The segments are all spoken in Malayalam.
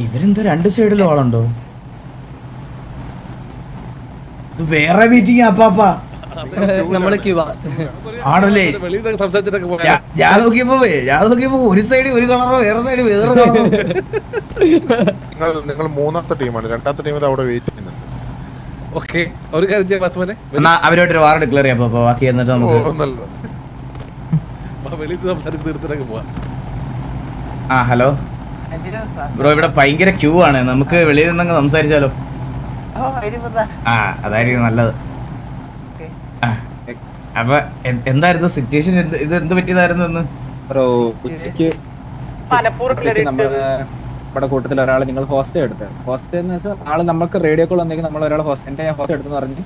ഇവരെന്താ രണ്ട് സൈഡിലും ആളുണ്ടോ? ഇത് വേറെ മീറ്റിംഗ് അപ്പാപ്പാ ആണല്ലേ? ഞാൻ നോക്കിയപ്പോ ഒരു സൈഡ് ഒരു കളറോ വേറെ സൈഡ് വേറെ കളറോ. നിങ്ങൾ മൂന്നാമത്തെ ടീമാണ്, രണ്ടാമത്തെ ടീം അവിടെ വെയിറ്റ് ചെയ്യുന്നുണ്ട്. അവരോട്ടൊരു വാർ ഡിക്ലെയർ ചെയ്യാം ബാക്കി. എന്നിട്ട് നമുക്ക് ഹലോ ബ്രോ, ഇവിടെ ഭയങ്കര ക്യൂ ആണ്, നമുക്ക് വെളിയിൽ നിന്നങ്ങ് സംസാരിച്ചാലോ? അതായിരിക്കും നല്ലത്. അപ്പൊ എന്തായിരുന്നു സിറ്റുവേഷൻ? ഇത് എന്ത് പറ്റിയതായിരുന്നു എന്ന്? നമ്മുടെ കൂട്ടത്തിൽ ഒരാൾ നിങ്ങൾ ഹോസ്റ്റ് എടുത്തത്. ഹോസ്റ്റ് എന്ന് വെച്ചാൽ ആള് നമുക്ക് റേഡിയോ കോൾ വന്നെങ്കിൽ നമ്മൾ ഒരാൾ എന്റെ ഹോസ്റ്റ് എടുത്തെന്ന് പറഞ്ഞ്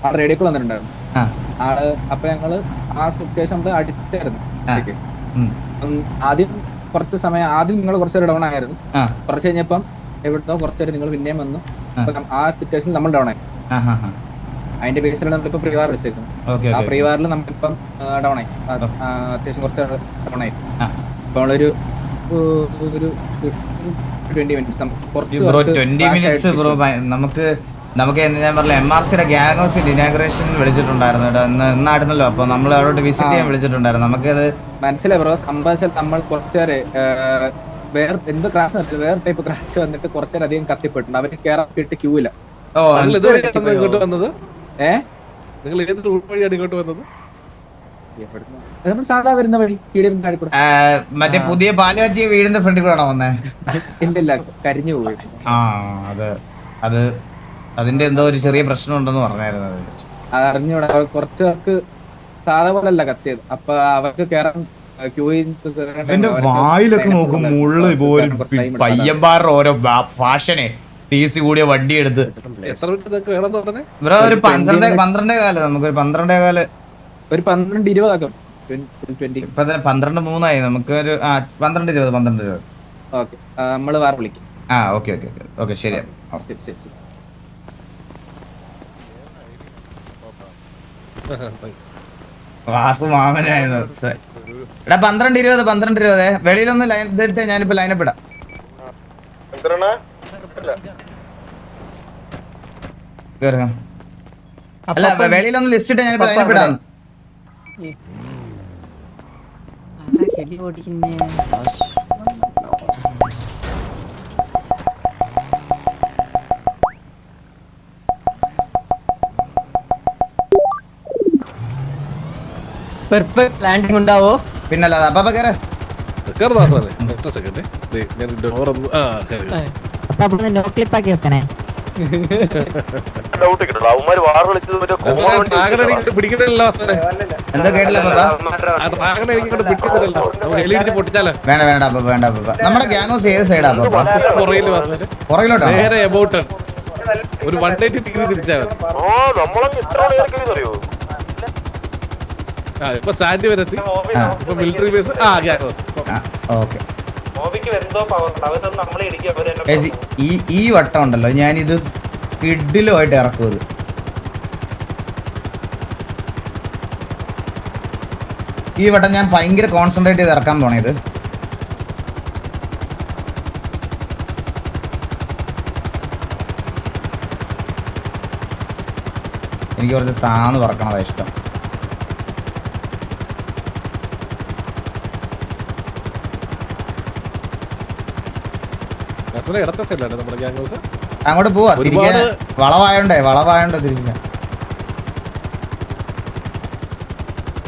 ആൾ റേഡിയോ കോൾ വന്നിട്ടുണ്ടായിരുന്നു ആള്. അപ്പൊ ഞങ്ങള് ആ സിറ്റുവേഷൻ നമ്മൾ അടിച്ചായിരുന്നു. ആദ്യം കുറച്ച് സമയം ആദ്യം നിങ്ങൾ കുറച്ചൊരു ഡൗൺ ആയിരുന്നു. കുറച്ച് കഴിഞ്ഞപ്പം എവിടുന്നോ കുറച്ചേരം നിങ്ങൾ പിന്നെയും വന്നു. ആ സിറ്റുവേഷനിൽ നമ്മൾ ഡൗൺ ആയി. അതിന്റെ ബേസിലാണ് നമ്മളിപ്പോ പ്രീവാർ വെച്ചേക്കുന്നത്. ആ പ്രീവാറിൽ നമ്മളിപ്പം ഡൗൺ ആയി, അത്യാവശ്യം കുറച്ച് ഡൗൺ ആയി. അപ്പൊ നമ്മളൊരു 20 മിനിറ്റ്സ് ബ്രോ. നമുക്ക് ഞാൻ പറഞ്ഞ MRCയുടെ ഗ്യാങ് ഹൗസിൽ ഇനാഗ്രേഷൻ വിളിച്ചിട്ടുണ്ടായിരുന്നു കേട്ടോ. ഇന്നായിരുന്നല്ലോ. അപ്പൊ നമ്മൾ അവിടെ വിസിറ്റ് ചെയ്യാൻ വിളിച്ചിട്ടുണ്ടായിരുന്നു. നമുക്കത് മനസ്സിലായി ബ്രോ. സംഭവിച്ചാൽ നമ്മൾ കുറച്ചേരെ വേറെ എന്ത് ക്രാഷ് വേറെ ടൈപ്പ് ക്രാഷ് വന്നിട്ട് കുറച്ചേരം അധികം കത്തിപ്പെട്ടുണ്ട്. അവര് കേറാൻ കിട്ടി ക്യൂല. സാധാ വരുന്ന വഴി മറ്റേ പുതിയ പാലുകാച്ചിയ വീടിന്റെ ഫ്രണ്ടിൽ കൂടെ വന്നേ? ഇല്ല, കരിഞ്ഞു പോയി. അത് അതിന്റെ എന്തോ ഒരു ചെറിയ പ്രശ്നം ഉണ്ടെന്ന് പറഞ്ഞായിരുന്നു. അറിഞ്ഞൂടാ. കുറച്ച് പേർക്ക് സാധാ പോലല്ല കത്തിയത്. അപ്പൊ അവർക്ക് കേറാൻ വായിലൊക്കെ നോക്കും മുള്ളു. പയ്യന്മാരുടെ ഓരോ ഫാഷനെ തീസി കൂടിയ വണ്ടി എടുത്ത് ഇവിടെ ഒരു 12 കാലം. നമുക്കൊരു 12 കാലം, ഒരു 12-20 ആക്കാം. 12-3 നമുക്കൊരു 12-20. ഓക്കെ, നമ്മള് വേറെ വിളിക്കും. ഓക്കെ ശരി. വാസു മാമനായിരുന്നു. എടാ 12-20 വെളിയിലൊന്ന് ലൈൻ എടുത്തേ. ഞാനിപ്പോ ലൈനപ്പ് ഇടാം. അല്ല വെളിയിലൊന്ന് ലിസ്റ്റ് ഇട്ട് ഞാനിപ്പോ ലൈനപ്പ് ഇടാം. ലാൻഡിംഗ് ഉണ്ടാവോ? പിന്നല്ലാതെ അപ്പൊ നോ ക്ലിപ്പാക്കി വെക്കണേ. എന്തോ കേട്ടില്ല. വേണ്ട നമ്മുടെ ഗ്യാങ് ഹൗസ് ഏത് സൈഡാ? പുറകിലോട്ടാ? ഒരു 180 ഡിഗ്രി തിരിച്ചാൽ ഇപ്പൊ സാൻഡി വരെത്തി. ഇപ്പൊ മിലിറ്ററി ബേസ്. ഈ വട്ടം ഉണ്ടല്ലോ, ഞാനിത് കിഡിലുമായിട്ട് ഇറക്കും. ഈ വട്ടം ഞാൻ ഭയങ്കര കോൺസെൻട്രേറ്റ് ചെയ്ത് ഇറക്കാൻ പോണേത്. എനിക്ക് കുറച്ച് താന്ന് പറക്കണതാ ഇഷ്ടം. അങ്ങോട്ട് പോവാ. തിരിക്കാൻ വളവായോണ്ടോ തിരിച്ച.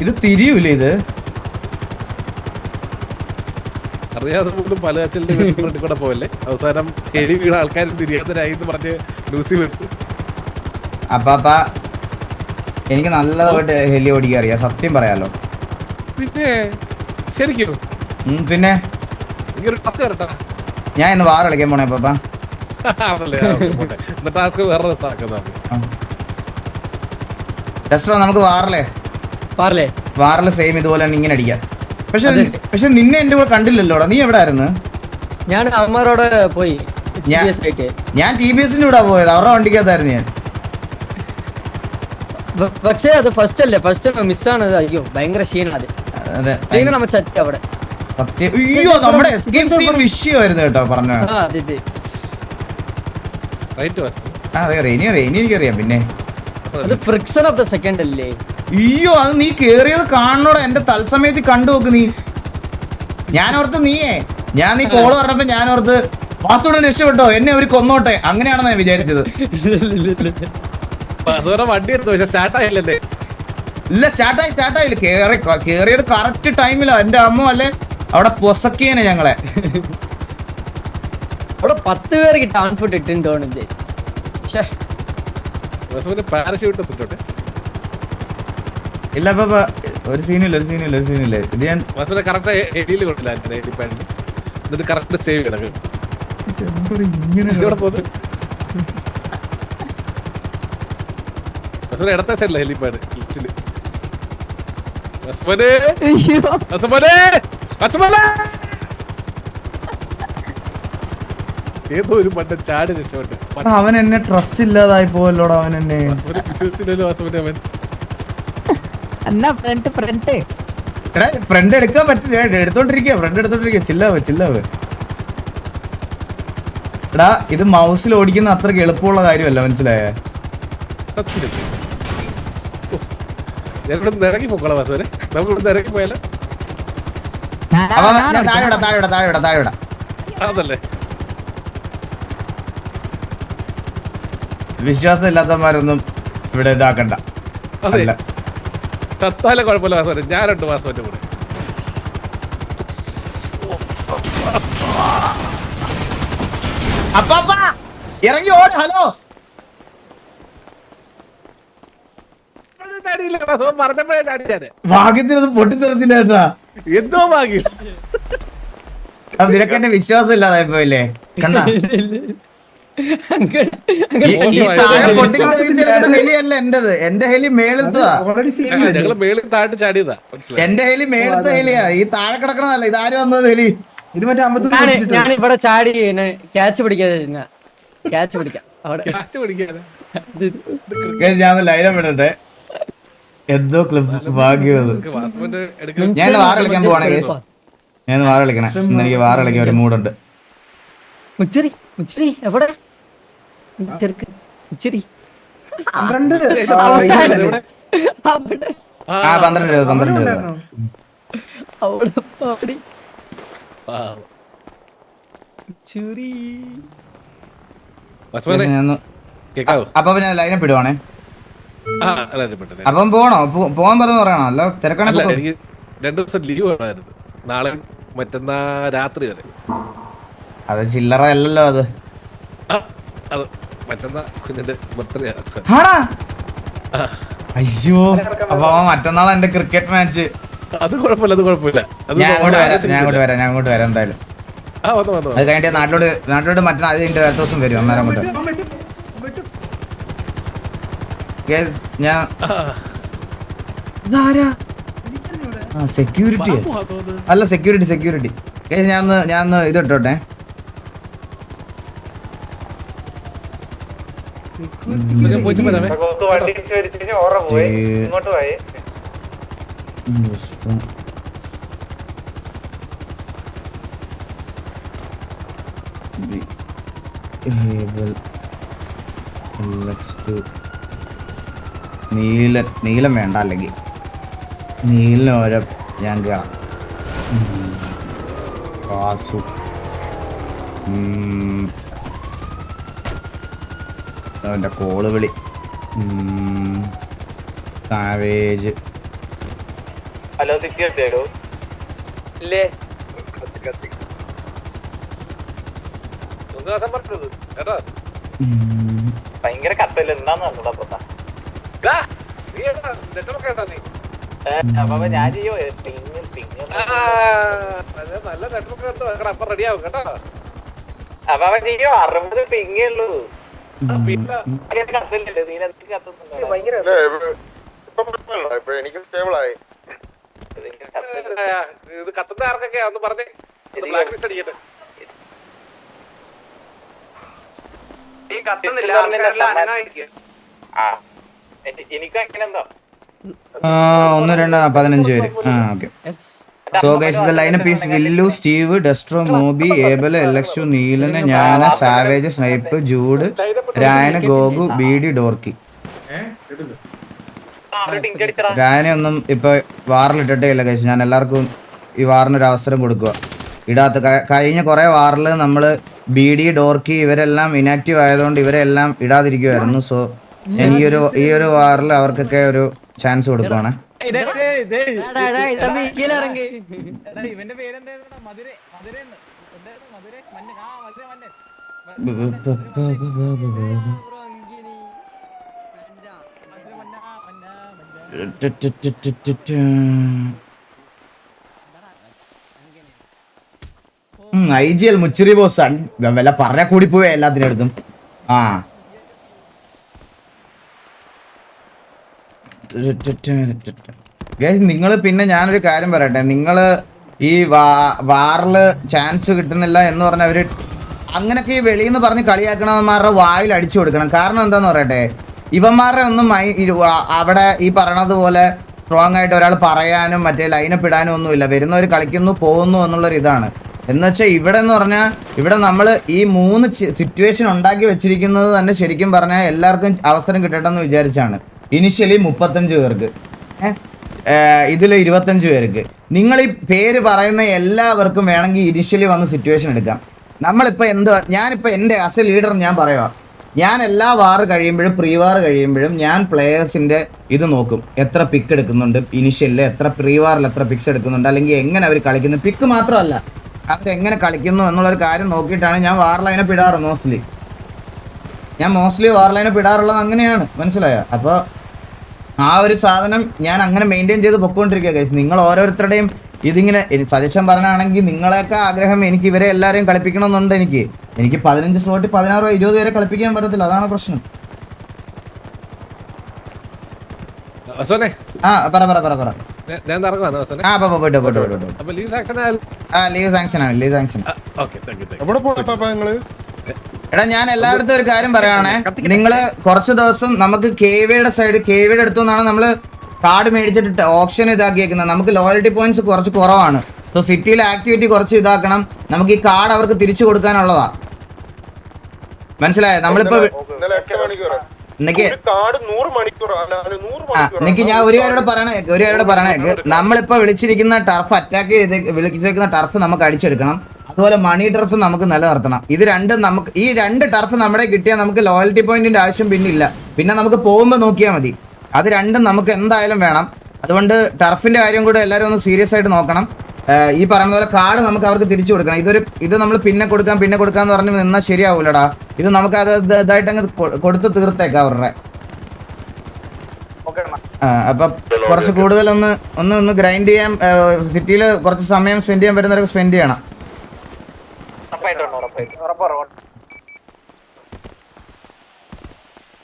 ഇത് തിരിയൂലേ? ഇത് അറിയാതെ പോലും പല അച്ഛൻ്റെ കൂടെ പോയല്ലേ അവസാനം എഴി വീണ ആൾക്കാരും തിരിയാത്തരായി എന്ന് പറഞ്ഞ് ലൂസി വരും. അപ്പാപ്പ എനിക്ക് നല്ലതായിട്ട് ഹെലി ഓടിക്കാൻ അറിയാം, സത്യം പറയാലോ. പിന്നെ ശരിക്കും പിന്നെ കേട്ടോ. ഞാൻ ഇന്ന് വാർ കളിക്കാൻ പോണേ പാപ്പ. നമുക്ക് വാറിലെ സെയിം ഇതുപോലെ ഇങ്ങനെ അടിക്കാം. പക്ഷെ നിന്നെ എന്റെ കൂടെ കണ്ടില്ലല്ലോടാ. നീ എവിടെ ആയിരുന്നു? ഞാൻ അമ്മമാരോട് പോയി. ഞാൻ TBS കൂടെ പോയത്. അവരുടെ വണ്ടിക്കകത്തായിരുന്നു ഞാൻ. പക്ഷേ അത് ഫസ്റ്റ് അല്ലേ, ഫസ്റ്റ് മിസ്സാണ്. അയ്യോ ഭയങ്കര ക്ഷീണത്. അതെ നമ്മ ചത്തി അവിടെ. അയ്യോ നമ്മുടെ എസ്കേപ്പ് സീൻ വിഷയമായിരുന്നു കേട്ടോ പറഞ്ഞ. അറിയാം ഇനി എനിക്കറിയാം. പിന്നെ അത് ഫ്രിക്ഷൻ ഓഫ് ദ സെക്കൻഡ് അല്ലേ? അയ്യോ അത് നീ കേറിയത് കാണണോടാ, എന്റെ തത്സമയത്ത് കണ്ടു നോക്ക് നീ. ഞാനോർത്ത് നീ കോള് പറഞ്ഞപ്പോ ഞാനോർത്ത് വാസുടൻ രക്ഷപ്പെട്ടോ, എന്നെ അവര് കൊന്നോട്ടെ, അങ്ങനെയാണെന്ന് ഞാൻ വിചാരിച്ചത്. വണ്ടി എടുത്തു പക്ഷെ സ്റ്റാർട്ടായില്ലേ? ഇല്ല സ്റ്റാർട്ടായില്ല. കേറിയത് കറക്റ്റ് ടൈമിലാ. എന്റെ അമ്മ അല്ലേ അവിടെ പൊസക്കിയേനെ ഞങ്ങളെ. അവിടെ 10 പേർക്ക് ട്രാൻസ്പോർട്ട് ഇട്ടിട്ടുണ്ട് തോന്നുന്നത്. പാരഷൂട്ട് എത്തിട്ടോട്ടെ. ഇല്ല ഒരു സീനില്ല ഇത് ഞാൻ കറക്റ്റ് എലിയിൽ കൊണ്ടില്ല. എന്നിട്ട് കറക്റ്റ് സേവ് ചെയ്യണം. ഇടത്തെ സൈഡില്ല ഹെലിപ്പാഡ്. ഏതോ ഒരു മണ്ട ചാടി രക്ഷപ്പെട്ട്. അവൻ എന്നെ ട്രസ്റ്റ് ഇല്ലാതായി പോവല്ലോടാ. അവൻ എന്നെ ഒരു വിശ്വസിച്ചില്ലല്ലോ വാസുവിനെ. അവൻ ഫ്രണ്ട് എടുക്കാൻ പറ്റില്ല. എടുത്തോണ്ടിരിക്കുക ചില്ലാവ്. എടാ ഇത് മൗസിൽ ഓടിക്കുന്ന അത്രക്ക് എളുപ്പമുള്ള കാര്യമല്ല, മനസ്സിലായേ? ഇറങ്ങി പോക്കോളാം വാസുവിനെ. നമുക്ക് ഇറങ്ങി പോയാലോ? താഴെ അതല്ലേ വിശ്വാസം ഇല്ലാത്തമാരൊന്നും ഇവിടെ ഇതാക്കണ്ട. അല്ല തത്താല കുഴപ്പമില്ല വാസുവിനെ. ഞാനുണ്ട് വാസുവിന്റെ കൂടെ. ഇറങ്ങി ഓട്. ഹലോ ഭാഗ്യത്തിനൊന്നും പൊട്ടിത്തെറിച്ചില്ല കേട്ടാ. എന്തോ ഭാഗ്യം. അത് നിനക്ക് എന്നെ വിശ്വാസം ഇല്ലാതായിപ്പോയില്ലേ? കണ്ട ഹെലിയല്ല എന്റേത്. എന്റെ ഹെലി മേളത്തതാ. എന്റെ ഹെലി മേളത്തെ ഹെലിയാ. ഈ താഴെ കിടക്കണതല്ല. ഇതാരും വന്നത് ഹെലി. ഇത് മറ്റേ ഞാൻ ഇവിടെ ചാടി ക്യാച്ച് പിടിക്കാതെ ക്യാച്ച് പിടിക്കാം. ഞാൻ ലൈന വിടട്ടെ. എന്തോ ക്ലിപ്പ് ഭാഗ്യം. ഞാൻ വാറ കളിക്കാൻ പോവാണേ. ഞാൻ വാറ കളിക്കണേ. ഇന്ന് എനിക്ക് വാറ കളിക്കാൻ ഒരു മൂടുണ്ട്. മുച്ചിരി എവിടെ? ചെറുക്ക് മുച്ചിരി 12 രൂപ. അപ്പൊ ഞാൻ ലൈനപ്പ് ഇടുവാണേ. അപ്പം പോണോ? പോവാൻ പറഞ്ഞു പറയണോ? അല്ല തിരക്കണ. എനിക്ക് 2 ദിവസം ലീവ് വേണമായിരുന്നു. നാളെ മറ്റന്നാ രാത്രി വരെ. അത് ചില്ലറ അല്ലല്ലോ അത്. മറ്റന്നാ കുഞ്ഞിന്റെ ബർത്ത്ഡേ. അയ്യോ അപ്പൊ മറ്റന്നാൾ എന്റെ ക്രിക്കറ്റ് മാച്ച്. അത് കുഴപ്പമില്ല. ഞാൻ അങ്ങോട്ട് വരാം എന്തായാലും. അത് കഴിഞ്ഞിട്ട് നാട്ടിലോട്ട് മറ്റന്നാൾ അത് കഴിഞ്ഞിട്ട് അടുത്ത ദിവസം വരും. അന്നേരം അങ്ങോട്ട് ഞാൻ സെക്യൂരിറ്റി അല്ല സെക്യൂരിറ്റി. ഞാൻ ഇത് ഇട്ടോട്ടെ. നീലം വേണ്ട. അല്ലെങ്കിൽ നീലിന് ഓരോ ഞാൻ കയറാം. കാസു അവൻ്റെ കോള് വിളി. സാവേജ്. ഹലോ ഇല്ലേ? ഭയങ്കര കത്തല്ല. എന്താന്ന് പറഞ്ഞൂടാ. ഞാൻ ചെയ്യോ അപ്പൊ ചെയ്യോ 60 പിങ്ങേ ഉള്ളൂ. എനിക്ക് സ്റ്റേബിളായി. ഇത് കത്തുന്ന ആർക്കൊക്കെയാ ഒന്ന് പറഞ്ഞേ. ബ്ലാക്ക് ലിസ്റ്റ് അടിക്കട്ടെ. എനിക്കും അങ്ങനെ എന്തോ 1 2 15 പേര്. Okay. So guys the lineup is Villu, Steve, Destro, Mobi, Abel, എലക്ഷു, നീലന്, ഞാന്, Savage, Snipe, Jude, Rayan, Gogu, Beedi, Dorky. രായനെ ഒന്നും ഇപ്പൊ വാറിലിട്ടിട്ടേ ഇല്ല ഗൈസ്. ഞാൻ എല്ലാവർക്കും ഈ വാറിനൊരു അവസരം കൊടുക്കുക. ഇടാത്ത കഴിഞ്ഞ കുറെ വാറിൽ നമ്മൾ ബീഡി, ഡോർക്കി ഇവരെല്ലാം ഇനാക്റ്റീവ് ആയതുകൊണ്ട് ഇവരെല്ലാം ഇടാതിരിക്കുമായിരുന്നു. സോ ഞാൻ ഈ ഒരു വാറിൽ അവർക്കൊക്കെ ഒരു ചാൻസ് കൊടുക്കുവാണ്. IGL മുച്ചിരി ബോസ് വല്ല പറഞ്ഞ കൂടി പോയ എല്ലാത്തിനും എടുത്തും. നിങ്ങൾ പിന്നെ ഞാനൊരു കാര്യം പറയട്ടെ. നിങ്ങൾ ഈ വാറില് ചാൻസ് കിട്ടുന്നില്ല എന്ന് പറഞ്ഞ അവര് അങ്ങനൊക്കെ ഈ വെളിയിൽ നിന്ന് പറഞ്ഞ് കളിയാക്കണവന്മാരുടെ വായിൽ അടിച്ചു കൊടുക്കണം. കാരണം എന്താന്ന് പറയട്ടെ, ഇവന്മാരുടെ ഒന്നും അവിടെ ഈ പറയണത് പോലെ സ്ട്രോങ് ആയിട്ട് ഒരാൾ പറയാനും മറ്റേ ലൈനപ്പ് ഇടാനും ഒന്നുമില്ല. വരുന്നവർ കളിക്കുന്നു പോകുന്നു എന്നുള്ളൊരു ഇതാണ്. എന്ന് വെച്ചാൽ ഇവിടെ എന്ന് പറഞ്ഞാൽ ഇവിടെ നമ്മൾ ഈ 3 സിറ്റുവേഷൻ ഉണ്ടാക്കി വെച്ചിരിക്കുന്നത് തന്നെ ശരിക്കും പറഞ്ഞാൽ എല്ലാവർക്കും അവസരം കിട്ടട്ടെ എന്ന് വിചാരിച്ചാണ്. ഇനിഷ്യലി 35 പേർക്ക്, ഇതിൽ 25 പേർക്ക്. നിങ്ങൾ ഈ പേര് പറയുന്ന എല്ലാവർക്കും വേണമെങ്കിൽ ഇനിഷ്യലി വന്ന് സിറ്റുവേഷൻ എടുക്കാം. നമ്മളിപ്പോൾ ഞാനിപ്പോൾ എൻ്റെ ആസ് എ ലീഡർ ഞാൻ പറയുക, ഞാൻ എല്ലാ വാറ് കഴിയുമ്പോഴും പ്രീ വാർ കഴിയുമ്പോഴും ഞാൻ പ്ലെയേഴ്സിൻ്റെ ഇത് നോക്കും. എത്ര പിക്ക് എടുക്കുന്നുണ്ട് ഇനിഷ്യലിൽ, എത്ര പ്രീ വാറിൽ എത്ര പിക്സ് എടുക്കുന്നുണ്ട്, അല്ലെങ്കിൽ എങ്ങനെ അവർ കളിക്കുന്നു. പിക്ക് മാത്രമല്ല അവരെങ്ങനെ കളിക്കുന്നു എന്നുള്ളൊരു കാര്യം നോക്കിയിട്ടാണ് ഞാൻ വാർ ലൈനപ്പ് ഇടാറ്. മോസ്റ്റ്ലി വാർ ലൈനപ്പ് ഇടാറുള്ളത് അങ്ങനെയാണ്, മനസ്സിലായോ? അപ്പോൾ ആ ഒരു സാധനം ഞാൻ അങ്ങനെ മെയിൻറ്റെയിൻ ചെയ്ത് പൊക്കോണ്ടിരിക്കുക ഗൈസ്. നിങ്ങൾ ഓരോരുത്തരുടെയും ഇതിങ്ങനെ സജഷൻ പറഞ്ഞാണെങ്കിൽ നിങ്ങളെയൊക്കെ ആഗ്രഹം എനിക്ക് ഇവരെ എല്ലാവരെയും കളിപ്പിക്കണമെന്നുണ്ട്. എനിക്ക് 15 സ്ലോട്ട് 16 20 വരെ കളിപ്പിക്കാൻ പറ്റത്തില്ല. അതാണ് പ്രശ്നം. പറ. എടാ ഞാൻ എല്ലായിടത്തും ഒരു കാര്യം പറയുകയാണേ. നിങ്ങള് കുറച്ച് ദിവസം നമുക്ക് കേവിയുടെ അടുത്തു നിന്നാണ് നമ്മള് കാർഡ് മേടിച്ചിട്ട് ഓപ്ഷൻ ഇതാക്കിയേക്കുന്നത്. നമുക്ക് ലോയൽറ്റി പോയിന്റ്സ് കുറച്ച് കുറവാണ്. സോ സിറ്റിയിലെ ആക്ടിവിറ്റി കുറച്ച് ഇതാക്കണം. നമുക്ക് ഈ കാർഡ് അവർക്ക് തിരിച്ചു കൊടുക്കാനുള്ളതാ, മനസ്സിലായോ? നമ്മളിപ്പോ ഞാൻ ഒരു കാര്യം പറയണേ. നമ്മളിപ്പോ വിളിച്ചിരിക്കുന്ന ടർഫ് നമുക്ക് അടിച്ചെടുക്കണം. അതുപോലെ മണി ടർഫ് നമുക്ക് നിലനിർത്തണം. ഇത് രണ്ടും നമുക്ക് ഈ 2 ടർഫ് നമ്മുടെ കിട്ടിയാൽ നമുക്ക് ലോയൽറ്റി പോയിന്റിന്റെ ആവശ്യം പിന്നെ നമുക്ക് പോകുമ്പോൾ നോക്കിയാൽ മതി. അത് രണ്ടും നമുക്ക് എന്തായാലും വേണം. അതുകൊണ്ട് ടർഫിന്റെ കാര്യം കൂടെ എല്ലാവരും ഒന്ന് സീരിയസ് ആയിട്ട് നോക്കണം. ഈ പറയുന്ന പോലെ കാർഡ് നമുക്ക് അവർക്ക് തിരിച്ചു കൊടുക്കണം. ഇത് നമ്മൾ പിന്നെ കൊടുക്കാന്ന് പറഞ്ഞ് നിന്നാൽ ശരിയാവൂലടാ. ഇത് നമുക്ക് അത് ഇതായിട്ട് അങ്ങ് കൊടുത്ത് തീർത്തേക്കാം അവരുടെ. അപ്പൊ കുറച്ച് കൂടുതൽ ഒന്ന് ഗ്രൈൻഡ് ചെയ്യാൻ സിറ്റിയിൽ കുറച്ച് സമയം സ്പെൻഡ് ചെയ്യാൻ പറ്റുന്നവരൊക്കെ സ്പെൻഡ് ചെയ്യണം.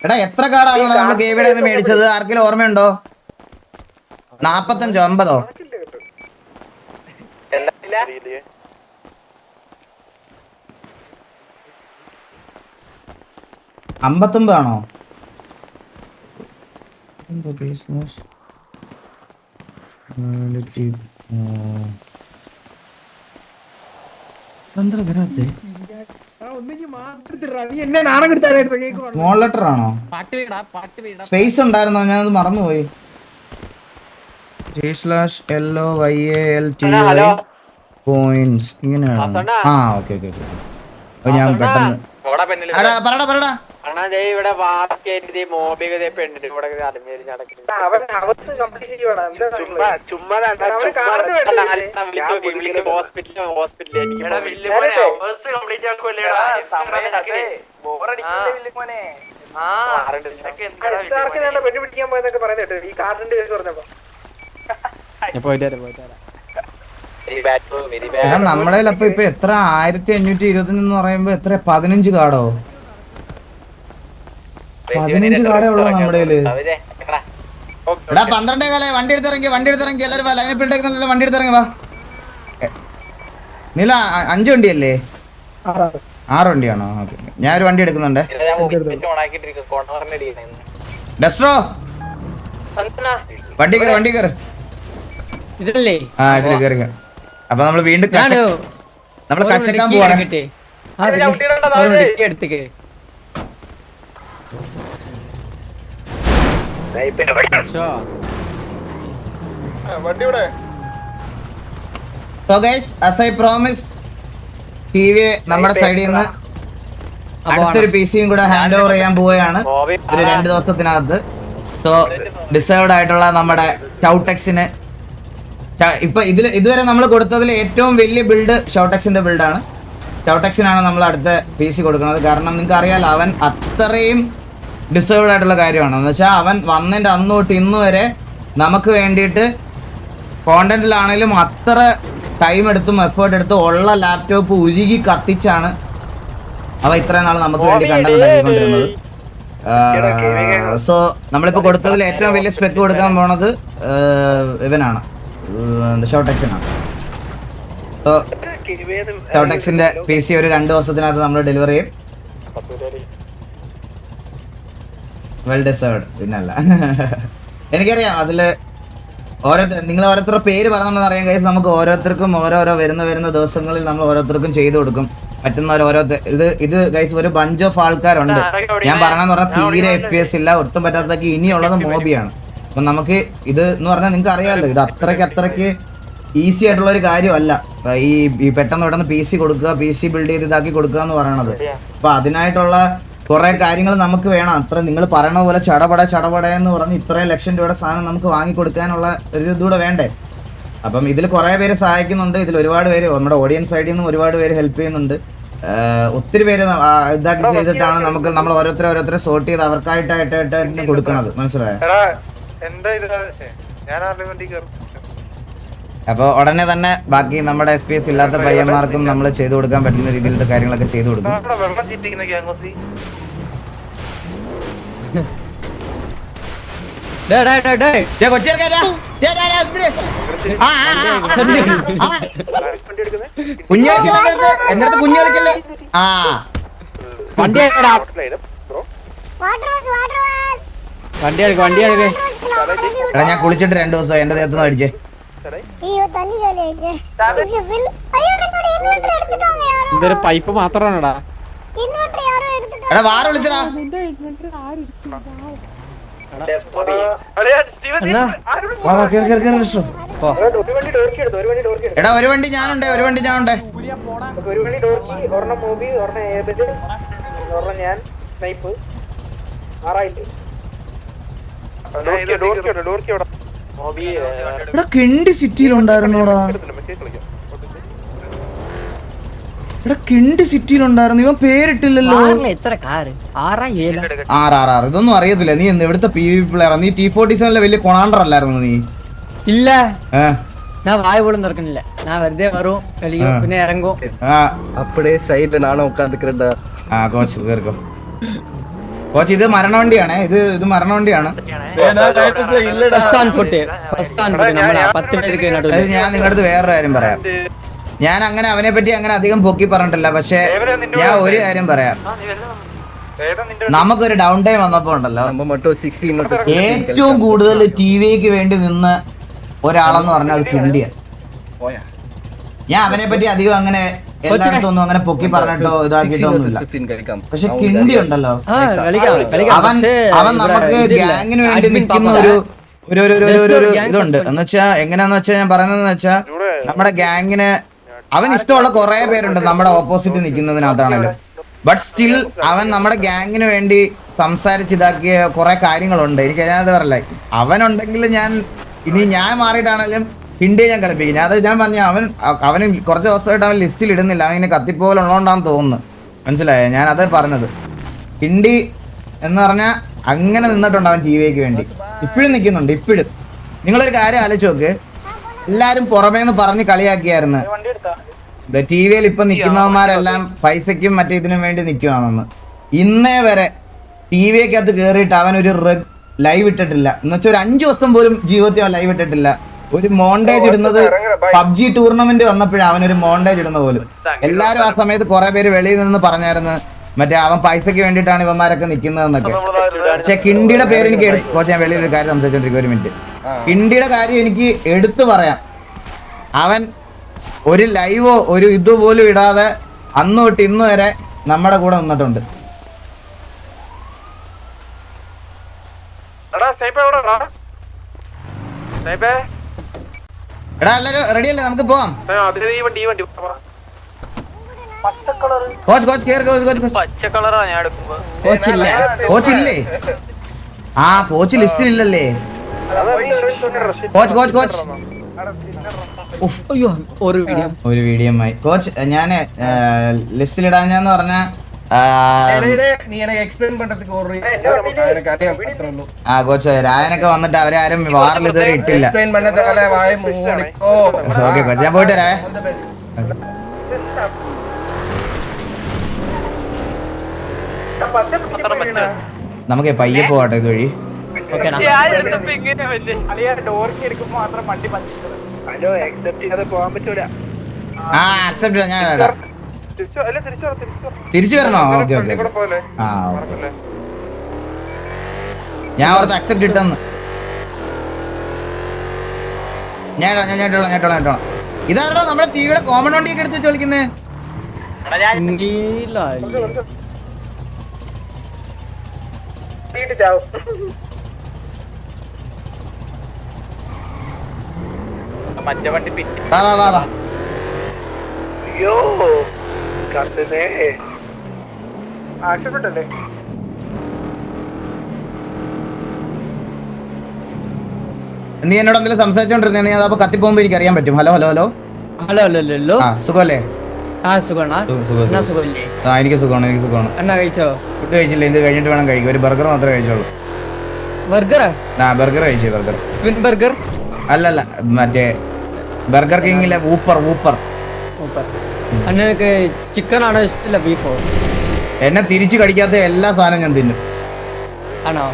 എടാ എത്ര കാർഡാണോ നമ്മൾ ഗേവിയുടെ മേടിച്ചത്? ആർക്കെങ്കിലും ഓർമ്മയുണ്ടോ? 45 50 59 ആണോ? സ്മോൾ ലെറ്റർ ആണോ? സ്പേസ് ഉണ്ടായിരുന്നോ? ഞാനത് മറന്നുപോയി. /LOYALTY പോയിന്റ്സ് ഇങ്ങനെയാണ്. ഓക്കെ ഞാൻ പെട്ടെന്ന് പറടാ. ഇവിടെ നമ്മുടെ അപ്പൊ ഇപ്പൊ എത്ര 1520 എന്ന് പറയുമ്പോ എത്ര 15 കാർഡോ? 15 കാർഡേ ഉള്ളൂ നമ്മുടെ. എടാ 12 കാലേ വണ്ടി എടുത്തിറങ്ങി എല്ലാവരും ലൈനപ്പിൽ വണ്ടി എടുത്തിറങ്ങി വാ. നീല 5 വണ്ടിയല്ലേ? 6 വണ്ടിയാണോ? ഓക്കെ ഞാൻ ഒരു വണ്ടി എടുക്കുന്നുണ്ട്. ഡെസ്ട്രോ വണ്ടി കയറി ഇതല്ലേ ആ ഇതിൽ കയറി അപ്പൊ നമ്മള് വീണ്ടും നമ്മള് കശക്കാൻ പോവാണ്. എടുത്തേക്ക് വണ്ടി ഇവിടെ So guys, as I promised, TV നമ്മുടെ സൈഡിൽ നിന്ന് അടുത്തൊരു PCയും കൂടെ ഹാൻഡ് ഓവർ ചെയ്യാൻ പോവുകയാണ് ഒരു 2 ദിവസത്തിനകത്ത്. സോ ഡിസേർവ്ഡ് ആയിട്ടുള്ള നമ്മുടെ ഷൗടെക്സിന് ഇപ്പൊ ഇതുവരെ നമ്മൾ കൊടുത്തതിൽ ഏറ്റവും വലിയ ബിൽഡ് ഷൗടെക്സിന്റെ ബിൽഡാണ്. ഷൗടെക്സിനാണ് നമ്മൾ അടുത്ത PC കൊടുക്കുന്നത്. കാരണം നിങ്ങൾക്ക് അറിയാലോ അവൻ അത്രയും ഡിസേർവ്ഡ് ആയിട്ടുള്ള കാര്യമാണ്. എന്ന് വെച്ചാൽ അവൻ വന്നതിൻ്റെ അന്ന് തൊട്ട് ഇന്ന് വരെ നമുക്ക് വേണ്ടിയിട്ട് കോണ്ടന്റിലാണെങ്കിലും അത്ര ടൈം എടുത്തും എഫേർട്ട് എടുത്തും ഉള്ള ലാപ്ടോപ്പ് ഉരുകി കത്തിച്ചാണ് അവ ഇത്രയും നാൾ നമുക്ക് വേണ്ടി കണ്ടന്റ് ഉണ്ടാക്കിക്കൊണ്ടിരുന്നത്. സോ നമ്മളിപ്പോ കൊടുത്തതിൽ ഏറ്റവും വലിയ സ്പെക്ക് കൊടുക്കാൻ പോണത് ഇവനാണ്, ഷോടെക്സിനാണ്. സോ ഷോടെക്സിന്റെ PC ഒരു 2 ദിവസത്തിനകത്ത് നമ്മൾ ഡെലിവറി ചെയ്യും. വെൽ ഡിസേർവ്ഡ് പിന്നല്ല. എനിക്കറിയാം അതില് നിങ്ങൾ ഓരോരുത്തരുടെ പേര് പറഞ്ഞെന്ന് അറിയാൻ കഴിയും. നമുക്ക് ഓരോരുത്തർക്കും ഓരോരോ വരുന്ന ദിവസങ്ങളിൽ നമ്മൾ ഓരോരുത്തർക്കും ചെയ്തു കൊടുക്കും പറ്റുന്നവർ ഓരോരുത്തർ. ഇത് കഴിച്ച് ഒരു ബഞ്ച് ഓഫ് ആൾക്കാരുണ്ട്. ഞാൻ പറഞ്ഞെന്ന് പറഞ്ഞാൽ തീരെ FPS ഇല്ല, ഒട്ടും പറ്റാത്തൊക്കെ ഇനിയുള്ളത് മോബിയാണ്. അപ്പം നമുക്ക് ഇത് എന്ന് പറഞ്ഞാൽ നിങ്ങൾക്ക് അറിയാമല്ലോ, ഇത് അത്രയ്ക്ക് ഈസി ആയിട്ടുള്ള ഒരു കാര്യമല്ല ഈ പെട്ടെന്ന് PC കൊടുക്കുക, PC ബിൽഡ് ചെയ്ത് ഇതാക്കി കൊടുക്കുക എന്ന് പറയണത്. അപ്പൊ അതിനായിട്ടുള്ള കുറെ കാര്യങ്ങൾ നമുക്ക് വേണം. അത്ര നിങ്ങൾ പറയണ പോലെ ചടപട എന്ന് പറഞ്ഞ് ഇത്രയും ലക്ഷം രൂപയുടെ സാധനം നമുക്ക് വാങ്ങിക്കൊടുക്കാനുള്ള ഒരു ഇതൂടെ വേണ്ടേ. അപ്പം ഇതിൽ കുറേ പേര് സഹായിക്കുന്നുണ്ട്. ഇതിൽ ഒരുപാട് പേര് നമ്മുടെ ഓഡിയൻസ് സൈഡിൽ നിന്നും ഒരുപാട് പേര് ഹെൽപ്പ് ചെയ്യുന്നുണ്ട്. ഒത്തിരി പേര് ഇതാക്കി ചെയ്തിട്ടാണ് നമ്മൾ ഓരോരുത്തരെ സോർട്ട് ചെയ്ത് അവർക്കായിട്ട് കൊടുക്കണത്. മനസ്സിലായോ? അപ്പോൾ ഉടനെ തന്നെ ബാക്കി നമ്മുടെ FPS ഇല്ലാത്ത പയ്യന്മാർക്കും നമ്മൾ ചെയ്തു കൊടുക്കാൻ പറ്റുന്ന രീതിയിലത്തെ കാര്യങ്ങളൊക്കെ ചെയ്തു കൊടുക്കും. എന്റെ അടുത്ത് കുഞ്ഞുകളിക്കല്ലേ. ആ വണ്ടി എടാ ഞാൻ കുളിച്ചിട്ട് 2 ദിവസം എന്റെ ദേഹത്തുനിന്ന് അടിച്ചേ. ഇതൊരു പൈപ്പ് മാത്രമാണടാ. എടാ വാറ വിളിച്ചടാ. എടാ ഒരു വണ്ടി ഞാനുണ്ട്. എടാ കെണ്ടി സിറ്റിയിലുണ്ടായിരുന്നോടാ. ഇവൻ പേരിട്ടില്ലല്ലോ. ഇതൊന്നും അറിയത്തില്ല. നീ എവിടുത്തെ PvP പ്ലെയർ? നീ T47 വലിയ കൊണാണ്ടർ അല്ലായിരുന്നു നീ? ഇല്ല, ഞാൻ വായ പോലും തുറക്കുന്നില്ല. ഞാൻ വെറുതെ വരും, കളിക്കും, പിന്നെ ഇറങ്ങും. കോച്ച് ഇത് മരണവണ്ടിയാണേ. ഇത് മരണവണ്ടിയാണ്. ഞാൻ നിങ്ങളുടെ അടുത്ത് വേറൊരു കാര്യം പറയാം. ഞാൻ അങ്ങനെ അവനെ പറ്റി അങ്ങനെ അധികം പൊക്കി പറഞ്ഞിട്ടില്ല. പക്ഷെ ഞാൻ ഒരു കാര്യം പറയാം. നമുക്കൊരു ഡൗൺ ടൈം വന്നപ്പോ ഉണ്ടല്ലോ, ഏറ്റവും കൂടുതൽ TVക്ക് വേണ്ടി നിന്ന ഒരാളെന്ന് പറഞ്ഞാൽ അത് കിണ്ടിയ. ഞാൻ അവനെ പറ്റി അധികം അങ്ങനെ എല്ലായിടത്തും ഒന്നും അങ്ങനെ പൊക്കി പറഞ്ഞിട്ടോ ഇതാക്കിയിട്ടോ ഒന്നുമില്ല. പക്ഷെ കിണ്ടി ഉണ്ടല്ലോ, അവൻ നമുക്ക് ഗ്യാങ്ങിന് വേണ്ടി നിൽക്കുന്ന ഒരു ഇതുണ്ട്. എന്ന് വെച്ചാ എങ്ങനെയാന്ന് വെച്ചാൽ ഞാൻ പറയുന്നതെന്ന് വെച്ചാ നമ്മുടെ ഗ്യാങ്ങിന് അവൻ ഇഷ്ടമുള്ള കുറെ പേരുണ്ട് നമ്മുടെ ഓപ്പോസിറ്റ് നിൽക്കുന്നതിനകത്താണല്ലോ. ബട്ട് സ്റ്റിൽ അവൻ നമ്മുടെ ഗ്യാങ്ങിന് വേണ്ടി സംസാരിച്ചിതാക്കിയ കുറെ കാര്യങ്ങളുണ്ട്. എനിക്ക് അതിനകത്ത് പറയല്ല, അവനുണ്ടെങ്കിൽ ഞാൻ മാറിയിട്ടാണെങ്കിലും ഹിന്ദിയെ ഞാൻ കളിപ്പിക്കും. ഞാൻ പറഞ്ഞു അവന് കുറച്ച് ദിവസമായിട്ട് അവൻ ലിസ്റ്റിൽ ഇടുന്നില്ല. അവൻ ഇങ്ങനെ കത്തിപ്പോലെ ഉള്ളതുകൊണ്ടാന്ന് തോന്നുന്നു. മനസ്സിലായോ? ഞാൻ അത് പറഞ്ഞത്. ഹിന്ദി എന്ന് പറഞ്ഞാൽ അങ്ങനെ നിന്നിട്ടുണ്ട് അവൻ TVക്ക് വേണ്ടി. ഇപ്പോഴും നിൽക്കുന്നുണ്ട്. ഇപ്പോഴും നിങ്ങളൊരു കാര്യം ആലോചിച്ച് നോക്ക്. എല്ലാരും പുറമേന്ന് പറഞ്ഞ് കളിയാക്കിയായിരുന്നു TVയിൽ ഇപ്പൊ നിൽക്കുന്നവന്മാരെല്ലാം പൈസക്കും മറ്റേ ഇതിനും വേണ്ടി നിൽക്കുവാണെന്ന്. ഇന്നേ വരെ TVക്കകത്ത് കയറിയിട്ട് അവൻ ഒരു ലൈവ് ഇട്ടിട്ടില്ല. എന്ന് വെച്ചാൽ ഒരു 5 ദിവസം പോലും ജീവിതത്തിൽ അവൻ ലൈവ് ഇട്ടിട്ടില്ല. ഒരു മോണ്ടേജ് ഇടുന്നത് PUBG ടൂർണമെന്റ് വന്നപ്പോഴാണ് അവനൊരു മോണ്ടേജ് ഇടുന്ന പോലും. എല്ലാരും ആ സമയത്ത് കുറെ പേര് വെളിയിൽ നിന്ന് പറഞ്ഞായിരുന്നു മറ്റേ അവൻ പൈസക്ക് വേണ്ടിയിട്ടാണ് ഇവന്മാരൊക്കെ നിൽക്കുന്നതെന്നൊക്കെ. പക്ഷെ കിണ്ടിയുടെ പേര് എനിക്ക് കോച്ച്, ഞാൻ വെളിയിൽ ഒരു കാര്യം സംസാരിച്ചോണ്ടിരിക്കും, ഒരു മിനിറ്റ്. കിണ്ടിയുടെ കാര്യം എനിക്ക് എടുത്തു പറയാം. അവൻ ഒരു ലൈവോ ഒരു ഇതുപോലും ഇടാതെ അന്ന് തൊട്ട് ഇന്ന് വരെ നമ്മുടെ കൂടെ നിന്നിട്ടുണ്ട്. എടാ എല്ലാരും റെഡി അല്ലേ? നമുക്ക് പോവാം. കോച്ച് കോച്ച് കേറ്, കോച്ചില്ലേ? ആ കോച്ച് ലിസ്റ്റിലില്ലല്ലേ? കോച്ച് കോച്ച് കോച്ച് അയ്യോ ഒരു വീഡിയോ ആയി കോച്ച്. ഞാന് ലിസ്റ്റിലിടാഞ്ഞെന്ന് പറഞ്ഞ ആ കോച്ച് രായനൊക്കെ വന്നിട്ട് അവരാരും വാറിൽ ഇതുവരെ ഇട്ടില്ല. ഓക്കെ കോച്ച്, ഞാൻ പോയിട്ട് വരാവേ. നമുക്ക് പയ്യെ പോവാട്ടെ ഇതുവഴി. ആ അക്സെപ്റ്റ് ചെയ്യാം, ഞാൻ ഇടാം. തിരിച്ചു വരണോ? Okay okay. ആ ഞാൻ ഓർത്ത് അക്സെപ്റ്റ് ഇട്ടെന്ന്. ഞാൻ ഇട്ടോളാം. ഇതാരോ നമ്മുടെ ടിവിയുടെ കോമൺ വണ്ടിയൊക്കെ എടുത്ത് വെച്ച് കളിക്കുന്നേ. വാ ആക്ഷേപട്ടല്ലേ? നീ എന്നോട് എന്തെങ്കിലും സംസാരിച്ചോണ്ടിരുന്നേ? നീ അതപ്പോ കത്തിപ്പോകുമ്പോ എനിക്ക് അറിയാൻ പറ്റും. Hello hello hello hello hello. ആ സുഖല്ലേ? എനിക്ക് സുഖമാണ്. എന്നാ കഴിച്ചോ? ഫുഡ് കഴിച്ചില്ല, ഇത് കഴിഞ്ഞിട്ട് വേണം കഴിക്കും. ഒരു ബർഗർ മാത്രമേ കഴിച്ചോളൂ. ബർഗർ കഴിച്ചു. ബർഗർ ട്വിൻ ബർഗർ അല്ലല്ല, മറ്റേ ബർഗർ കിങ്ങിലെ വൂപ്പർ. അന്നക്ക് ചിക്കൻ ആണോ ഇഷ്ടമില്ല ബീഫോ? എന്നെ തിരിച്ചു കടിക്കാത്ത എല്ലാ സാധനം ഞാൻ തിന്നും. ആണോ?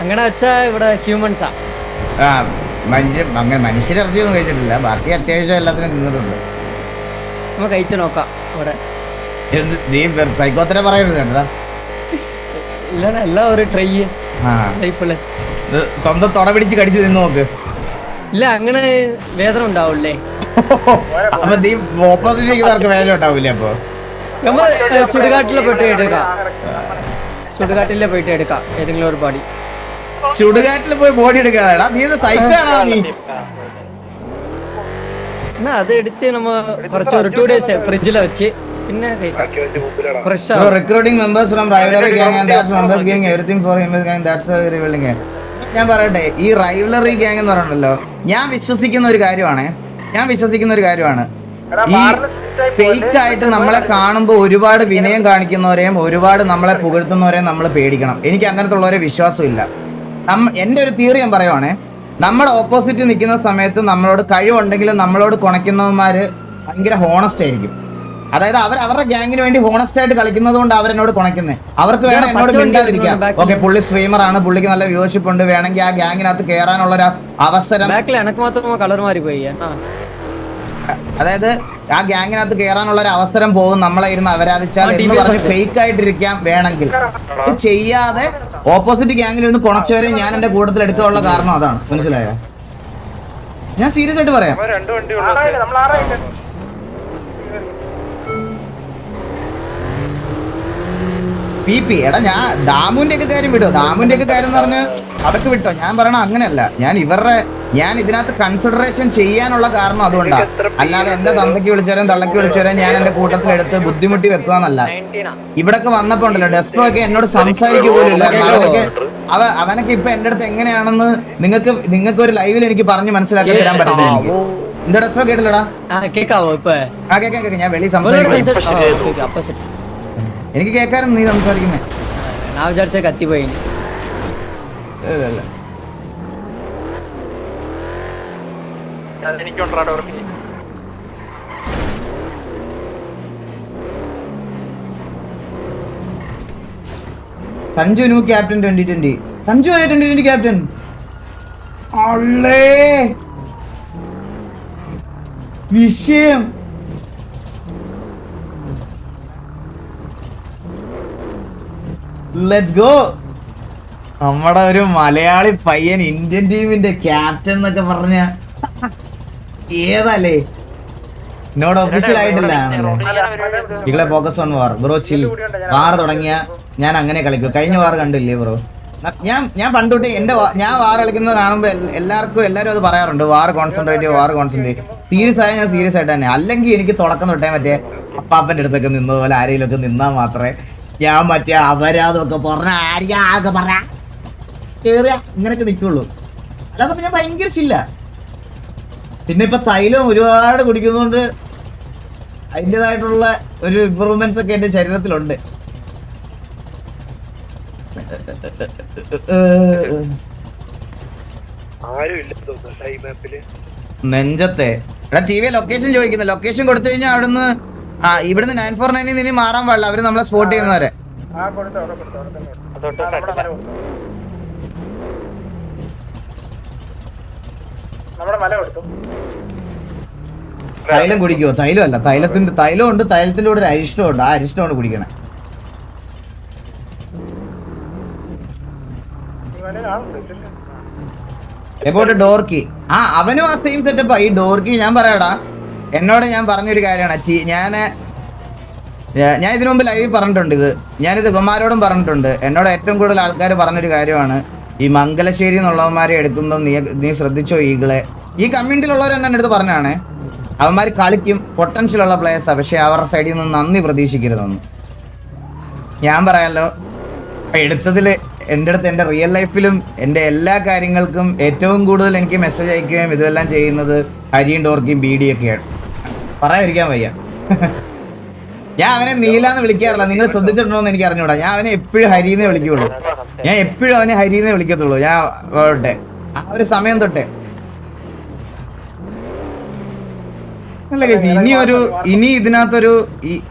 അങ്ങനെ വെച്ചാ ഇവിടെ ഹ്യൂമൻസാ. ആ അങ്ങനെ മനുഷ്യരിറച്ചിയൊന്നും കഴിച്ചിട്ടില്ല, ബാക്കി അത്യാവശ്യം എല്ലാത്തിനും തിന്നിട്ടുണ്ട്. നമുക്ക് കഴിച്ചു നോക്കാം ഇവിടെ. നീ സൈക്കോത്തനെ പറയരുത് കേട്ടാ. ഇല്ല എല്ലാം ഒരു ട്രൈ ലൈഫില്. സ്വന്തം തൊട പിടിച്ച് കടിച്ചു തിന്നു നോക്ക്. ഇല്ല അങ്ങനെ വേദന ഉണ്ടാവില്ലേ? അപ്പൊ നീ ഓപ്പോസിറ്റ് വേദന ഉണ്ടാവില്ലേ? അപ്പൊ ചുടുകാട്ടിലെ പോയിട്ട് എടുക്കാം ഏതെങ്കിലും ഒരു ബോഡി. ചുടുകാട്ടിൽ പോയി ബോഡി എടുക്കാതെടാ, നീ സൈക്കാണോ നീ? എന്നാ അത് എടുത്ത് നമ്മ കുറച്ച് ഒരു 2 days ഫ്രിഡ്ജിൽ വെച്ച് പിന്നെ recruiting members from rivalry gang and that's members giving everything for him gang that's A revealing. ഞാൻ പറയട്ടെ, ഈ റൈവലറി ഗ്യാങ് എന്ന് പറഞ്ഞല്ലോ, ഞാൻ വിശ്വസിക്കുന്ന ഒരു കാര്യമാണ്. ഈ ഫേക്ക് ആയിട്ട് നമ്മളെ കാണുമ്പോൾ ഒരുപാട് വിനയം കാണിക്കുന്നവരെയും ഒരുപാട് നമ്മളെ പുകഴ്ത്തുന്നവരെയും നമ്മൾ പേടിക്കണം. എനിക്ക് അങ്ങനത്തെ ഉള്ളവരെ വിശ്വാസമില്ല. എൻ്റെ ഒരു തിയറി ഞാൻ പറയുവാണേ, നമ്മുടെ ഓപ്പോസിറ്റ് നിൽക്കുന്ന സമയത്ത് നമ്മളോട് കഴിവുണ്ടെങ്കിലും നമ്മളോട് കുണയ്ക്കുന്നവന്മാർ ഭയങ്കര ഹോണസ്റ്റ് ആയിരിക്കും. അതായത് അവരുടെ ഗ്യാങ്ങിന് വേണ്ടി ഹോണസ്റ്റ് ആയിട്ട് കളിക്കുന്നത് കൊണ്ട് അവരെന്നോട് കുണയ്ക്കുന്നത്. അവർക്ക് വേണം എന്നോട് മിണ്ടാതിരിക്കാം. ഓക്കെ, പുള്ളി സ്ട്രീമറാണ്, പുള്ളിക്ക് നല്ല വ്യൂവർഷിപ്പ് ഉണ്ട്, വേണമെങ്കിൽ ആ ഗ്യാങ്ങിനകത്ത് കയറാനുള്ള ഒരു അവസരം. അതായത് ആ ഗ്യാങ്ങിനകത്ത് കയറാനുള്ള ഒരു അവസരം പോകും നമ്മളെ ഇരുന്ന് അവരാധിച്ചാൽ എന്ന് പറഞ്ഞ് ഫേക്ക് ആയിട്ടിരിക്കാം വേണമെങ്കിൽ. ചെയ്യാതെ ഓപ്പോസിറ്റ് ഗ്യാങ്ങിൽ ഇരുന്ന് കുണച്ചവരെ ഞാൻ എന്റെ കൂട്ടത്തിൽ എടുക്കാനുള്ള കാരണം അതാണ്. മനസ്സിലായോ? ഞാൻ സീരിയസ് ആയിട്ട് പറയാം. പി എടാ, ഞാൻ ദാമുവിന്റെ ഒക്കെ കാര്യം വിട്ടോ. ദാമുവിന്റെ ഒക്കെ കാര്യം എന്ന് പറഞ്ഞ് അതൊക്കെ വിട്ടോ. ഞാൻ പറയണ അങ്ങനെയല്ല. ഞാൻ ഇതിനകത്ത് കൺസിഡറേഷൻ ചെയ്യാനുള്ള കാരണം അതുകൊണ്ടാണ്. അല്ലാതെ എന്റെ തന്തയ്ക്ക് വിളിച്ചവരും തള്ളക്ക് വിളിച്ചവരും ഞാൻ എന്റെ കൂട്ടത്തിലെടുത്ത് ബുദ്ധിമുട്ടി വെക്കുകയെന്നല്ല. ഇവിടൊക്കെ വന്നപ്പോ ഉണ്ടല്ലോ, ഡെസ്പോ ഒക്കെ എന്നോട് സംസാരിക്കുക പോലും ഇല്ല. അവനൊക്കെ ഇപ്പൊ എന്റെ അടുത്ത് എങ്ങനെയാണെന്ന് നിങ്ങൾക്ക് ഒരു ലൈവിൽ എനിക്ക് പറഞ്ഞ് മനസ്സിലാക്കി തരാൻ പറ്റില്ല. എനിക്ക് എന്താ ഡെസ്പോ കേട്ടില്ലടാ? കേക്കാവോ? ഇപ്പൊ കേക്കാം. ഞാൻ വെളിയിൽ സംസാരിക്കും. എനിക്ക് കേൾക്കാറുണ്ട് നീ സംസാരിക്കുന്നേ. ഞാൻ വിചാരിച്ച കത്തിപ്പോയി. Sanju new captain 2020. സഞ്ജു ആയ 2020 ക്യാപ്റ്റൻ. വിഷയം ലെറ്റ്സ് ഗോ. നമ്മുടെ ഒരു മലയാളി പയ്യൻ ഇന്ത്യൻ ടീമിന്റെ ക്യാപ്റ്റൻ എന്നൊക്കെ പറഞ്ഞ ഏതല്ലേ? എന്നോട് ഒഫീഷ്യൽ ആയിട്ടില്ല നിങ്ങളെ ഫോക്കസ് ഓൺ വാർ ബ്രോ. ചിൽ. വാർ തുടങ്ങിയ ഞാൻ അങ്ങനെ കളിക്കും. കഴിഞ്ഞ വാർ കണ്ടില്ലേ ബ്രോ? ഞാൻ പണ്ടുതൊട്ട് ഞാൻ വാർ കളിക്കുന്നത് കാണുമ്പോൾ എല്ലാവരും അത് പറയാറുണ്ട്. വാർ കോൺസെൻട്രേറ്റ്. സീരിയസ് ആയ ഞാൻ സീരിയസ് ആയിട്ട് തന്നെ. അല്ലെങ്കിൽ എനിക്ക് തുടക്കം തൊട്ടേ മറ്റേ അപ്പാപ്പൻ്റെ അടുത്തൊക്കെ നിന്നതുപോലെ ആരെങ്കിലും ഒക്കെ നിന്നാൽ മാത്രമേ ഞാൻ മറ്റേ അപരാധമൊക്കെ പറഞ്ഞ കേറിയ ഇങ്ങനെയൊക്കെ നിൽക്കുള്ളൂ. അല്ലാതെ ഞാൻ ഭയങ്കര ചില്ല. പിന്നെ ഇപ്പൊ തൈലം ഒരുപാട് കുടിക്കുന്നതുകൊണ്ട് അതിൻ്റെതായിട്ടുള്ള ഒരു ഇമ്പ്രൂവ്മെന്റ്സ് ഒക്കെ എന്റെ ശരീരത്തിലുണ്ട്. നെഞ്ചത്തെ എടാ ടി വി ലൊക്കേഷൻ ചോദിക്കുന്നത്. ലൊക്കേഷൻ കൊടുത്തു കഴിഞ്ഞാൽ അവിടുന്ന് ഇവിടുന്ന് 949 ഇനി മാറാൻ പാടില്ല. അവര് നമ്മളെ സ്പോട്ട് ചെയ്യുന്നവരെ. തൈലം കുടിക്കുവോ? തൈലമല്ല, തൈലമുണ്ട്. തൈലത്തിന്റെ കൂടെ ഒരു അരിഷ്ടമുണ്ട്. ആ അരിഷ്ടമാണ് കുടിക്കണേ. എബോട്ട് ഡോർക്കി. അവനും ആ സെയിം സെറ്റപ്പാ. ഈ ഡോർക്കി ഞാൻ പറയാടാ, എന്നോട് ഞാൻ പറഞ്ഞൊരു കാര്യമാണ്. ഞാൻ ഇതിനു മുമ്പ് ലൈവ് പറഞ്ഞിട്ടുണ്ട്. ഞാനിത് ഇവന്മാരോടും പറഞ്ഞിട്ടുണ്ട്. എന്നോട് ഏറ്റവും കൂടുതൽ ആൾക്കാർ പറഞ്ഞൊരു കാര്യമാണ്, ഈ മംഗലശ്ശേരി എന്നുള്ളവന്മാരെ എടുക്കുമ്പോൾ നീ ശ്രദ്ധിച്ചോ ഈകളെ. ഈ കമ്മ്യൂണിറ്റിയിലുള്ളവർ തന്നെ എൻ്റെ അടുത്ത് പറഞ്ഞാണ്, അവന്മാർ കളിക്കും, പൊട്ടൻഷ്യൽ ഉള്ള പ്ലേയേഴ്സാണ്, പക്ഷെ അവരുടെ സൈഡിൽ നിന്ന് നന്ദി പ്രതീക്ഷിക്കരുതെന്ന്. ഞാൻ പറയാമല്ലോ, എടുത്തതിൽ എൻ്റെ അടുത്ത് എൻ്റെ റിയൽ ലൈഫിലും എൻ്റെ എല്ലാ കാര്യങ്ങൾക്കും ഏറ്റവും കൂടുതൽ എനിക്ക് മെസ്സേജ് അയക്കുകയും ഇതെല്ലാം ചെയ്യുന്നത് ഹരിയും ഡോർക്കിയും ബീഡിയൊക്കെയാണ്. പറയാതിരിക്കാൻ വയ്യ. ഞാൻ അവനെ നീലാന്ന് വിളിക്കാറില്ല. നിങ്ങൾ ശ്രദ്ധിച്ചിട്ടുണ്ടോ എന്ന് എനിക്ക് അറിഞ്ഞൂടാ. ഞാൻ അവനെ എപ്പോഴും ഹരിന്നേ വിളിക്കുള്ളൂ. ഞാൻ എപ്പോഴും അവനെ ഹരിന്നേ വിളിക്കത്തുള്ളൂ. ഞാൻ ആ ഒരു സമയം തൊട്ടേ. അല്ല കേസ്, ഇനി ഇതിനകത്തൊരു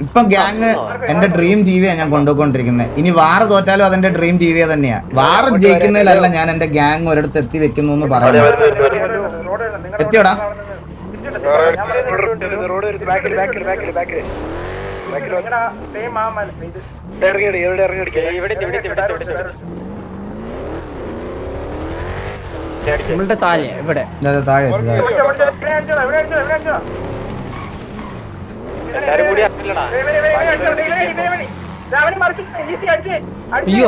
ഇപ്പൊ ഗ്യാങ് എന്റെ ഡ്രീം ടിവിയാണ് ഞാൻ കൊണ്ടുപോയിക്കൊണ്ടിരിക്കുന്നത്. ഇനി വാർ തോറ്റാലും അതെന്റെ ഡ്രീം ടിവി തന്നെയാ. വാർ ജയിക്കുന്നതിലല്ല ഞാൻ എന്റെ ഗ്യാങ് ഒരിടത്ത് എത്തി വെക്കുന്നു എന്ന് പറയുന്നത്. എത്തിയോടാ? നമ്മളുടെ താഴെ ഇവിടെ താഴെ അയ്യോ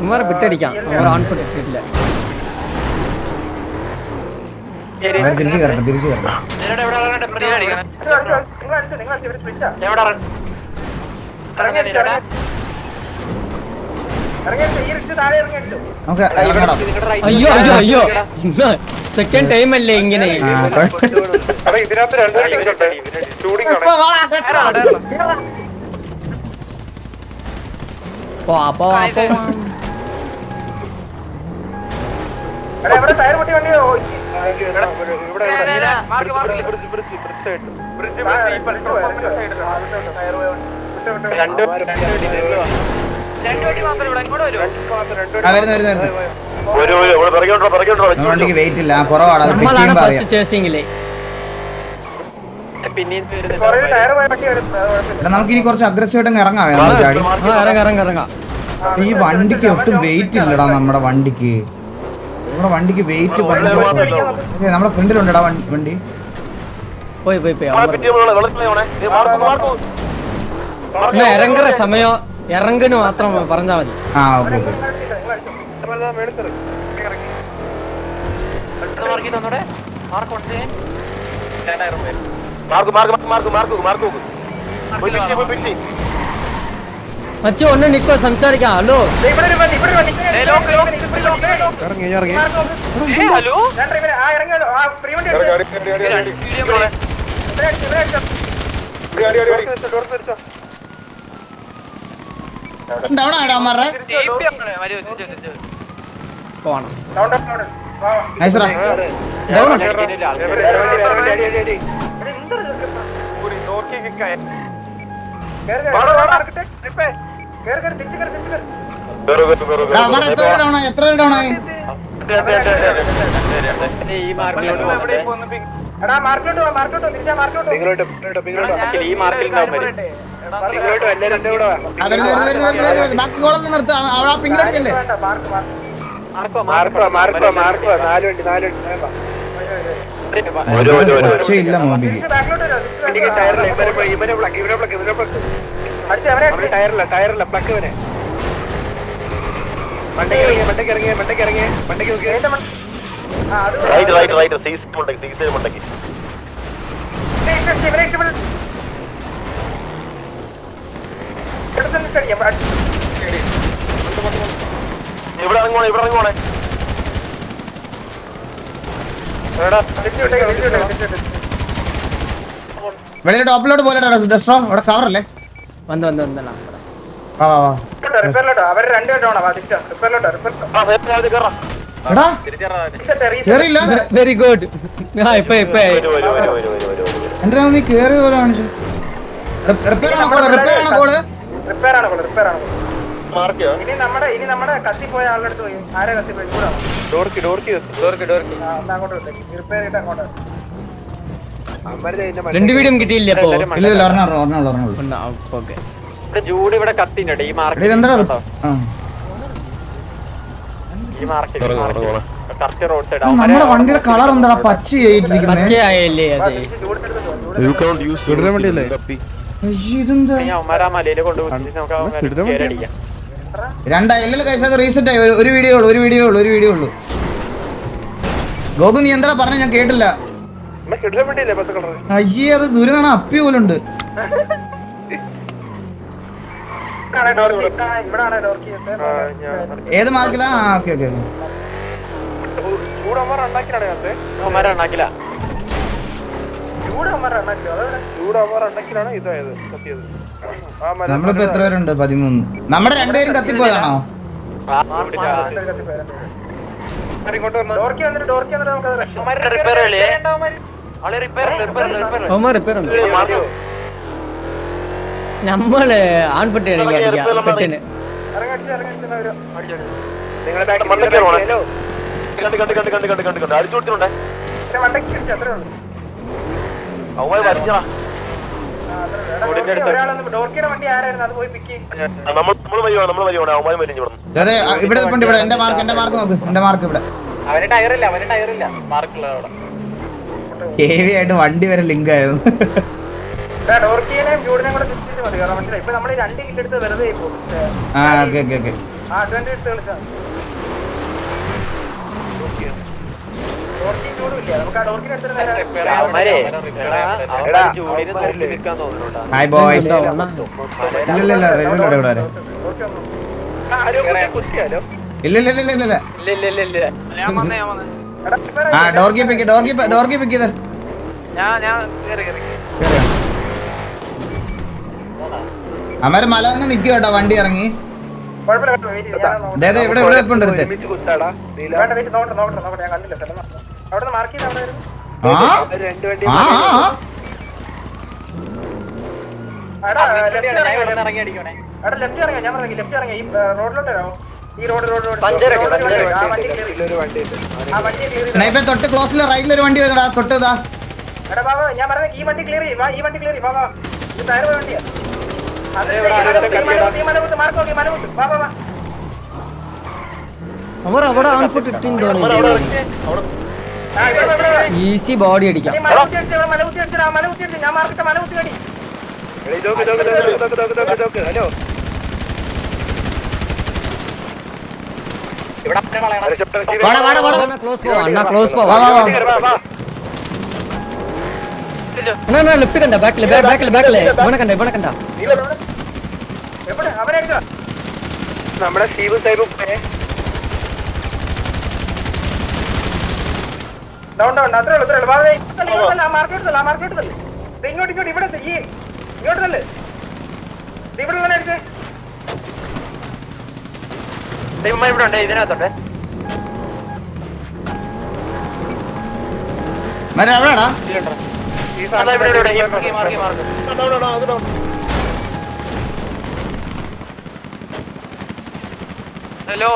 ഇവരെ വിട്ടടിക്കാം. ഓൺ ഫുട്ട് ഇട്ടിട്ടില്ല. തിരിച്ചു കയറണം. അയ്യോ സെക്കൻഡ് ടൈം അല്ലേ ഇങ്ങനെ. വണ്ടിക്ക് വെയിറ്റ് ഇല്ല, കുറവാണ്. നമുക്കിനി കുറച്ച് അഗ്രസീവായിട്ട് ഇറങ്ങാം. ഈ വണ്ടിക്ക് ഒട്ടും വെയിറ്റ് ഇല്ലടാ. നമ്മുടെ വണ്ടിക്ക് വെയിറ്റ് നമ്മുടെ ഫ്രണ്ടിലുണ്ടടാ വണ്ടി. പോയി ഇറങ്ങുற സമയം ഇറങ്ങിന് മാത്രം പറഞ്ഞാ മതി. ഓക്കെ. മച്ചു ഒന്ന് നിക്കോ സംസാരിക്കാം. ഹലോ പോണം. എത്ര ഡൗണായി? എടാ മാർക്കോട്ട് തിരിച്ചാ മാർക്കോട്ട് ഈ മാർക്കിൽ ബാക്കി ഗോളൊന്നും നിർത്താം അവിടെ ആ പിങ്ങിലടിക്കല്ലേ ഇല്ല മോബിക്ക് ടയറില്ല പ്ലക്ക് ഇവനെ മണ്ടയ്ക്ക് ഇറങ്ങിയ ഇവിടെ ഇറങ്ങോണേ വെളിയിൽ ടോപ്പിലോട്ട് പോലെ ഡസ്ട്രോ അവിടെ കവറല്ലേ വന്ന് വാ വാ വാ അവര് രണ്ടുപേരോണോ എടാ കേറിയില്ല വെരി ഗുഡ് ഇപ്പൊ എന്റെ നീ കേറിയത് പോലെ കാണിച്ചു റിപ്പയർ ആണോ കോള് ഇനി നമ്മുടെ കത്തിപ്പോയ ആളുടെ അടുത്ത് പോയി ആരെ കത്തിപ്പോയി അങ്ങോട്ട് റിപ്പയർ ചെയ്തിട്ട് അങ്ങോട്ട് രണ്ട് വീടും കിട്ടിയില്ല അപ്പൊ ഇല്ല ഒരെണ്ണുള്ളൂ ഓക്കെ ജൂഡ് ഇവിടെ കത്തിണ്ട് ഈ മാർക്കിൽ എന്താ ഈ മാർക്കിൽ കറക്റ്റ് റോഡ് സൈഡ് നമ്മുടെ വണ്ടിയുടെ കളർ എന്താ പച്ചയായിട്ടിരിക്കുന്നത് പച്ചയായല്ലേ അത് ഇതെന്താ അവന്മാരാ മലയില് കൊണ്ടുപോയി നമുക്ക് അടിക്കാം രണ്ടായില്ല കഴിച്ചത് റീസെറ്റ് ആയി ഒരു വീഡിയോ ഉള്ളൂ ഗോകു നീ എന്താ പറഞ്ഞ ഞാൻ കേട്ടില്ല അയ്യേ അത് ദൂരം അപ്പി പോലുണ്ട് ഏത് മാർക്കിലാ ഓക്കെ ഉണ്ടാക്കില്ല നമ്മളിപ്പോ എത്ര പേരുണ്ട് 13 നമ്മുടെ രണ്ടുപേരും കത്തിപ്പോയതാണോ നമ്മള് ആൺപെട്ടി അടിക്കാം പെട്ടിന് അതെ ഇവിടെ ഇവിടെ എന്റെ മാർക്ക് നോക്ക് എന്റെ മാർക്ക് ഇവിടെ അവന് ടയറില്ല മാർക്കുള്ള അവിടെ ഹെവി ആയിട്ട് വണ്ടി വരെ ലിങ്ക് ആയിരുന്നു ഡോർക്കിനെയും ജൂഡിനെയും കൂടെ തിരിച്ചിട്ട് മതി കാരണം മനസ്സിലായി ഇപ്പൊ നമ്മൾ 2 കിറ്റ് എടുത്ത് വെറുതെ ഓക്കെ അഡ്വാൻറ്റേജ് എടുത്ത് കളിച്ചാൽ ഡോർക്കി ജൂഡും ഇല്ല നമുക്ക് ആ ഡോർക്കിനെ ഹായ് ബോയ്സ് ഇല്ല ആ ഡോർക്കി പിക്ക് ചെയ്ത് അമ്മര് മലർന്ന് നിൽക്കുക കേട്ടോ വണ്ടി ഇറങ്ങി ഇവിടെ ഉണ്ട് അടുത്ത് സ്നൈപ്പർ തൊട്ട് ക്ലോസില് റൈറ്റിൽ ഒരു വണ്ടി വരുന്നടാ തൊട്ട് ഇതാ ഞാൻ പറഞ്ഞ ഈ വണ്ടി ക്ലിയർ ഈ വണ്ടി ക്ലിയർ ഇത് ടയർ വണ്ടിയാ അവർ അവിടെ ആൺഫുട്ട് ഇട്ടിന്ന് തോന്നില്ല ഈസി ബോഡി അടിക്കാം ക്ലോസ് പോവാ ലെഫ്റ്റ് കണ്ട ബാക്കില് ഇവനെ കണ്ട നമ്മുടെ സ്റ്റീവ് സൈബ് ഡൗൺ അത്രേ ഉള്ളൂ മാർക്കറ്റ് തന്നെ ഇങ്ങോട്ട് ഇവിടെ ഇങ്ങോട്ട് തന്നെ ഇവിടെ തന്നെ അടിച്ചേ ഇവിടെ ഉണ്ട് ഇതിനകത്തോട്ടെ എവിടെടാ ഹലോ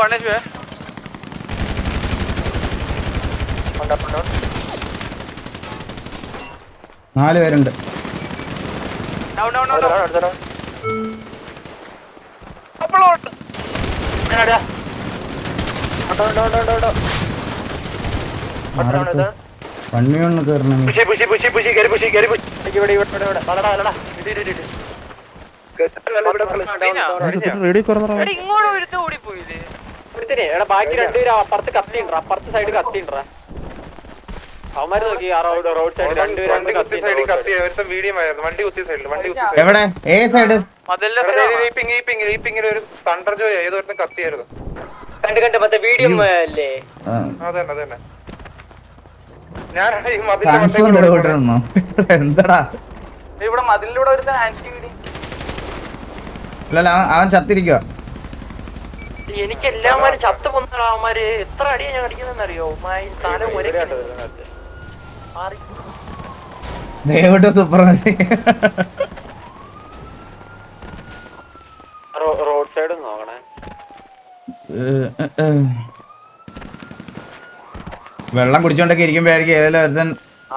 4 പേരുണ്ട്. വണ്ണിയൊന്ന് കയറണം. ബാക്കി 2 പേര് അപ്പുറത്ത് കത്തിണ്ടാ, അപ്പുറത്തെ സൈഡ് കത്തിണ്ടാ. അവന്മാര് നോക്കി റോഡ് സൈഡ് 2 എവിടെ? ഏ സൈഡ്? ഒരു തണ്ടർ ജോയ് ഏതോരുത്തും കത്തിയായിരുന്നു. കണ്ട് മറ്റേ വീഡിയോ അല്ലേ? അതന്നെ ഞാൻ എന്താടാ ഇവിടെ മതിലൂടെ ഒരു ആന്റി വീഡിയോ. അല്ലല്ല, അവൻ ചത്തിരിക്കുക. എനിക്ക് എല്ലാമാരും ചത്ത് പൊന്നാണ്. അവന്മാര് എത്ര അടിയാ ഞാൻ അടിക്കുന്നറിയോ? തല ദൈവട്ട് സൂപ്പർ. റോഡ് സൈഡ് നോക്കണേ. വെള്ളം കുടിച്ചോണ്ടൊക്കെ ഇരിക്കുമ്പോഴായിരിക്കും ഏതെങ്കിലും ഒരുത്തൻ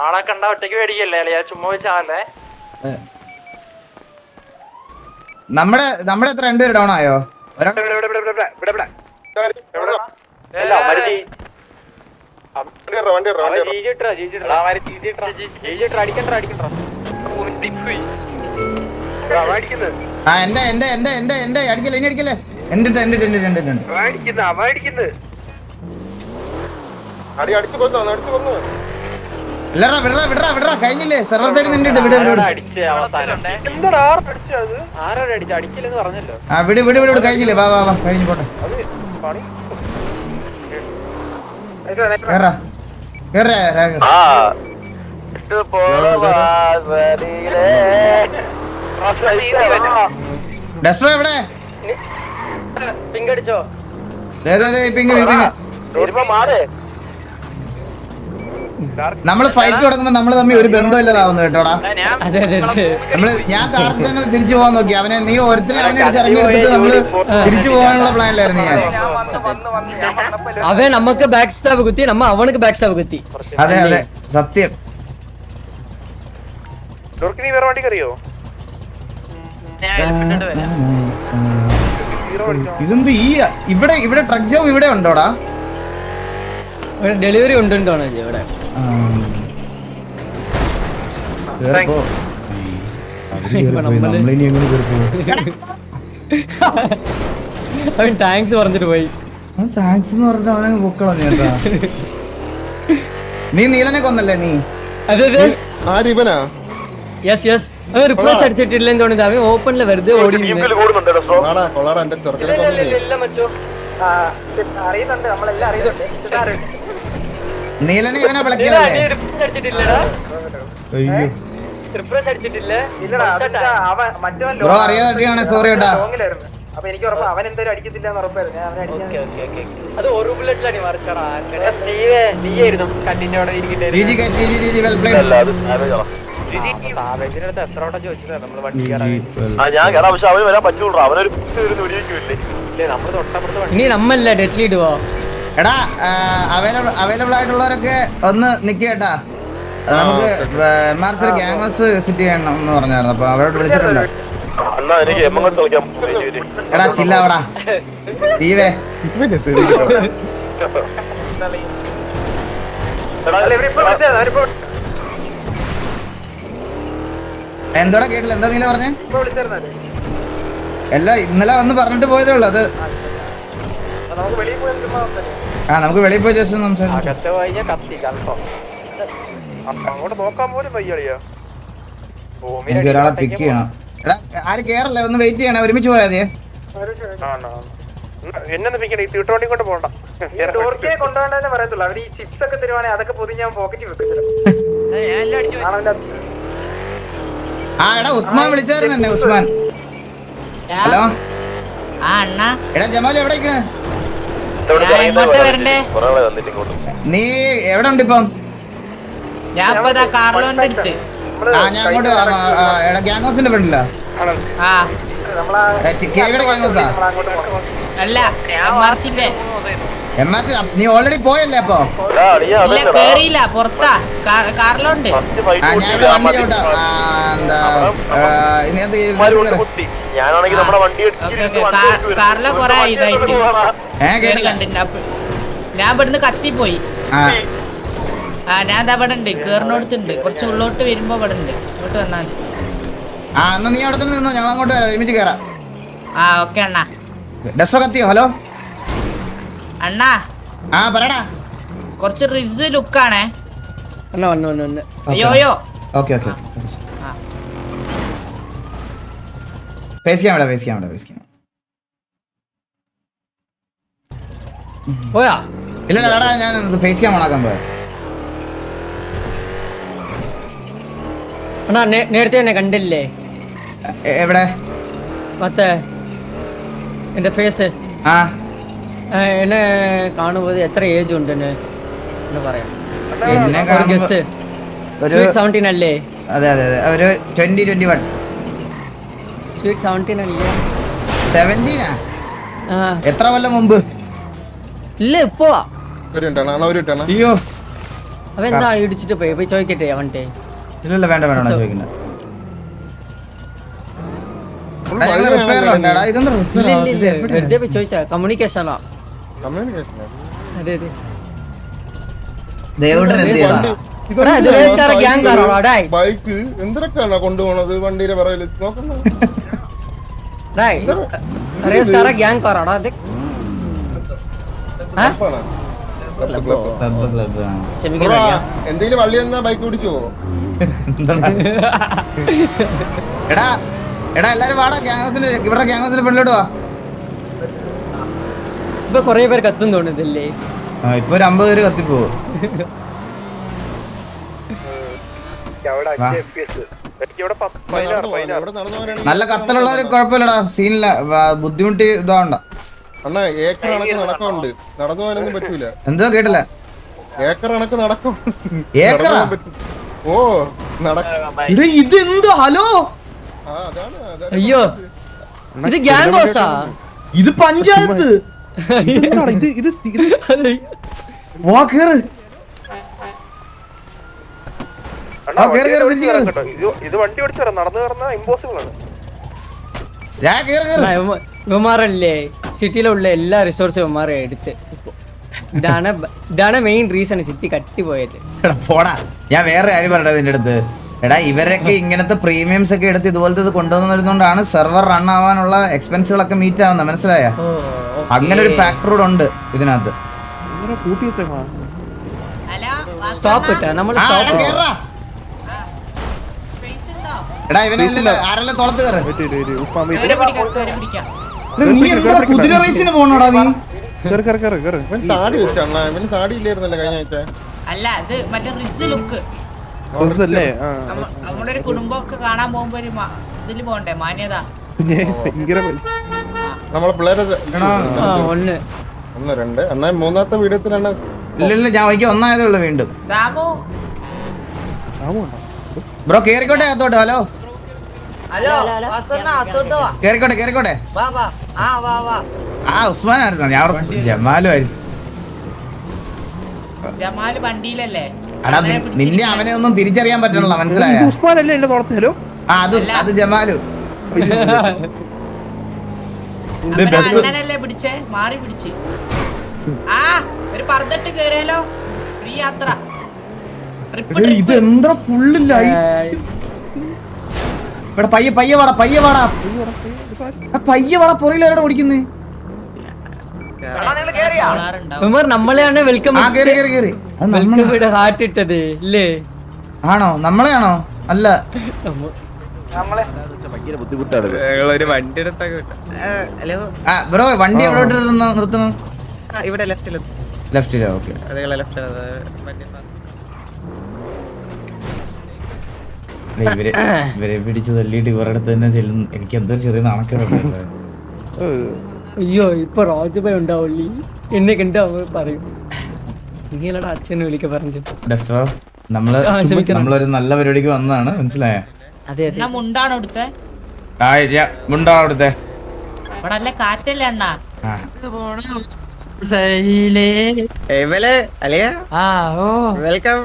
ആളെ കണ്ട ഒറ്റയ്ക്ക് മേടിക്കല്ലേ, ചുമ്മാ വെച്ചാലേ. നമ്മുടെ എത്ര 2 പേര് ഡൗൺ ആയോ? ആ എന്റെ അടിക്കല്ലേ, ഇനി അടിക്കല്ലേ. എന്റെ വിടറാ കഴിഞ്ഞില്ലേ? സെർവർ സൈഡ് നിന്നിട്ട് വിട്. ആ വിട് കഴിഞ്ഞില്ലേ? വാ കഴിഞ്ഞു പോട്ടെ. ഡെസ്ട്രോ എവിടെ? പിങ്കടിച്ചോ? പിങ്. നമ്മള് ഫൈറ്റ് തുടങ്ങുമ്പോ നമ്മള് തമ്മിൽ ഒരു ബന്ധമില്ലതാവുന്നു കേട്ടോടാ. ഞാൻ കാറിൽ തന്നെ തിരിച്ചു പോകാൻ നോക്കി. അവനെ നീ ഒരുത്തിനെ അവനെ ഇറങ്ങി എടുത്തിട്ട് നമ്മള് തിരിച്ചു പോകാനുള്ള പ്ലാനിലായിരുന്നു ഞാൻ. അവൻ നമുക്ക് ബാക്ക് സ്റ്റാബ് കുത്തി, നമ്മ അവനക്ക് ബാക്ക് സ്റ്റാബ് കുത്തി. അതെ സത്യം. ഇതെന്ത് ഇവിടെ ട്രക്ക് ജോബ് ഇവിടെ ഉണ്ടോടാ? ഡെലിവറി ഉണ്ടോണോ ഇവിടെ? അവൻ താങ്ക്സ് പറഞ്ഞിട്ട് പോയി. താങ്ക്സ് എന്ന് പറഞ്ഞിട്ട് അവനെ പൊക്കളോ ചേട്ടാ. നീ നീലനെ കൊന്നല്ലേ നീ? അതെ യെസ് റിഫ്രഷ് അടിച്ചിട്ടില്ലെന്ന് തോന്നുന്നത്. അവൻ ഓപ്പണില് വെറുതെ ഓടി. അറിയുന്നുണ്ട്, നമ്മളെല്ലാം അറിയുന്നുണ്ട്. നീലനെ ഇവനെ വിളക്കിയല്ലേ? ബ്രോ അറിയാതെ സോറി കേട്ടാ. അപ്പൊ എനിക്ക് ഉറപ്പ് അവൻ എന്തായാലും അടിക്കത്തില്ല എന്ന് ഉറപ്പായിരുന്നു. അത് ഒരു ബുള്ളറ്റിലാണ് നീയായിരുന്നു കണ്ടിന്റോടെ എത്ര വട്ടം ചോദിച്ചതാ നമ്മള് വണ്ടി നമ്മള് തൊട്ടപ്പുറത്ത്. ഇനി നമ്മല്ല ഡെഡ്ലി ഇടുവോ? എടാ അവൈലബിൾ ആയിട്ടുള്ളവരൊക്കെ ഒന്ന് നിക്കേട്ടാ. നമുക്ക് MRC ഗ്യാങ് ഹൗസ് വിസിറ്റ് ചെയ്യണം എന്ന് പറഞ്ഞായിരുന്നു. അപ്പൊ അവരോട് വിളിച്ചിട്ടുണ്ട്. എടാ ചില്ലവടാ ദീവേ. എന്തോടാ കേട്ടില്ല? എന്താ നീല പറഞ്ഞേ? അല്ല ഇന്നലെ വന്ന് പറഞ്ഞിട്ട് പോയതേ ഉള്ളു. അത് നമുക്ക് വെളിയിൽ പോയി ജസ്റ്റ് സംസാരിക്കാം. എനിക്ക് ഒരാളെ പിക്ക് ചെയ്യണം. എടാ ആര് കേറല്ലേ? ഒന്ന് വെയിറ്റ് ചെയ്യണേ. ഒരുമിച്ച് പോയാ മതിയെ. എന്നെ തീട്ടോണ്ടി കൊണ്ട് പോകണ്ട. കൊണ്ടുപോകണ്ടെന്ന് പറയത്തുള്ളൂ. അവർ ഈ ചിപ്സ് ഒക്കെ തരുവാണെങ്കിൽ അതൊക്കെ പൊതി ഞാൻ പോക്കറ്റിൽ വെക്കും. ആ എടാ ഉസ്മാൻ വിളിച്ചായിരുന്നു എന്നെ. ഉസ്മാൻ ഹലോ. എടാ ജമാൽ എവിടെ? നീ എവിടെ ഉണ്ട് ഇപ്പം? ഞാൻ അങ്ങോട്ട് വരാം. എടാ ഗ്യാങ് ഹൗസിന്റെ ഫ്രണ്ടിലാ? കേവിടെ ഗ്യാങ് ഹൗസാ? അല്ല നീ ഓൾറെഡി പോയല്ലേ അപ്പൊ? ഇല്ല കേറിയില്ല, പുറത്താ കാറിലുണ്ട്. ഞാൻ ഇവിടെ വണ്ടി ചോട്ടാ. കാറിലെ കൊറേ ഇതായിട്ട് കേട്ടില്ല. ഞാൻ ഇവിടുന്ന് കത്തിപ്പോയി. ഞാൻ എന്താ ഇവിടെ ഉണ്ട്, കേറിനോടത്തുണ്ട്. കുറച്ച് ഉള്ളോട്ട് വരുമ്പോ ഇവിടെ ഉണ്ട്, ഇങ്ങോട്ട് വന്നാൽ മതി. എന്നാ നീ അവിടെ തന്നെ നിന്നോ, ഞങ്ങൾ അങ്ങോട്ട് വരാം, ഒരുമിച്ച് കയറാം. ഓക്കെ അണ്ണാ. ഡസ്റ്റോ കത്തിയോ? ഹലോ അണ്ണാ പറടാ. കുറച്ച് റിസ് ലുക്കാണേ. അയ്യോയോ. ഓക്കെ ഫേസ് ക്യാമറ പോയാ? ഇല്ല ഞാൻ ഫേസ് ക്യാം ഓണാക്കാൻ പോയാ. അണ്ണാ നേരത്തെ തന്നെ കണ്ടില്ലേ? എവിടെ? മറ്റേ എന്റെ ഫേസ് എന്നെ കാണുമ്പോൾ എത്ര ഏജ് ഉണ്ട് എന്ന് പറയാം. അല്ലേ? അതെ ഒരു 20-21. സ്വീറ്റ് 17 അല്ലേ? 17 എത്ര കൊല്ലം മുമ്പ്? ഇല്ല ഇപ്പോ. അയ്യോ അവൻ എന്താ ഇടിച്ചിട്ട് പോയി ചോദിക്കട്ടെ അവന്റെ? ഇല്ല വേണ്ട ചോദിക്കണ്ട. വെറുതെ പോയി ചോദിച്ചാ കമ്മ്യൂണിക്കേഷനാ. അതെ ബൈക്ക് എന്തിനൊക്കെയാണോ കൊണ്ടുപോണത്? വണ്ടിയുടെ പറയല് എന്തെങ്കിലും വള്ളി എന്നാ ബൈക്ക് പിടിച്ചോ? എടാ എല്ലാരും വാടാ, ഇവിടെ ഗ്യാങ്സിന്റെ ഫ്രണ്ടിലോട്ട് വാ. ഇപ്പൊ കൊറേ പേര് കത്തും തോന്നുന്നില്ലേ? ഇപ്പൊ ഒരു 50 പേര് കത്തിപ്പോവും. നല്ല കത്തലുള്ളവര് കുഴപ്പമില്ലടാ, സീനില്ല, ബുദ്ധിമുട്ടി ഇതാവണ്ട. അണ്ണാ ഏക്കർ കണക്ക് നടക്കമുണ്ട്, നടന്നു പോകാനൊന്നും പറ്റൂല. എന്തോ കേട്ടില്ല? ഏക്കർ കണക്ക് നടക്കും. ഓ ഇതെന്തോ? ഹലോ അയ്യോ ഇത് ഗ്യാങ്സോ? ഇത് പഞ്ചായത്ത്. വാ കേറ്. ഇത് വണ്ടി ഓടിച്ചാ നടന്നു കയറുന്ന ഇമ്പോസിബിൾ ആണ്. ഇവന്മാരല്ലേ സിറ്റിയിലുള്ള എല്ലാ റിസോർട്സും ഇവന്മാരെ എടുത്ത്. ഇതാണ് മെയിൻ റീസൺ സിറ്റി കട്ടിപ്പോയത്. പോടാ, ഞാൻ വേറെ കാര്യം പറയട്ടെ നിന്റെ അടുത്ത്. എടാ ഇവരൊക്കെ ഇങ്ങനത്തെ പ്രീമിയംസ് ഒക്കെ എടുത്ത് ഇതുപോലത്തെ ഇത് കൊണ്ടുവന്നിരുന്നോണ്ടാണ് സെർവർ റൺ ആവാനുള്ള എക്സ്പെൻസുകളൊക്കെ മീറ്റ് ആവുന്നത്, മനസ്സിലായ? അങ്ങനെ ഒരു ഫാക്ടർ കൂടെ ഉണ്ട് ഇതിനകത്ത്. എടാ ഇവനല്ലേ ആരെല്ലാം തുളത്ത് കയറ്. നീ എന്താ കുതിര റേസിന് പോണോടാ? നീ താടി വെച്ചാ താടി ഇല്ലായിരുന്നല്ലേ കഴിഞ്ഞ ആഴ്ച? അല്ല ഇത് മറ്റേ റിസ് ലുക്ക്. നമ്മുടെ ഒരു കുടുംബമൊക്കെ കാണാൻ പോകുമ്പോ ഒരു ഇതില് പോണ്ടേ, മാന്യത. നമ്മളെ പിള്ളേരെ 1 2 എന്നാ മൂന്നാമത്തെ വീഡിയോത്തിലാണ്. ഇല്ല ഞാൻ എനിക്ക് ഒന്നായതേ ഉള്ളു. വീണ്ടും രാമു ബ്രോ കേറിക്കോട്ടെ അകത്തോട്ട്. ഹലോ കേറിക്കോട്ടെ. ഉസ്മാൻ ആയിരുന്നു, ഞാൻ ജമാലും ആയിരുന്നു. ജമാല് വണ്ടിയിലല്ലേ? അടാ നിന്നെ അവനെ ഒന്നും തിരിച്ചറിയാൻ പറ്റണല്ലോ, മനസ്സിലായ? അത് ജമാലു. അണ്ണനല്ലേ പിടിച്ചേ, മാറി പിടിച്ച്. ഒരു പർദ്ദട്ട് കേറിയാലോ? ഫ്രീ യാത്ര. ഇതെന്താ ഫുള്ളില്ലായി. ഇവിടെ പയ്യെ വാടാ പുറയിലെവിടെ ഓടിക്കുന്നേ? നമ്മളെയാണ് വെൽക്കം ഹാർട്ട് ഇട്ടത് ഇല്ലേ? ആണോ? നമ്മളെയാണോ? അല്ല ബ്രോ വണ്ടി എവിടെ നിർത്തുന്നു? ഇവിടെ ലെഫ്റ്റിലോ? ഓക്കെ. ഇവരെ പിടിച്ച് തല്ലിയിട്ട് ഇവരുടെ അടുത്ത് തന്നെ ചെല്ലുന്നു. എനിക്ക് എന്തോ ചെറിയ നാണക്കേടുണ്ട്. അയ്യോ ഇപ്പൊ രാജുഭായി ഉണ്ടാവില്ലേ, എന്നെ കണ്ടാ പറയും നീലടാ അച്ഛനെ വിളിക്ക പറഞ്ഞു. ഡസ്റ്റോ നമ്മളൊരു നല്ല പരിപാടിക്ക് വന്നതാണ്, മനസ്സിലായ? മുണ്ടാണോ എടുത്തേ? മുണ്ടാണോ എടുത്തേ? ഇവിടെ നല്ല കാറ്റല്ലേ അണ്ണാ? Welcome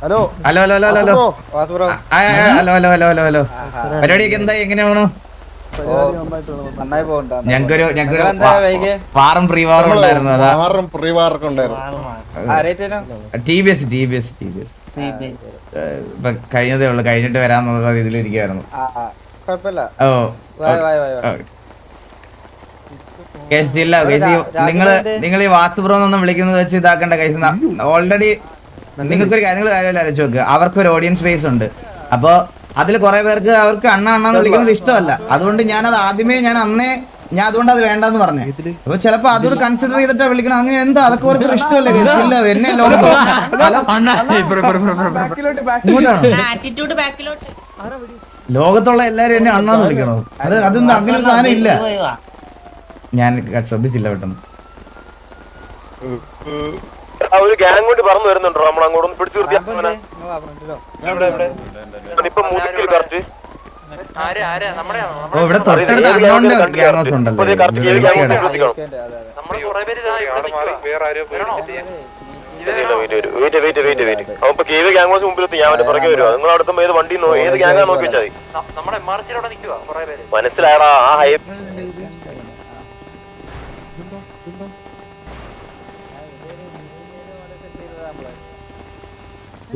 hello hello hello hello hello Vasu bro hello hello hello hello hello പരിപാടിയൊക്കെ എന്തായി എങ്ങനെയാണോ നന്നായി പോകണ്ട ഞങ്ങൾക്കൊരു വാറും പ്രീ വാറും ഉണ്ടായിരുന്നു അതാ പ്രീവാറൊക്കെ ഉണ്ടായിരുന്നു TBS ഇപ്പൊ കഴിഞ്ഞതേ ഉള്ളു കഴിഞ്ഞിട്ട് വരാന്നുള്ള ഇതിലിരിക്കുവായിരുന്നു കുഴപ്പമില്ല ഓ വായ കേസില്ല നിങ്ങൾ ഈ വാസ്തുപ്രോ എന്നൊന്നും വിളിക്കുന്നത് വെച്ച് ഇതാക്കേണ്ട കേസ് ഓൾറെഡി നിങ്ങൾക്കൊരു കാര്യങ്ങൾ ആലോചിച്ച് നോക്കുക അവർക്കൊരു ഓഡിയൻസ് ബേസ് ഉണ്ട് അപ്പൊ അതിൽ കുറെ പേർക്ക് അവർക്ക് അണ്ണാന്ന് വിളിക്കുന്നത് ഇഷ്ടമല്ല അതുകൊണ്ട് ഞാനത് ആദ്യമേ ഞാൻ അതുകൊണ്ട് അത് വേണ്ടെന്ന് പറഞ്ഞു അപ്പൊ ചിലപ്പോ അതോട് കൺസിഡർ ചെയ്തിട്ടാ വിളിക്കണം അങ്ങനെ എന്താ അതൊക്കെ അവർക്ക് ഇഷ്ടമല്ലേ കേസില്ല എന്നെ ലോകത്തുള്ള എല്ലാരും എന്നെ അണ്ണാന്ന് വിളിക്കണോ അതൊന്നും അങ്ങനെ ഒരു സാധനം ഇല്ല ഞാൻ ശ്രദ്ധിച്ചില്ല പെട്ടെന്ന് ഒരു ഗ്യാങ് കൊണ്ട് പറന്നു വരുന്നുണ്ടോ നമ്മൾ അങ്ങോട്ടൊന്ന് പിടിച്ചു നിർത്തിയാ ഓ ഇവിടെ തൊട്ടടുത്ത് അണ്ണോണ്ട് ഗ്യാങ് ഹൗസ് ഉണ്ടല്ലോ മുമ്പിലെത്തി ഞാൻ പുറകെ വരുവാ നിങ്ങൾ അടുത്ത ഏത് വണ്ടി ഏത് ഗ്യാങ്ങാ നോക്കി വെച്ചാൽ മനസ്സിലായടാ ആ ഹൈ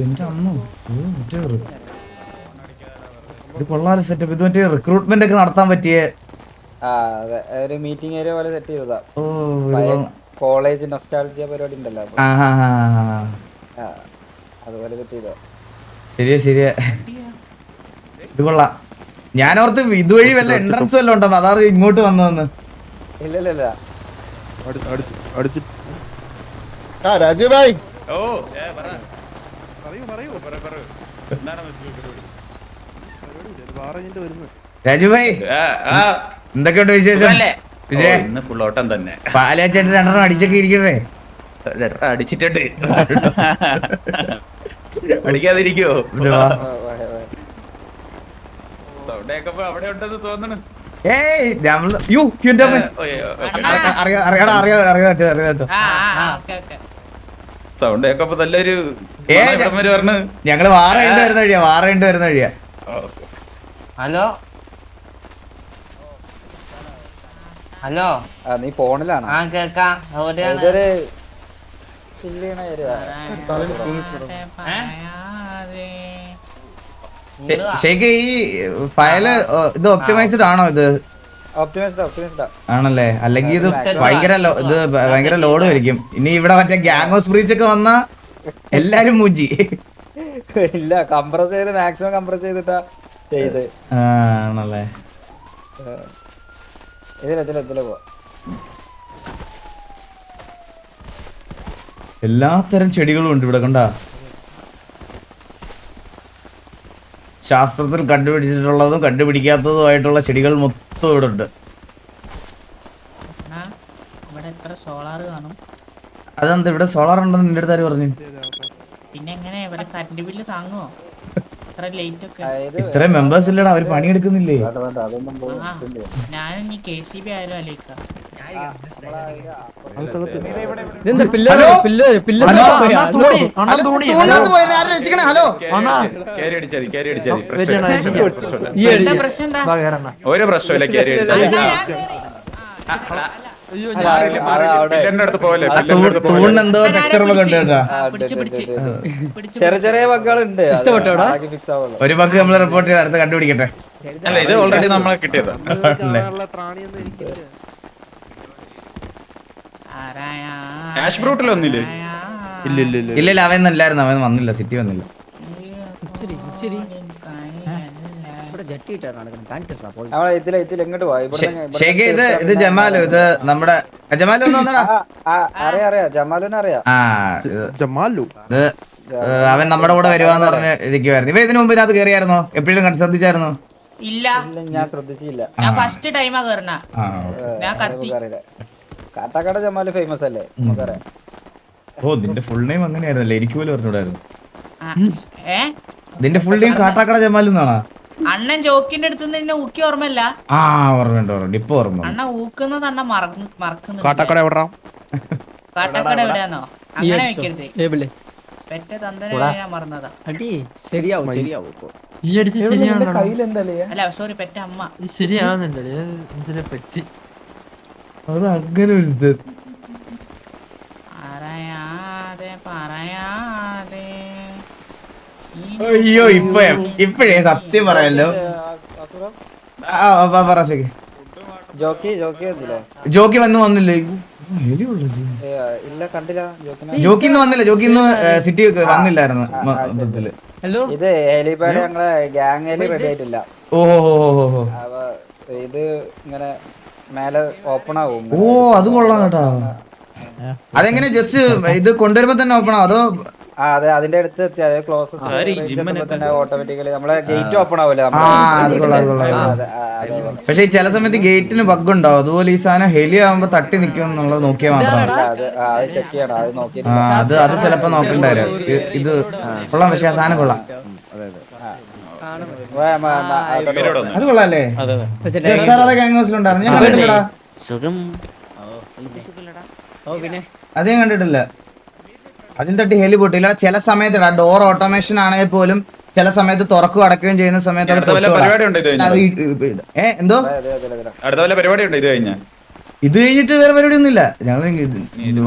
എന്റെ അമ്മോ ഇത് കൊള്ളാലോ സെറ്റപ്പ് ഇത് മറ്റേ റിക്രൂട്ട്മെന്റ് ഒക്കെ നടത്താൻ പറ്റിയ ഒരു മീറ്റിംഗ് ഏരിയ പോലെ സെറ്റ് ചെയ്തതാ ഓ കോളേജ് നൊസ്റ്റാൾജിയ പരിപാടി ഉണ്ടല്ലോ അതുപോലെ സെറ്റ് ചെയ്തതാ ശരിയാ ഇത് കൊള്ളാം ഞാനോർത്ത് ഇതുവഴി വല്ല എൻട്രൻസ് വല്ല ഉണ്ടെന്ന് അതാണ് ഇങ്ങോട്ട് വന്നതെന്ന് ഇല്ല രാജു ഭായ് രാജു ഭായ് എന്തൊക്കെയുണ്ട് വിശേഷം ഫുള്ളോട്ടം തന്നെ പാലാച്ചേട്ടൻ രണ്ടെണ്ണം അടിച്ചൊക്കെ ഇരിക്കണേ അടിച്ചിട്ടുണ്ട് അടിക്കാതിരിക്കോ അവിടെ ഉണ്ടെന്ന് തോന്നണു സൗണ്ട് കേൾക്കപ്പോ നല്ലൊരു പറഞ്ഞു ഞങ്ങള് വാറേണ്ടി വരുന്ന വഴിയാ ഹലോ നീ ഫോണിലാണ് കേക്കാം ശരിക്കും ഈ ഫയല് ഇത് ഒപ്റ്റിമൈസ്ഡ് ആണോ ഇത് ആണല്ലേ അല്ലെങ്കിൽ ഇത് ഭയങ്കര ലോഡ് വലിക്കും ഇനി ഇവിടെ മറ്റേ ഗ്യാങ് ഹൗസ് ബ്രീച്ച് ഒക്കെ വന്നാ എല്ലാരും മൂഞ്ചി ഇല്ല കംപ്രസ് ചെയ്ത് മാക്സിമം കംപ്രസ് ചെയ്തിട്ടാ ചെയ്ത് ആണല്ലേ ഇതിലെ പോ എല്ലാത്തരം ചെടികളും ഉണ്ട് ഇവിടെ കണ്ടാ ശാസ്ത്രത്തിൽ കണ്ടുപിടിച്ചിട്ടുള്ളതും കണ്ടുപിടിക്കാത്തതുമായിട്ടുള്ള ചെടികൾ മൊത്തം ഇവിടെ ഉണ്ട് അതെന്താ ഇവിടെ സോളാർ ഉണ്ടെന്ന് നിന്റെ അടുത്ത് ആര് പറഞ്ഞു പിന്നെ എങ്ങനെ ഇവിടെ കറണ്ട് ബില്ല് താങ്ങോ ഇത്രയും മെമ്പേഴ്സ് ഇല്ലടാ അവര് പണിയെടുക്കുന്നില്ലേ ഞാനും KCB ആയാലും ആലോചിക്കാം ഒരു പ്രശ്നമില്ല കേറി ചെറിയ ബഗ്ഗുകളുണ്ട് ഇഷ്ടപ്പെട്ടോടാ ഒരു ബഗ് നമ്മൾ റിപ്പോർട്ട് ചെയ്ത് അടുത്ത് കണ്ടുപിടിക്കട്ടെ അല്ല ഇത് ഓൾറെഡി നമ്മളെ കിട്ടിയതാ ആഷ് ബ്രൂട്ടിലൊന്നില്ലേ ഇല്ല അവൻ ഇല്ലായിരുന്നു അവൻ വന്നില്ല സിറ്റി വന്നില്ല ഇത് ജമാലു ഇത് നമ്മുടെ ജമാലു അവൻ നമ്മുടെ കൂടെ വരുവാന്ന് പറഞ്ഞ് ഇരിക്കുവായിരുന്നു ഇവ ഇതിനു മുമ്പ് ഇതിനകത്ത് കയറിയായിരുന്നോ എപ്പോഴും ശ്രദ്ധിച്ചായിരുന്നോ ഇല്ല ഞാൻ ശ്രദ്ധിച്ചില്ല ഞാൻ ഫസ്റ്റ് ടൈമാ കേറണ ഞാൻ കത്തി കാട്ടാക്കട ജമാല് ഫേമസ് അല്ലേ നമുക്കറിയാം ഓ നിന്റെ ഫുൾ നെയിം അങ്ങനെയായിരുന്നല്ലേ എനിക്ക് പോലും പറഞ്ഞൂടായിരുന്നു നിന്റെ ഫുൾ നെയിം കാട്ടാക്കട ജമാലു എന്നാണോ അണ്ണൻ ജോക്കിന്റെ അടുത്ത് നിന്നെ ഊക്കി ഓർമ്മല്ല. ആ ഓർമ്മയുണ്ട് ഇപ്പൊ ഓർമ്മ. അണ്ണ ഊക്കുന്നത് അണ്ണ മറക്കുന്നു. കാട്ടാക്കട എവിടാ? കാട്ടാക്കട എവിടെയാന്നോ? അങ്ങനെ വെക്കരുത്. ടേബിളേ പെറ്റ തന്തനെ ഞാൻ മറന്നതാ. അടി ശരിയാവും ശരിയാവും. ഈ അടിച്ച് ശരിയാണോ? അല്ല സോറി പെറ്റ അമ്മ. ശരിയാവുന്നുണ്ടല്ലേ എന്തിനെ പറ്റി? അത് അങ്ങനെ ഒരു ഇത്. പറയാതെ അയ്യോ ഇപ്പഴേ സത്യം പറയാലോ. പറ ശരി. ജോക്കി വന്നില്ലേ? ജോക്കി ഇന്ന് വന്നില്ല. ജോക്കി ഇന്ന് സിറ്റി വന്നില്ലായിരുന്നു മൊത്തത്തില്. ഹലോ ഇത് ഹെലിപാഡ് ഞങ്ങളെ ഗ്യാങ് റെഡി ആയിട്ടില്ല. ഓഹോ ഇത് ഇങ്ങനെ മേലെ ഓപ്പൺ ആവും. ഓ അത് കൊള്ളാം കേട്ടാ. അതെങ്ങനെ ജസ്റ്റ് ഇത് കൊണ്ടുവരുമ്പോ തന്നെ ഓപ്പൺ ആവും അതോ? അതെ അതിന്റെ അടുത്ത് എത്തി അത് ക്ലോസ് ഓട്ടോമാറ്റിക്കലി നമ്മളെ ഗേറ്റ് ഓപ്പൺ ആവൂല. പക്ഷെ ചില സമയത്ത് ഗേറ്റിന് ബഗ് ഉണ്ടാവും. അതുപോലെ ഈ സാധനം ഹെലി ആവുമ്പോ തട്ടി നിൽക്കും എന്നുള്ളത് നോക്കിയാൽ മാത്രമാണ്. അത് ചിലപ്പോ നോക്കണ്ടായിരുന്നു. ഇത് കൊള്ളാം. പക്ഷെ ആ സാധനം കൊള്ളാം. അത് കൊള്ളാല്ലേ? ഗാങ് ഹൗസിലുണ്ടായിരുന്നു. ഞാൻ കണ്ടിട്ടില്ലടാ. അത് ഞാൻ കണ്ടിട്ടില്ല. അതിന് തട്ടി ഹെലി പൊട്ടില്ല. ചില സമയത്ത് ഡോർ ഓട്ടോമേഷൻ ആണെങ്കിൽ പോലും ചില സമയത്ത് തുറക്കും അടക്കുകയും ചെയ്യുന്ന സമയത്ത് എന്തോ ഇത് കഴിഞ്ഞിട്ട് വേറെ പരിപാടി ഒന്നുമില്ല. ഞങ്ങൾ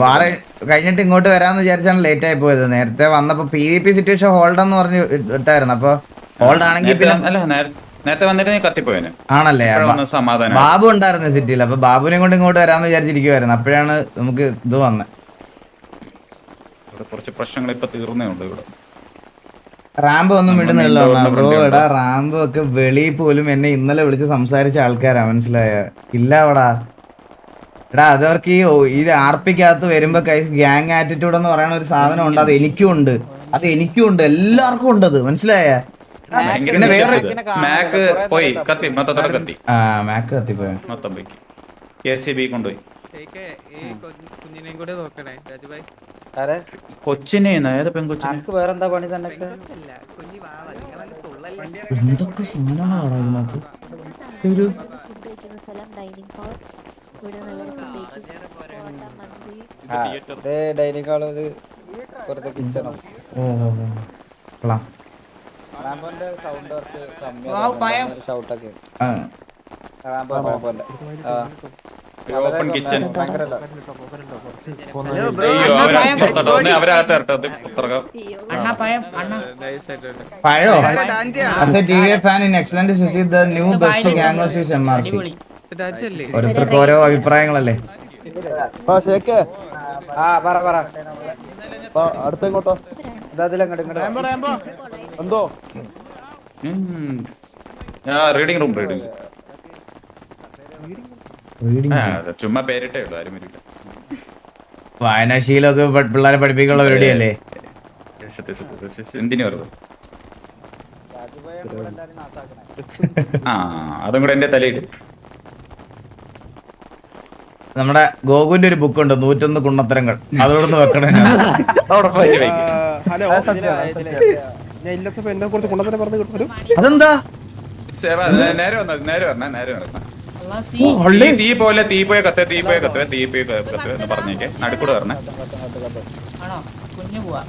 വാറെ കഴിഞ്ഞിട്ട് ഇങ്ങോട്ട് വരാന്ന് വിചാരിച്ചാണ് ലേറ്റ് ആയി പോയത്. നേരത്തെ വന്നപ്പോ PVP സിറ്റുവേഷൻ ഹോൾഡ് എന്ന് പറഞ്ഞ് ഇട്ടായിരുന്നു. അപ്പൊ ഹോൾഡ് ആണെങ്കിൽ പിന്നെ ആണല്ലേ ബാബു ഉണ്ടായിരുന്നു സിറ്റിയിൽ. അപ്പൊ ബാബുവിനെ കൊണ്ട് ഇങ്ങോട്ട് വരാന്ന് വിചാരിച്ചിരിക്കുവായിരുന്നു. അപ്പോഴാണ് നമുക്ക് ഇത് വന്നത്. കുറച്ച് പ്രശ്നങ്ങൾ ഇപ്പൊ തീർന്നേ ഉണ്ട് ഇവിടെ. റാമ്പ് ഒന്നും വിടുന്നില്ല ബ്രോ. എടാ റാമ്പ് ഒക്കെ വെളിയിൽ പോലും എന്നെ ഇന്നലെ വിളിച്ച് സംസാരിച്ച ആൾക്കാരാ. മനസ്സിലായ ഇല്ല അവിടാ. എടാ അതവർക്ക് ഈ RP-ക്കകത്ത് വരുമ്പോ ഗ്യാങ് ആറ്റിറ്റ്യൂഡ് എന്ന് പറയുന്ന ഒരു സാധനം ഉണ്ട്. അത് എനിക്കും ഉണ്ട്. എല്ലാവർക്കും ഉണ്ട് അത്. മനസ്സിലായ? പിന്നെ വേറെ മാക്ക് പോയി കത്തി മൊത്തത്തോടെ കത്തി. മാക്ക് കത്തിപ്പോയ മൊത്തം പോയി. KCB കൊണ്ടുപോയി. കൊച്ചിനെ ഏത് പെൺകൊച്ചിനെ? വേറെന്താ പണി തന്നെ? എന്തൊക്കെ സാധനങ്ങളാണ് ഇതിനകത്ത്. ഒരു ഡൈനിങ് ഹാള് പുറത്തെ കിച്ചണും. ഷൗട്ടൊക്കെ ഓപ്പൺ കിച്ചൺ. പഴോ as a TVA fan in excellent is the new best gang house is MRC. ഓരോരുത്തർക്ക് ഓരോ അഭിപ്രായങ്ങളല്ലേ. അടുത്തേക്കോട്ടോ എന്തോ റീഡിംഗ് റൂം ചുമ്മാ പേരിട്ടേ ഉള്ളൂ. ആരും വരില്ല. വായനാശീലമൊക്കെ പിള്ളേരെ പഠിപ്പിക്കാനുള്ള പരിപാടിയല്ലേ. എന്തിനു പറയുന്നത്? അതും കൂടെ എന്റെ തലയിൽ. നമ്മുടെ ഗോകുവിന്റെ ഒരു ബുക്ക് ഉണ്ട് 101 കുണ്ണത്തരങ്ങൾ. അതോടൊന്ന് വെക്കണേ. അതെന്താ നേരെ വന്ന തീ പോയ കത്ത് എന്ന് പറഞ്ഞേക്കെ നടുക്കൂടെ പറഞ്ഞേ.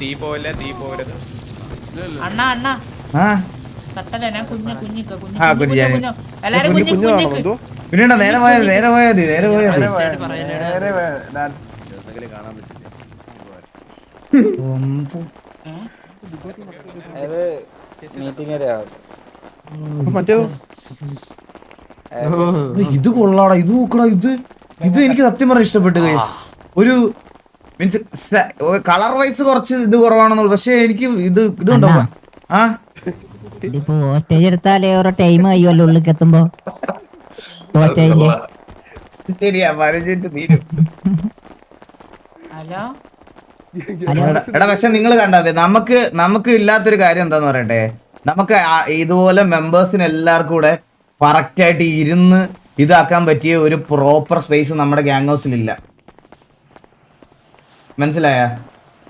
തീ പോലെ പിന്നീട് നേരെ പോയാതി. ഇത് കൊള്ളാടാ. ഇത് നോക്കടാ. ഇത് എനിക്ക് സത്യം പറഞ്ഞ ഇഷ്ടപ്പെട്ടു ഗൈസ്. ഒരു മീൻസ് കളർ വൈസ് കുറച്ച് ഇത് കുറവാണെന്നുള്ളു. പക്ഷെ എനിക്ക് ഇതുണ്ടോ പോസ്റ്റേജ് എടുത്താലേ ഓരോ ടൈം കഴിയുമല്ലോ ഉള്ളിൽ എത്തുമ്പോ. ശരിയാ 15 തീരും. എടാ പക്ഷെ നിങ്ങൾ കണ്ടാ നമുക്ക് ഇല്ലാത്തൊരു കാര്യം എന്താന്ന് പറയട്ടെ. നമുക്ക് ഇതുപോലെ മെമ്പേഴ്സിന് എല്ലാവർക്കും കൂടെ കറക്റ്റ് ആയിട്ട് ഇരുന്ന് ഇതാക്കാൻ പറ്റിയ ഒരു പ്രോപ്പർ സ്പേസ് നമ്മുടെ ഗ്യാങ് ഹൗസിലില്ല. മനസ്സിലായ?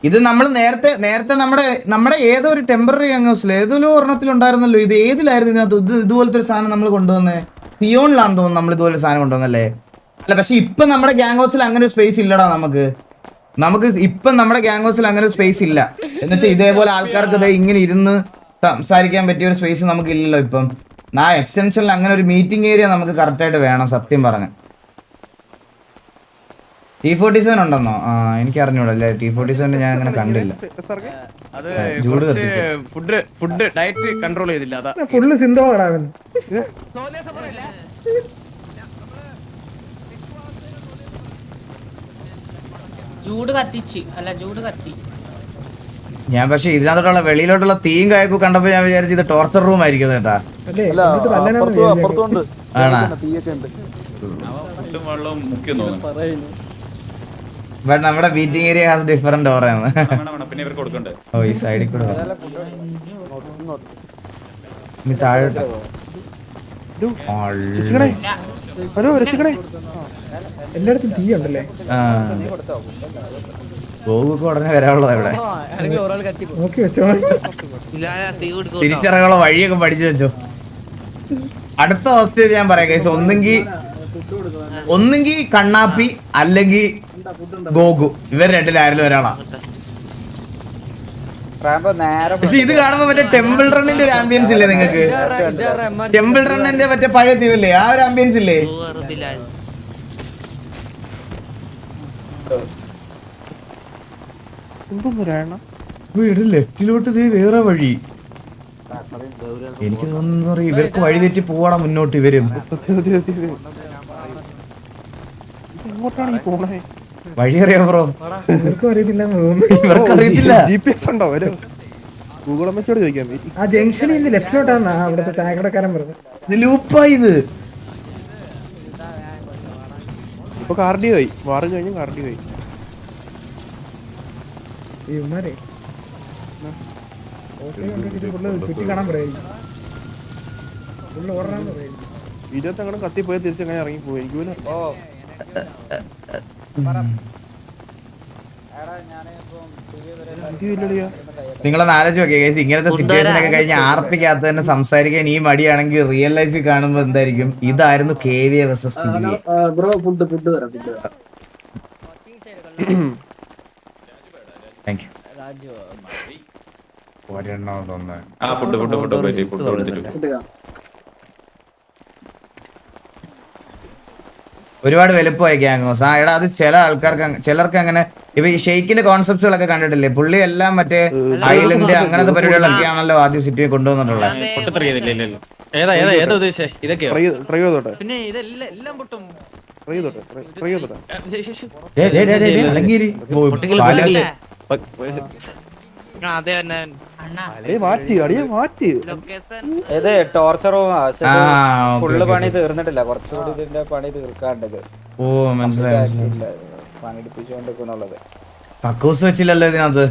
ഇത് നമ്മൾ നേരത്തെ നമ്മുടെ ഏതോ ഒരു ടെമ്പററി ഗ്യാങ് ഹൗസിൽ ഏതൊരു ഒരെണ്ണത്തിലുണ്ടായിരുന്നല്ലോ. ഇത് ഏതിലായിരുന്നു ഇതിനകത്ത് ഇതുപോലത്തെ ഒരു സാധനം നമ്മൾ കൊണ്ടുവന്നേ? പിയോണിലാണെന്ന് തോന്നുന്നു നമ്മൾ ഇതുപോലെ സാധനം കൊണ്ടുവന്നല്ലേ. അല്ല പക്ഷെ ഇപ്പൊ നമ്മുടെ ഗ്യാങ് ഹൗസിൽ അങ്ങനെ ഒരു സ്പേസ് ഇല്ലടാ. നമുക്ക് ഇപ്പം നമ്മുടെ ഗ്യാങ് ഹൗസിൽ അങ്ങനെ ഒരു സ്പേസ് ഇല്ല. എന്നുവെച്ചാൽ ഇതേപോലെ ആൾക്കാർക്ക് ഇത് ഇങ്ങനെ ഇരുന്ന് സംസാരിക്കാൻ പറ്റിയ ഒരു സ്പേസ് നമുക്ക് ഇല്ലല്ലോ ഇപ്പം. എക്സ്റ്റൻഷനിൽ അങ്ങനെ ഒരു മീറ്റിംഗ് ഏരിയ നമുക്ക് കറക്റ്റായിട്ട് വേണം സത്യം പറഞ്ഞ. T47 ഉണ്ടെന്നോ? എനിക്ക് അറിഞ്ഞൂടല്ലേ. T47 ഞാൻ അങ്ങനെ കണ്ടില്ല. ചൂട് ഫുഡ് ഡയറ്റ് കൺട്രോൾ ചെയ്തില്ല. ഫുള്ള് സിന്ധുവാടാ. ചൂട് കത്തി. ഞാൻ പക്ഷെ ഇതിനകത്തോട്ടുള്ള വെളിയിലോട്ടുള്ള തീയും കായക്കും കണ്ടപ്പോ ഞാൻ വിചാരിച്ചു ഇത് ടോർച്ചർ റൂം ആയിരിക്കും കേട്ടാ. ബട്ട് നമ്മുടെ മീറ്റിംഗ് ഏരിയ ഹാസ് ഡിഫറെന്റ് ഓറാണ്. ഓ ഈ സൈഡിൽ കൂടെ താഴോട്ട് എല്ലായിടത്തും തീ ഉണ്ടല്ലേ. ഉടനെ വരാനുള്ളത് ഇവിടെ. നോക്കി വെച്ചോ. തിരിച്ചിറങ്ങാനുള്ള വഴിയൊക്കെ പഠിച്ചു വെച്ചോ. അടുത്ത അവസ്ഥ ഞാൻ പറയാം കേസ്. ഒന്നെങ്കിൽ കണ്ണാപ്പി അല്ലെങ്കിൽ ഗോകു. ഇവർ രണ്ടിലായാലും ഒരാളാ. പക്ഷെ ഇത് കാണുമ്പോ മറ്റേ ടെമ്പിൾ റണ്ണിന്റെ ഒരു ആംബിയൻസ് ഇല്ലേ നിങ്ങൾക്ക്? ടെമ്പിൾ റണ്ണിന്റെ മറ്റേ പഴയ തീവില്ലേ, ആ ഒരു ആംബിയൻസ് ഇല്ലേ? ലെഫ്റ്റിലോട്ട് വേറെ വഴി. എനിക്ക് തോന്നുന്നു ഇവർക്ക് വഴി തെറ്റി പോവാടാ മുന്നോട്ട്. ഇവരും വഴി അറിയാം ബ്രോ. ഇവർക്ക് അറിയത്തില്ല. GPS ഉണ്ടോ? ഗൂഗിൾ അമ്മച്ചോട് ചോദിക്കാം. ആ ജംഗ്ഷനിൽ നിന്ന് ലെഫ്റ്റിലോട്ടാണ് അവിടുത്തെ ചായക്കടക്കാരൻ പറഞ്ഞത്. ലൂപ്പായത് ഇപ്പൊ കാർഡി പോയി. വാറും കഴിഞ്ഞ് കാർഡി പോയി. ചുറ്റി കാണാൻ പറയാം. ഓടാൻ പറയാം. 20 അങ്ങനെ കത്തിപ്പോയാൽ തിരിച്ചങ്ങനെ ഇറങ്ങി പോയി. എനിക്ക് നിങ്ങളൊന്ന് ആലോചിച്ച് നോക്കിയ കേസ്. ഇങ്ങനത്തെ സിറ്റുവേഷൻ ഒക്കെ കഴിഞ്ഞ് ആർപ്പിക്കകത്ത് തന്നെ സംസാരിക്കാൻ ഈ മടിയാണെങ്കിൽ റിയൽ ലൈഫിൽ കാണുമ്പോ എന്തായിരിക്കും? ഇതായിരുന്നു KVA vs TVA. Thank you. ഒരുപാട് വലുപ്പമായി ഗ്യാങ് ഹൗസ്. എടാ അത് ചിലർക്ക് അങ്ങനെ ഇപ്പൊ ഈ ഷെയ്ക്കിന്റെ കോൺസെപ്റ്റുകളൊക്കെ കണ്ടിട്ടില്ലേ? പുള്ളി എല്ലാം മറ്റേ ഐലൻഡ് അങ്ങനത്തെ പരിപാടികളൊക്കെ ആണല്ലോ ആദ്യം സിറ്റി കൊണ്ടുവന്നിട്ടുള്ളത്. ടോർച്ചർ ഫുള്ള് പണി തീർന്നിട്ടില്ല. കുറച്ചുകൂടി ഇതിന്റെ പണി തീർക്കാണ്ടത്. ഓ മനസ്സിലായി. പണിയെടുപ്പിച്ചോണ്ടിരിക്കുന്നുള്ളത് കക്കൂസ് വെച്ചില്ലല്ലോ ഇതിനകത്ത്.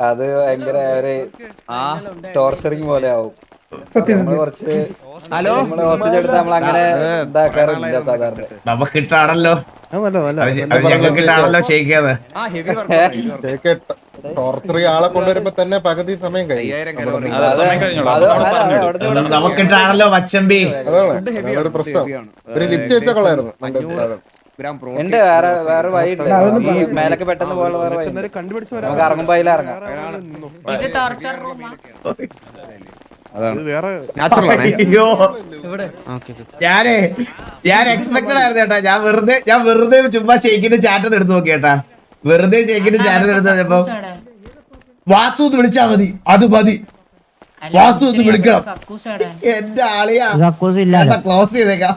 അത് ഭയങ്കര ഒരു ടോർച്ചറിങ് പോലെ ആവും. കുറച്ച് ഹോസ്റ്റലെടുത്ത് നമ്മളങ്ങനെ ഇതാക്കാറില്ല സാധാരണ. നമുക്കിട്ടാണല്ലോ ഞങ്ങൾക്കിട്ടാണല്ലോ ഷെയ്ക്കാതെ. ടോർച്ചർ ആളെ കൊണ്ടുവരുമ്പോ തന്നെ പകുതി സമയം കഴിയും. നമുക്കിട്ടാണല്ലോ മച്ചമ്പി. അതാണ് ഒരു പ്രശ്നം. ഒരു ലിഫ്റ്റ് വെച്ച കൊള്ളായിരുന്നു. ഉണ്ട് വേറെ വഴി ഉണ്ട്. മേലൊക്കെ പെട്ടെന്ന് പോയുള്ള വേറെ വഴി നമുക്ക് ഇറങ്ങുമ്പോ അതിലിറങ്ങാം. അയ്യോ ഞാൻ എക്സ്പെക്ടഡ് ആയിരുന്നു ചേട്ടാ. ഞാൻ വെറുതെ ചുമ്മാ ഷെയ്ക്കിന്റെ ചാറ്റത് എടുത്ത് നോക്കി ചേട്ടാ. വെറുതെ ഷെയ്ക്കിന്റെ ചാറ്റത് എടുത്ത് നോക്കിയപ്പോ വാസു എന്ന് വിളിച്ചാ മതി. അത് മതി. വാസു എന്ന് വിളിക്കണം. എന്റെ ആളിയാ ക്ലോസ് ചെയ്തേക്കാം.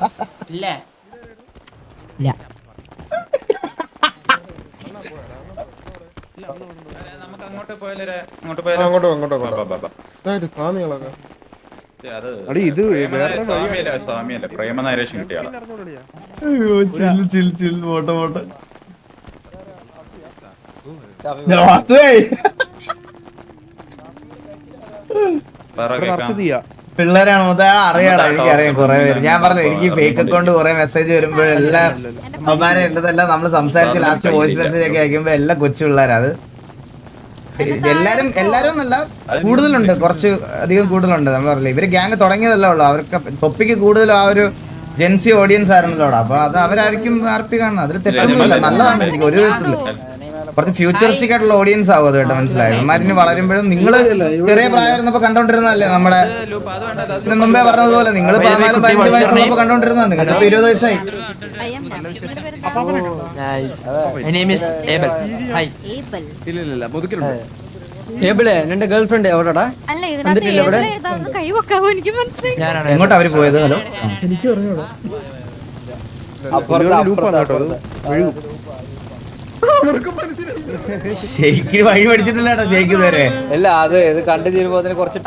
സ്വാമിയല്ല പ്രേമനരേഷൻ കിട്ടിയ പോട്ടെ. പിള്ളേരാണ് മൊത്തം അറിയാടാ, എനിക്കറിയാം കുറെ പേര്. ഞാൻ പറഞ്ഞു എനിക്ക് ഫേക്ക് അക്കൗണ്ട് കുറെ മെസ്സേജ് വരുമ്പോഴെല്ലാം അവന്മാരെ ഉള്ളതെല്ലാം നമ്മൾ സംസാരിച്ച് ലാസ്റ്റ് വോയിസ് മെസ്സേജ് ഒക്കെ അയക്കുമ്പോ എല്ലാം കൊച്ചു പിള്ളേരാ. അത് എല്ലാരും എന്നല്ല, കൂടുതലുണ്ട്, കുറച്ച് അധികം കൂടുതലുണ്ട്. നമ്മൾ പറഞ്ഞില്ല ഇവര് ഗ്യാങ് തുടങ്ങിയതല്ലേ ഉള്ളൂ. അവർക്ക് തൊപ്പിക്ക് കൂടുതലും ആ ഒരു ജെൻസി ഓഡിയൻസ് ആയിരുന്നല്ലോ. അപ്പൊ അത് അവരായിരിക്കും ആർപ്പി കാണുന്നത്. അതിൽ തെറ്റൊന്നുമില്ല, നല്ലതാണ്. എനിക്ക് ഒരു വിധത്തില് കുറച്ച് ഫ്യൂച്ചറിസ്റ്റിക് ആയിട്ടുള്ള ഓഡിയൻസ് ആവും അത് കേട്ടോ. മനസ്സിലായോ? ഇവന്മാരിന് വളരുമ്പോഴും നിങ്ങള് ചെറിയ പ്രായമായിരുന്നപ്പോ കണ്ടോണ്ടിരുന്നല്ലേ നമ്മുടെ ഇതിന് മുമ്പേ പറഞ്ഞതുപോലെ നിങ്ങൾ 14-15 വയസ്സുള്ളപ്പോ കണ്ടോണ്ടിരുന്ന നിങ്ങൾക്ക് 20 വയസ്സായി. എന്റെ ഗേൾ ഫ്രണ്ട് എവിടെടാ? എങ്ങോട്ടാ അവര് പോയത്? ഹലോ, എനിക്ക് പറഞ്ഞോടാ. ഷെയ്ക്ക് വഴി പഠിച്ചിട്ടില്ല കേട്ടോ ഷെയ്ക്ക് ഇതുവരെ. അല്ല അത് ഇത് കണ്ടു തീരുമ്പോ കുറച്ച്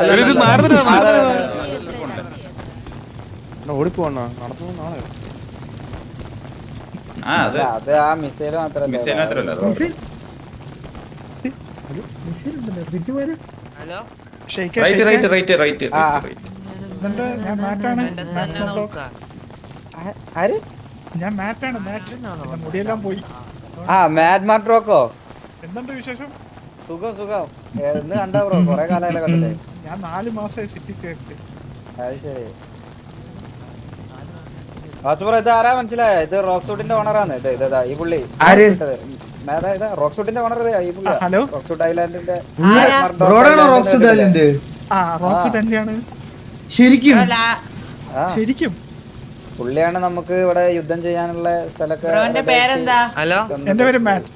ഓടിപ്പോണോ അത് ആ മിസൈല് മാത്രല്ല. ഞാൻ മാറ്റാണ്, മുടിയെല്ലാം പോയി. മാഡ് മാർട്രോക്കോ എന്തുണ്ട് വിശേഷം? സുഖം സുഖം. എന്ന് കണ്ടാ ബ്രോ, കൊറേ കാലമായില്ലേ കണ്ടില്ലേ? ഞാൻ 4 മാസമായി സിറ്റി കേട്ട്. അത് ശരി. ഇത് ആരാ മനസ്സിലായ? ഇത് റോക്ക് സൂട്ടിന്റെ ഓണറാണ്. ഇത് ഈ പുള്ളി റോക്ക് സൂട്ടിന്റെ ഓണർ ഈ പുള്ളി. ഹലോ, റോക്ക് സൂട്ട് ഐലാൻഡിന്റെ ശരിക്കും പുള്ളിയാണ് നമുക്ക് ഇവിടെ യുദ്ധം ചെയ്യാനുള്ള സ്ഥലമൊക്കെ. പേരെന്താ? ഹലോ, എന്റെ പേര് മാറ്റ്.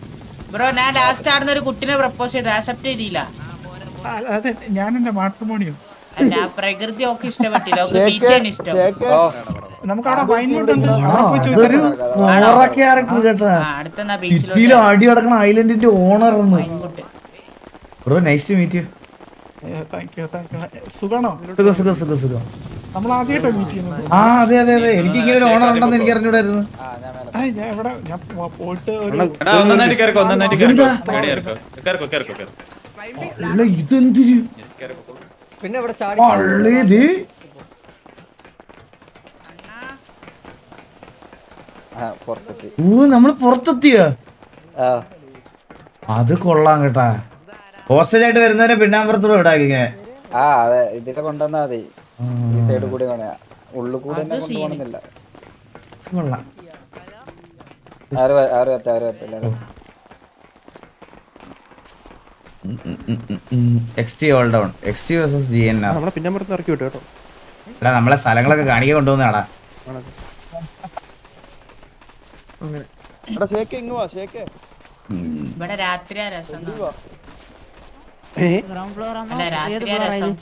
ബ്രോ ഞാൻ ലാസ്റ്റ് ആടുന്ന ഒരു കുട്ടിനെ പ്രപ്പോസ് ചെയ്ത് ആക്സെപ്റ്റ് ചെയ്തില്ല. അതെ, ഞാൻ എന്റെ മാട്രിമോണിയോ. അല്ല, പ്രകൃതി ഒക്കെ ഇഷ്ടപ്പെട്ടില്ല, ബീച്ചാണ് ഇഷ്ടം. നമുക്ക് അവിടെ വൈൻവുഡ് അടുത്ത ബീച്ചിൽ അടി നടക്കണ ഐലൻഡിന്റെ owner. Bro nice to meet you. സുഖാണോ? സുഖം. നമ്മൾ ആദ്യമായിട്ടോ മീറ്റ് ചെയ്യുന്നത്? ആ അതെ അതെ അതെ, എനിക്ക് ഇങ്ങനെ ഒരു ഓണർ ഉണ്ടെന്ന് എനിക്ക് അറിഞ്ഞൂടായിരുന്നു. ഞാൻ പോയിട്ട് ഇതെന്തിരി പിന്നെ ഇവിടെ നമ്മള് പുറത്തെത്തിയ അത് കൊള്ളാം കേട്ടാ. ഹോസ്റ്റലായിട്ട് വരുന്നവരെ പിന്നാമ്പുറത്തൂടെ വിടാക്കിങ്ങനെ. അതെ, ഇതിലെ കൊണ്ടുവന്നാ മതി. ഈ സൈഡ് കൂടി ഉള്ളു കൂടി കൊണ്ടുപോകുന്നില്ല. നമ്മളെ സ്ഥലങ്ങളൊക്കെ കാണിക്കാൻ കൊണ്ടുവന്നാടാ. ഇവിടെ രാത്രിയാ രസം. അല്ല, രാത്രിയാ രസം.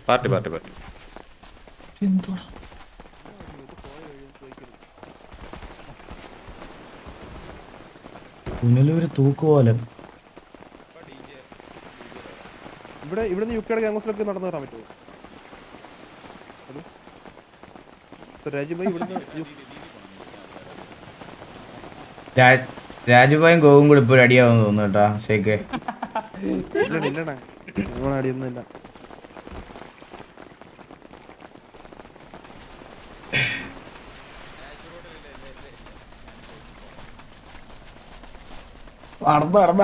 പാർട്ടി പുനലൂര് തൂക്കുപോലം. ഇവിടെ യുകെയുടെ ഗ്യാങ്സിലൊക്കെ നടന്നു വരാൻ പറ്റുമോ? രാജുഭായും ഗോവും കൂടി ഇപ്പൊ അടിയാവുന്ന തോന്നുന്നു കേട്ടാ ഷേക്ക്. അടിയൊന്നുമില്ല. നടന്ന്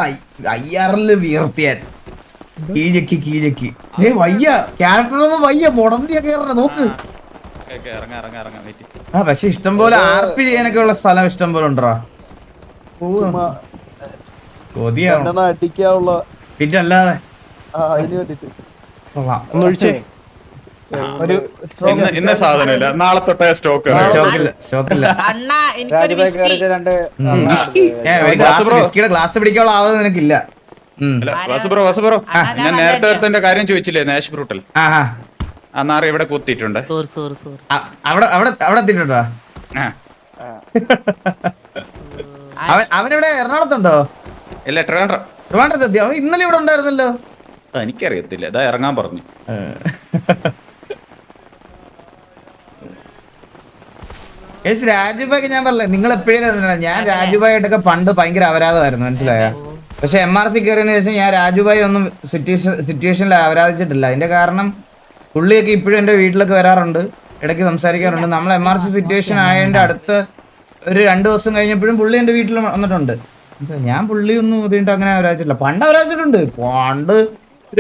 അയ്യാറില് വീർത്തിയാൻ കീഴക്കി വയ്യ. ക്യാരക്ടറൊന്നും വയ്യ, മുടന്തിയൊക്കെ നോക്ക്. ആ പക്ഷെ ഇഷ്ടം പോലെ ആർപ്പി ചെയ്യാനൊക്കെ ഉള്ള സ്ഥലം ഇഷ്ടം പോലെ ഉണ്ടോ? അടിക്കാനുള്ള പിന്നല്ലാതെ ഇന്ന സാധനമില്ല, നാളെ തൊട്ടേ സ്റ്റോക്കില്ല. ഗ്ലാസ് പിടിക്കാനുള്ള ആവത് നിനക്കില്ല. ഞാൻ നേരത്തെ കാര്യം ചോദിച്ചില്ലേ, നാഷ് ബ്രൂട്ടൽ അന്നാറ് ഇവിടെ കുത്തിയിട്ടുണ്ട്. അവിടെ എത്തിയിട്ടുണ്ടോ? അവനിവിടെ എറണാകുളത്തുണ്ടോ? ഇല്ല, ട്രിവാൻഡ്രത്ത് എത്തിയോ? ഇന്നലെ ഇവിടെ ഉണ്ടായിരുന്നല്ലോ. എനിക്കറിയത്തില്ല, ഇതാ ഇറങ്ങാൻ പറഞ്ഞു. രാജുഭായിക്ക് ഞാൻ പറഞ്ഞില്ല, നിങ്ങൾ എപ്പോഴും ഞാൻ രാജുഭായിട്ടൊക്കെ പണ്ട് ഭയങ്കര അപരാധമായിരുന്നു, മനസ്സിലായ? പക്ഷെ MRC കയറിയതിനു ശേഷം ഞാൻ രാജുഭായി ഒന്നും സിറ്റുവേഷനിൽ ആരാധിച്ചിട്ടില്ല. അതിന്റെ കാരണം പുള്ളിയൊക്കെ ഇപ്പോഴും എൻ്റെ വീട്ടിലൊക്കെ വരാറുണ്ട്, ഇടയ്ക്ക് സംസാരിക്കാറുണ്ട്. നമ്മൾ MRC സിറ്റുവേഷൻ ആയതിൻ്റെ അടുത്ത് ഒരു 2 ദിവസം കഴിഞ്ഞപ്പോഴും പുള്ളി എൻ്റെ വീട്ടിൽ വന്നിട്ടുണ്ട്. ഞാൻ പുള്ളിയൊന്നും ഇതിട്ട് അങ്ങനെ ആരാധിച്ചിട്ടില്ല. പണ്ട് ആരാധിച്ചിട്ടുണ്ട്. പണ്ട്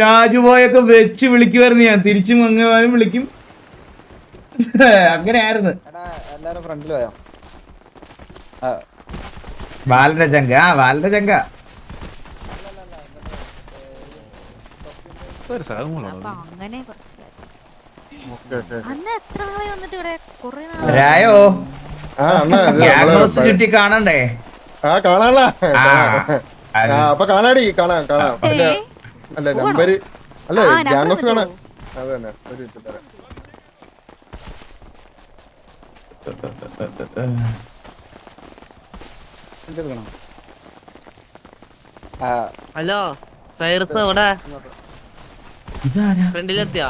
രാജുഭായൊക്കെ വെച്ച് വിളിക്കുമായിരുന്നു, ഞാൻ തിരിച്ചു മങ്ങുവാനും വിളിക്കും. അങ്ങനെയായിരുന്നു. എല്ലാരും ഫ്രണ്ടിൽ പോയോ? ബാലന്റെ ചങ്ക, ബാലന്റെ ചങ്ക. രായോ ചുറ്റി കാണണ്ടേ? കാണാനുള്ള അപ്പൊ കാണാടി, കാണാം. അല്ല നമ്പര് അല്ലേ ഗ്യാങ്സ് കാണാം. അത് തന്നെ ഒരു തരാം. ഹലോ സൈറസ് എവിടെ? ഫ്രണ്ടിലെത്തിയാ?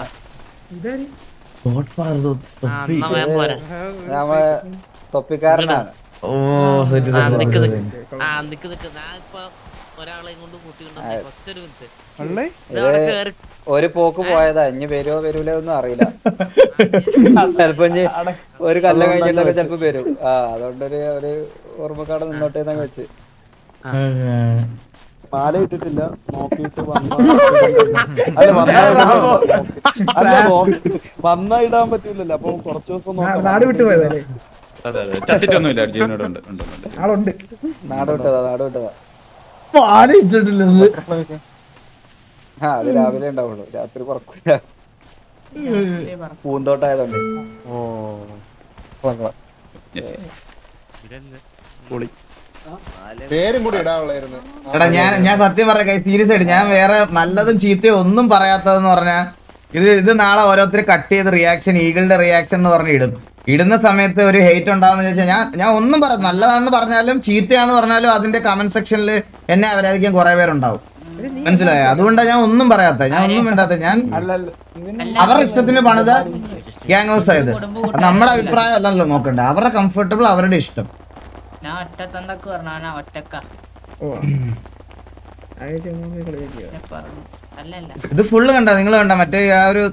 തൊപ്പിക്കാരനാണ്. ഒരു പോക്ക് പോയതാ, ഇനി വരുവോ വരൂലോ ഒന്നും അറിയില്ല. ചെലപ്പോ ഇനി ഒരു കല്ല് കഴിഞ്ഞിട്ടൊക്കെ ചെലപ്പോ വരും. അതുകൊണ്ടൊരു ഒരു ഓർമ്മക്കാട് നിന്നോട്ടേന്ന് വെച്ച്. മാല ഇട്ടിട്ടില്ല, നോക്കിട്ട് വന്നാ ഇടാൻ പറ്റൂലല്ലോ. അപ്പൊ കുറച്ച് ദിവസം നാട് വിട്ടു പോയതല്ലേ? ചത്തിട്ടൊന്നുമില്ല, നാട് വിട്ടതാ. മാല ഇട്ടിട്ടില്ല. അത് രാവിലെ ഉണ്ടാവുള്ളൂ, രാത്രി പറക്കൂല. പൂന്തോട്ടായതുകൊണ്ട്. പേരും കൂടി ഇടാവുള്ളായിരുന്നു. എടാ ഞാൻ സത്യം പറയാം, സീരിയസ് ആയിട്ട് ഞാൻ വേറെ നല്ലതും ചീത്തയും ഒന്നും പറയാത്തതെന്ന് പറഞ്ഞാ ഇത് നാളെ ഓരോരുത്തർ കട്ട് ചെയ്ത് റിയാക്ഷൻ, ഈഗിളുടെ റിയാക്ഷൻ എന്ന് പറഞ്ഞ് ഇടുന്ന സമയത്ത് ഒരു ഹെയ്റ്റ് ഉണ്ടാവുന്ന വെച്ചാൽ ഞാൻ ഒന്നും പറയാം, നല്ലതാണെന്ന് പറഞ്ഞാലും ചീത്തയാന്ന് പറഞ്ഞാലും അതിന്റെ കമന്റ് സെക്ഷനിൽ എന്നെ അവരായിരിക്കും കുറെ പേരുണ്ടാവും. മനസ്സിലായോ? അതുകൊണ്ടാണ് ഞാൻ ഒന്നും പറയാത്ത, ഞാൻ ഒന്നും വേണ്ടാത്ത. ഞാൻ അവരുടെ ഇഷ്ടത്തിന് പണിത ഗ്യാങ് ഹൗസ് ആയത്. നമ്മുടെ അഭിപ്രായം അല്ലല്ലോ നോക്കണ്ടേ, അവരുടെ കംഫർട്ടബിൾ, അവരുടെ ഇഷ്ടം. ഞാൻ ഒറ്റത്തണ്ടക്ക് പറഞ്ഞ ഒറ്റക്ക ഇത് ഫുള്ള് കണ്ട, നിങ്ങൾ കണ്ട മറ്റേ ആ ഒരു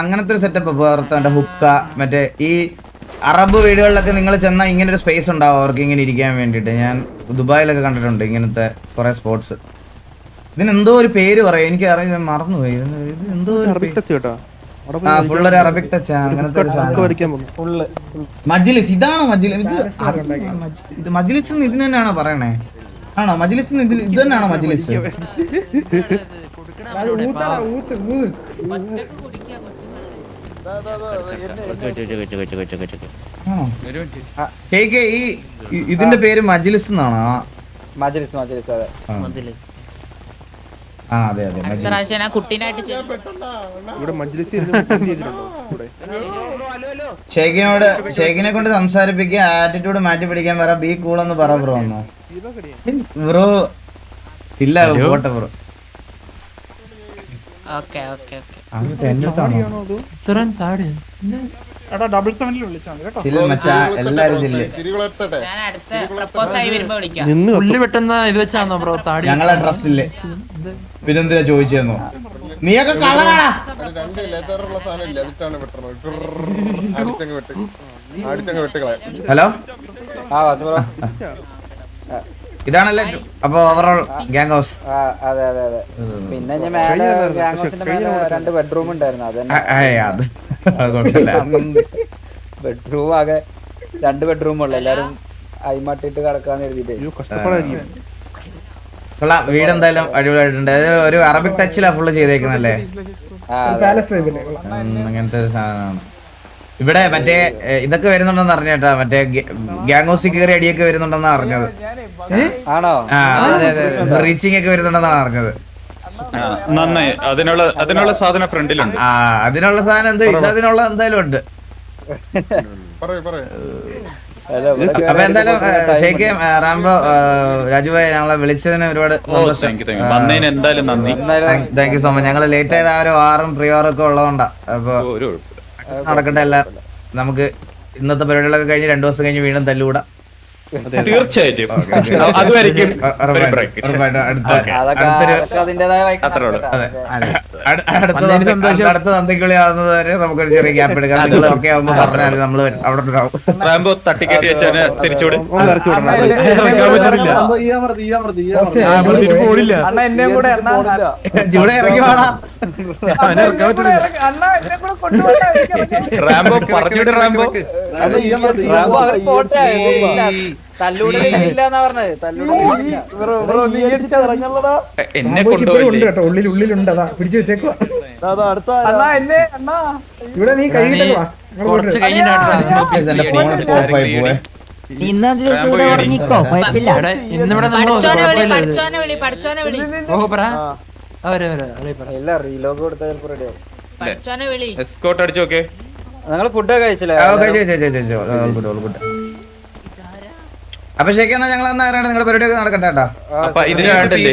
അങ്ങനത്തെ ഒരു സെറ്റപ്പ് പുറത്തെ ഹുക്ക, മറ്റേ ഈ അറബ് വീടുകളിലൊക്കെ നിങ്ങൾ ചെന്നാൽ ഇങ്ങനെ ഒരു സ്പേസ് ഉണ്ടാവും അവർക്ക് ഇങ്ങനെ ഇരിക്കാൻ വേണ്ടിയിട്ട്. ഞാൻ ദുബായിലൊക്കെ കണ്ടിട്ടുണ്ട് ഇങ്ങനത്തെ കുറെ സ്പോർട്സ്. ഇതിനെന്തോ ഒരു പേര് പറയാം, എനിക്ക് അറിയാൻ മറന്നുപോയി. ഇത് എന്തോ ഫുള്ളൊരു അറബിക് ടച്ച്, അങ്ങനത്തെ ഒരു സാധനം. മജ്ലിസ്, ഇതാണോ മജ്ലിസ്? ഇത് മജ്ലിസ് ഇതിന് തന്നെയാണോ പറയണേ? ആണോ മജ്ലിസ്? ഇത് തന്നെയാണോ മജ്ലിസ്? ഈ ഇതിന്റെ പേര് മജ്ലിസ് എന്നാണോ? മജ്ലിസ് അതെ. അതെ ഷെയ്ഖിനെ കൊണ്ട് സംസാരിപ്പിക്കുക, ആറ്റിറ്റ്യൂഡ് മാറ്റി പിടിക്കാൻ പറ. ബി കൂളെന്ന് പറ ബ്രോ. വന്നോ ബ്രോ? ഇല്ല പോട്ടെ ബ്രോ. ഞങ്ങളെ ട്രസ്റ്റില്ലേ, പിന്നെന്തിനാ ചോദിച്ചെന്നോ? നീയൊക്കെ കളറാടാ. ഹലോ, ഇതാണല്ലേ അപ്പൊ ഓവറോൾ ഗ്യാങ് ഹൗസ്? അതെ. പിന്നെ മേലെ ഗ്യാങ് ഹൗസിന്റെ മേലെ 2 ബെഡ്റൂം ഉണ്ടായിരുന്നു. ബെഡ്റൂം ആകെ 2 ബെഡ്റൂം ഉള്ളു. എല്ലാരും അയിമാട്ടിട്ട് കിടക്കാന്ന് എഴുതിട്ടേ. വീട് എന്തായാലും അടിപൊളിയായിട്ടുണ്ട്. ഒരു അറബിക് ടച്ചിലാ ഫുള്ള് ചെയ്തേക്കുന്നല്ലേ? അങ്ങനത്തെ ഒരു സാധനമാണ്. ഇവിടെ മറ്റേ ഇതൊക്കെ വരുന്നുണ്ടെന്ന് അറിഞ്ഞേട്ടാ, മറ്റേ ഗ്യാങ് ഹൗസിൽ കയറി അടിയൊക്കെ വരുന്നുണ്ടെന്നാ അറിഞ്ഞത്. ആണോ? റീച്ചിങ് ഒക്കെ വരുന്നുണ്ടെന്നാണ് അറിഞ്ഞത്. നന്നായി. അതിനുള്ള സാധനം ഫ്രണ്ടിലുണ്ട്. അതിനുള്ള സാധനം അതിനുള്ള എന്തായാലും ഉണ്ട്. അപ്പൊ എന്തായാലും ഷെയ്ഖ്, റാംബോ, രാജുഭായി ഞങ്ങളെ വിളിച്ചതിന് ഒരുപാട് സന്തോഷം. എന്തായാലും നന്ദി. Thank you so much. ഞങ്ങൾ ലേറ്റ് ആയത് ആ ഒരു 6 പ്രിയോറും ഒക്കെ ഉള്ളതുകൊണ്ടാ. അപ്പൊ നടക്കട്ടെ എല്ലാം. നമുക്ക് ഇന്നത്തെ പരിപാടികളൊക്കെ കഴിഞ്ഞ് 2 ദിവസം കഴിഞ്ഞ് വീണ്ടും തല്ലുകൂടാ. തീർച്ചയായിട്ടും അതുമായിരിക്കും ഒരു break. അത്രേ ഉള്ളൂ. അടുത്ത തന്തിക്കുള്ളി ആവുന്നത് വരെ നമുക്കൊരു ചെറിയ ഗ്യാപ്പ് എടുക്കാം. നിങ്ങൾ ഒക്കെ ആവുമ്പോ പറഞ്ഞാൽ നമ്മൾ അവിടെ ഉണ്ടാവും. റാംബോ തട്ടിക്കറ്റി വെച്ചാൽ തിരിച്ചുവിടും. ഇവിടെ ഇറങ്ങി വേണം. റാംബോ പറഞ്ഞിട്ട് റാംബോ എന്നെ കൊണ്ടുപോയില്ലേ ഉള്ളിലുണ്ട് അതാ പിടിച്ചു വെച്ചേക്കുവാ. അടുത്ത ഇവിടെ നീ കഴിഞ്ഞിട്ട് വാ. കുറച്ച് എന്റെ ഫോൺ ഓഫ് ആയി പോവേ. ഇന്നത്തെ ദിവസം ഇവിടെ ഉറങ്ങിക്കോ, കുഴപ്പമില്ല. ഇന്നിവിടെ പഠിച്ചോനെ വിളി ഇല്ല റീലോഗ് കൊടുത്താൽ ചിലപ്പോ റെഡി ആവും. പഠിച്ചോനെ വിളി. എസ്കോട്ട് അടിച്ചു. ഓക്കെ, നിങ്ങൾ ഫുഡ് കഴിച്ചില്ലേ? അപ്പൊ ശരിക്കെന്നാ ഞങ്ങൾ എന്നാ നിങ്ങളുടെ പരിപാടിയൊക്കെ നടക്കട്ടെ കേട്ടോ. അപ്പൊ ഇതിന് വേണ്ടല്ലേ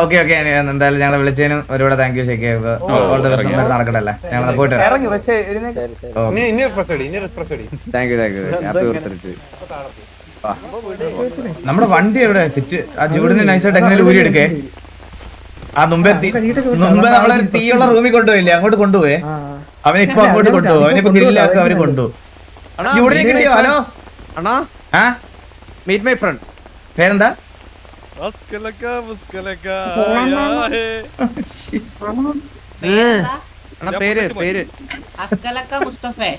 ഓക്കെ എന്തായാലും ഞങ്ങളെ വിളിച്ചതിനും ഒരുപാട് താങ്ക് യു. ശരിക്കും ഓൾ ദ ബെസ്റ്റ്. എന്തായാലും നടക്കട്ടെ അല്ലേ? ഞങ്ങൾ പോയിട്ട് നമ്മുടെ വണ്ടി എവിടെ? സിറ്റ് ആ ജൂഡിന് നൈസായിട്ട് എങ്ങനെ ഊരി എടുക്കേ. ആ മുമ്പേ നമ്മളൊരു തീയുള്ള റൂമിൽ കൊണ്ടുപോയില്ലേ, അങ്ങോട്ട് കൊണ്ടുപോയേ. അവനിപ്പൊ അങ്ങോട്ട് കൊണ്ടുപോകും. അവനിപ്പോ ഗ്രില്ലാക്കും. അവര് കൊണ്ടുപോകും. ജൂഡിനെ കിട്ടിയോ? ഹലോ ആ മീറ്റ് മൈ ഫ്രണ്ട്. പേരെന്താ? പേര് അസ്കലക്ക മുസ്തഫേ.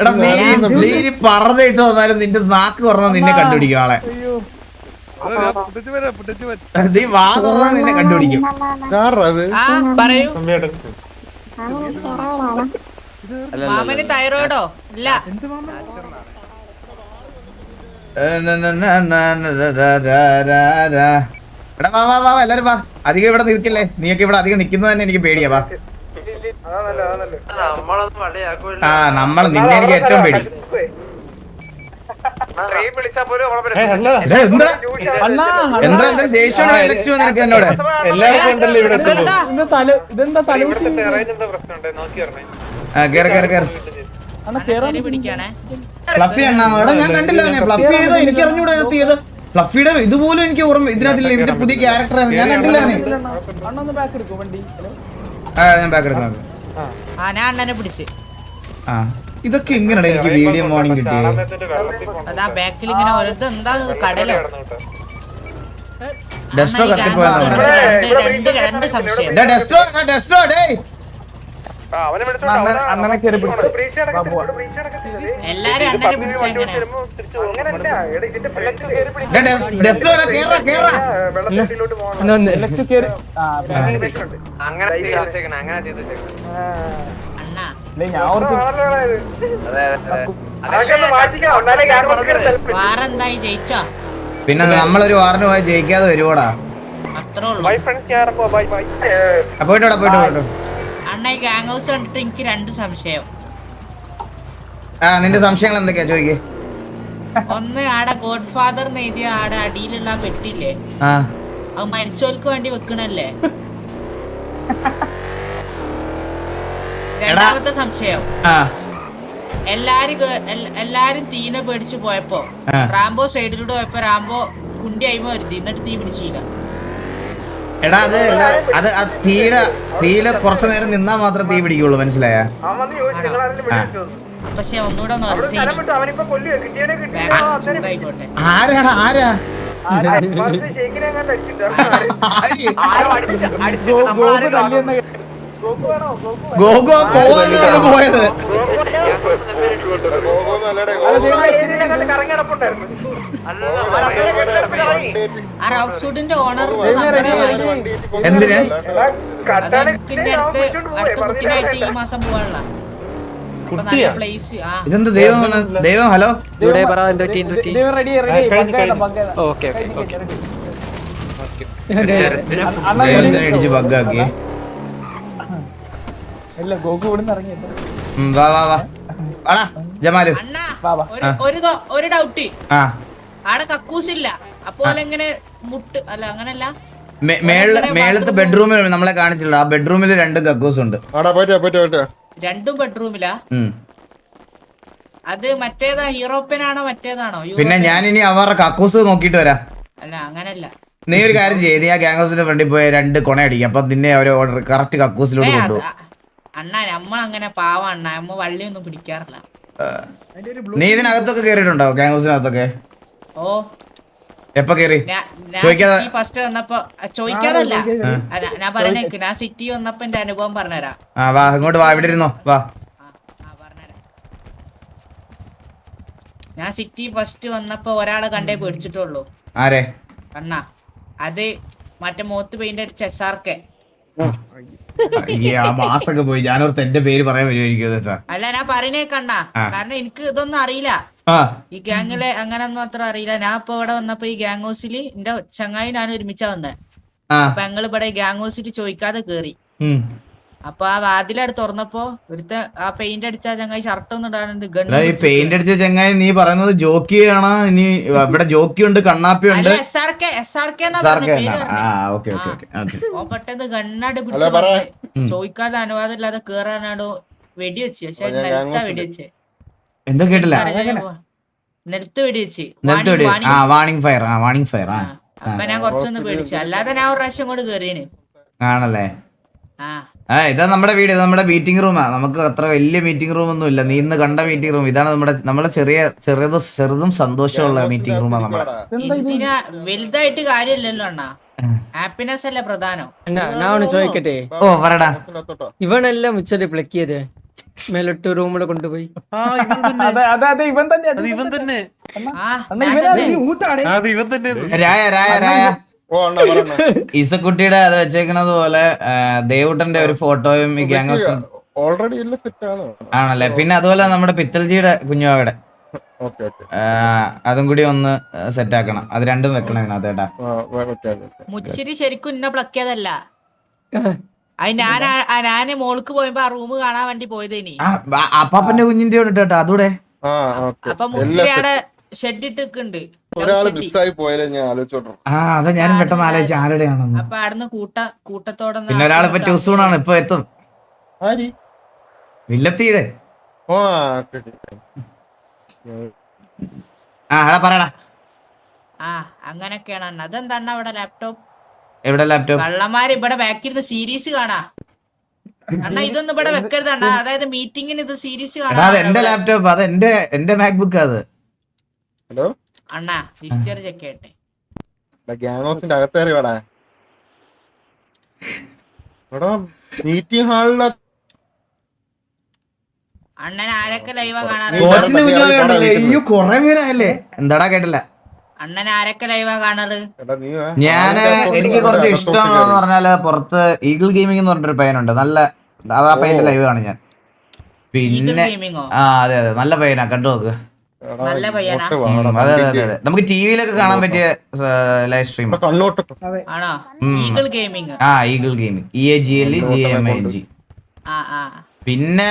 എടാ നീ പറഞ്ഞിട്ട് വന്നാലും നിന്റെ നാക്ക് തുറന്നാ നിന്നെ കണ്ടുപിടിക്കും ആളെ. നീ വാ തുറന്നാ നിന്നെ കണ്ടുപിടിക്കും. പറയൂ. മാമന് തൈറോയിഡോ? ഇല്ല. എടാ വാ എല്ലാരും വാ. അധികം ഇവിടെ നിൽക്കില്ലേ. നീയൊക്കെ ഇവിടെ അധികം നിക്കുന്നത് തന്നെ എനിക്ക് പേടിയാ. വാ. ആ നിന്നെ എനിക്ക് ഏറ്റവും പേടി. എന്താ ദേഷ്യം ഇലക്ഷൻ നിനക്ക് എന്നോട്? എല്ലാവർക്കും ഉണ്ടല്ലോ ഇവിടെ. ഫ്ലഫി എണ്ണാ ഞാൻ കണ്ടില്ല. ഫ്ലഫി ചെയ്തോ എനിക്ക് അറിഞ്ഞൂടാ. ചെയ്ത് ഫ്ലഫിയുടെ ഇതുപോലും എനിക്ക് ഓർമ്മ ഇതിനകത്തില്ല. ഇതിന്റെ പുതിയ ക്യാരക്ടർ ഞാൻ കണ്ടില്ല. ഞാൻ ബാക്ക് എടുക്കാം. ഇതൊക്കെ എങ്ങനെയാണ് എനിക്ക് വീഡിയോ മോർണിംഗ് കിട്ടിയത്? ഡെസ്ട്രോ കത്തിപ്പോയെന്നാ പിന്നെ നമ്മളൊരു വാറിന് പോയി ജയിക്കാതെ വരുവോടാ. പോയിട്ടോ. എനിക്ക് രണ്ട് സംശയം. നിന്റെ സംശയങ്ങൾ എന്തൊക്കെയാ ചോദിക്കേ? ഒന്ന് ആടെ ഗോഡ് ഫാദർ എഴുതിയ ആടെ അടിയിലുള്ള പെട്ടില്ലേ, അത് മരിച്ചവർക്ക് വേണ്ടി വെക്കണല്ലേ? രണ്ടാമത്തെ സംശയം, എല്ലാരും തീനെ പേടിച്ച് പോയപ്പോ റാംബോ സൈഡിലൂടെ പോയപ്പോ റാംബോ കുണ്ടി അയിമ വരുത്തി, എന്നിട്ട് തീ പിടിച്ചില്ല. എടാ അത് തീയില കുറച്ചു നേരം നിന്നാ മാത്രം തീ പിടിക്കുള്ളൂ, മനസ്സിലായ? പക്ഷെ ഒന്നുകൂടെ ആരാ ഗോഗോ പോവാന്ന് പോയത്. എന്തിനാ ഈ മാസം പോവാനുള്ള ഇതെന്ത് ദൈവമാണ്? ദൈവം ഹലോ ഇടിച്ച് ബഗ്ഗാക്കി. വാടാ ജമാല്. ഒരു ഡൗട്ട്, ആടെ കക്കൂസില്ല, അപ്പോൾ എങ്ങനെ മുട്ട് അല്ല അങ്ങനല്ല മേളത്തെ ബെഡ്റൂമിൽ നമ്മളെ കാണിച്ചില്ല. ആ ബെഡ്റൂമിൽ 2 കക്കൂസ് ഉണ്ട്. രണ്ടും ബെഡ്റൂമിലാ. അത് മറ്റേതാ ഹീറോപ്പനാണോ മറ്റേതാണോ? പിന്നെ ഞാൻ ഇനി അവരുടെ കക്കൂസ് നോക്കിട്ട് വരാം. അല്ല അങ്ങനല്ല. നീ ഒരു കാര്യം ചെയ്ത് ആ ഗ്യാങ് ഹൗസിന്റെ ഫ്രണ്ടിൽ പോയി 2 കൊണ അടിക്കും. അപ്പൊ നിന്നെ അവര് ഓർഡർ കറക്റ്റ് കക്കൂസിലോട്ട് കൊണ്ടുപോകും. അണ്ണാ നമ്മളങ്ങനെ പാവ അണ്ണാ, നമ്മ വള്ളിയൊന്നും പിടിക്കാറില്ല. നീ ഇതിനകത്തൊക്കെ കേറിയിട്ടുണ്ടോ ഗ്യാങ് ഹൗസിനകത്തൊക്കെ? ഓ എപ്പ കേറി? ഫസ്റ്റ് വന്നപ്പോ ചോദിക്കാതല്ല, ഞാൻ പറഞ്ഞേക്ക്. ഞാൻ സിറ്റി വന്നപ്പോ എന്റെ അനുഭവം പറഞ്ഞുതരാം. വാ ഇങ്ങോട്ട് വാ, ഇവിടെ ഇരുന്നോ വാ. ഞാൻ സിറ്റി ഫസ്റ്റ് വന്നപ്പോ ഒരാളെ കണ്ടേ പേടിച്ചിട്ടുള്ളൂ. ആരെ? കണ്ണാ, അത് മറ്റേ മോത്ത് പെയിന്റ് അടിച്ച SRK. മാസൊക്കെ പോയി. ഞാനോർത്ത് എന്റെ പേര് പറയാൻ വരുമായിരിക്കും. അല്ല ഞാൻ പറയണേ കണ്ണാ, കാരണം എനിക്ക് ഇതൊന്നും അറിയില്ല. ഈ ഗ്യാങ്ങിലെ അങ്ങനൊന്നും അത്ര അറിയില്ല. ഞാൻ ഇപ്പൊ ഇവിടെ വന്നപ്പോ ഈ ഗ്യാങ് ഹൗസിൽ എന്റെ ചങ്ങായി ഞാൻ ഒരുമിച്ചാ വന്നേ. അപ്പൊ ഞങ്ങൾ ഇവിടെ ഗ്യാങ് ഹൗസിൽ ചോദിക്കാതെ കേറി. അപ്പൊ ആ വാതിലട് തുറന്നപ്പോ ഒരുത്ത ആ പെയിന്റ് അടിച്ച ചങ്ങായി ഷർട്ട് ഒന്നും ഇടാനുണ്ട്. പെയിന്റ് അടിച്ച ചങ്ങായി നീ പറയുന്നത് ജോക്കിയാണോ? ഇനി ഇവിടെ ജോക്കി ഉണ്ട്, കണ്ണാപ്പി ഉണ്ട്. പെട്ടെന്ന് ഗണ്ണാട് ചോദിക്കാതെ അനുവാദം ഇല്ലാതെ കേറാനാടോ വെടിവെച്ച്. പക്ഷെ നിലത്താ വെടിവെച്ച്. എന്താ കേട്ടില്ല? നിലത്ത് വെടിവെച്ച്. Warning fire. അപ്പൊ ഞാൻ കുറച്ചൊന്ന് പേടിച്ചു. അല്ലാതെ ഞാൻ ഒരു പ്രാവശ്യം കൊണ്ട് കേറിയാണ്. ആണല്ലേ? ഇതാ നമ്മുടെ വീട്. ഇത് നമ്മുടെ മീറ്റിംഗ് റൂമാ. നമുക്ക് അത്ര വലിയ മീറ്റിംഗ് റൂം ഒന്നും ഇല്ല. നീ ഇന്ന് കണ്ട മീറ്റിംഗ് റൂം ഇതാണ്. നമ്മളെ ചെറുതും സന്തോഷമുള്ള മീറ്റിംഗ് റൂമാ നമ്മുടെ. എന്തിനാ വലുതായിട്ട് കാര്യമില്ലല്ലോ അണ്ണാ, ഹാപ്പിനെസ് അല്ലേ പ്രധാനം. ഞാൻ ചോദിക്കട്ടെ? ഓ പറടാ. ഇവനെല്ലാം ഉച്ചത് പ്ലക്ക് ചെയ്തേ മേലോട്ട് റൂമിൽ കൊണ്ടുപോയി. ഈസക്കുട്ടിയുടെ അത് വെച്ചേക്കുന്നത് പോലെ ദേവുട്ടന്റെ ഒരു ഫോട്ടോയും ഈ ഗ്യാങ് ഹൗസ് ഓൾറെഡി സെറ്റ് ആണ്. ആണല്ലേ? പിന്നെ അതുപോലെ നമ്മുടെ പിത്തൽജിയുടെ കുഞ്ഞുവാവിടെ അതും കൂടി ഒന്ന് സെറ്റ് ആക്കണം. അത് രണ്ടും വെക്കണം ഇതിനകത്തേട്ടാ. മുച്ചിരി ശരിക്കും ഇന്ന പ്ലക്ക് ചെയ്തല്ല. അത് ഞാന് മോൾക്ക് പോയപ്പോ ആ റൂം കാണാൻ വേണ്ടി പോയതേനി. അപ്പാപ്പന്റെ കുഞ്ഞിന്റെ കേട്ടോ അതൂടെ. അപ്പൊ മുച്ചിരിയുടെ ഷെഡ് ഇട്ടുണ്ട്. അതാ ഞാനും പെട്ടെന്ന് ആലോചിച്ചു ആരുടെയാണെന്ന്. അപ്പൊ അവിടുന്ന് കൂട്ടത്തോടെ പിന്നെ ഒരാളിപ്പോ ടൂസൂണാണ്, ഇപ്പൊ എത്തും. വില്ലത്തിയുടെ പറയടാ. അങ്ങനൊക്കെയാണ്. അതെന്താണ് അവിടെ ലാപ്ടോപ്പ്? എവിടെ ലാപ്ടോപ്പ്? കള്ളന്മാര് ഇവിടെ ബാക്കിരുന്ന് സീരീസ് കാണാ. അണ്ണാ ഇതൊന്നും ഇവിടെ വെക്കരുത് അണ്ണാ. അതായത് മീറ്റിംഗിന് ഇത് സീരീസ് കാണാ. അത് എന്റെ ലാപ്ടോപ്പ്, അത് എന്റെ മാക്ബുക്ക്. അത് ഹലോ അണ്ണാ ഹിസ്റ്ററി ചെക്ക് ചെയ്യട്ടെ. ഗ്യാങ് ഹൗസിന്റെ അകത്തേറി വേടാ. മീറ്റിംഗ് ഹാളിൽ അണ്ണൻ ആരൊക്കെ ലൈവാ കാണാറ്? കൊറേ പേരല്ലേ? എന്താടാ കേട്ടില്ല? അണ്ണൻ ആരൊക്കെ ലൈവാ കാണാറ്? എനിക്ക് കുറച്ച് ഇഷ്ടമാണെന്ന് പറഞ്ഞാല് പുറത്ത് ഈഗിൾ ഗെയിമിംഗ് എന്ന് പറഞ്ഞൊരു പയ്യനുണ്ട്. നല്ല ആ പയ്യന്റെ ലൈവ് കാണും ഞാൻ. പിന്നെ അതെ നല്ല പയ്യനാ, കണ്ടു നോക്ക്. നല്ല പയ്യനാ. അതെ അതെ അതെ, നമുക്ക് ടിവിയിലൊക്കെ കാണാൻ പറ്റിയ ലൈവ് സ്ട്രീം ആണോ? Eagle gaming. Eagle gaming EAGLEGAMING. പിന്നെ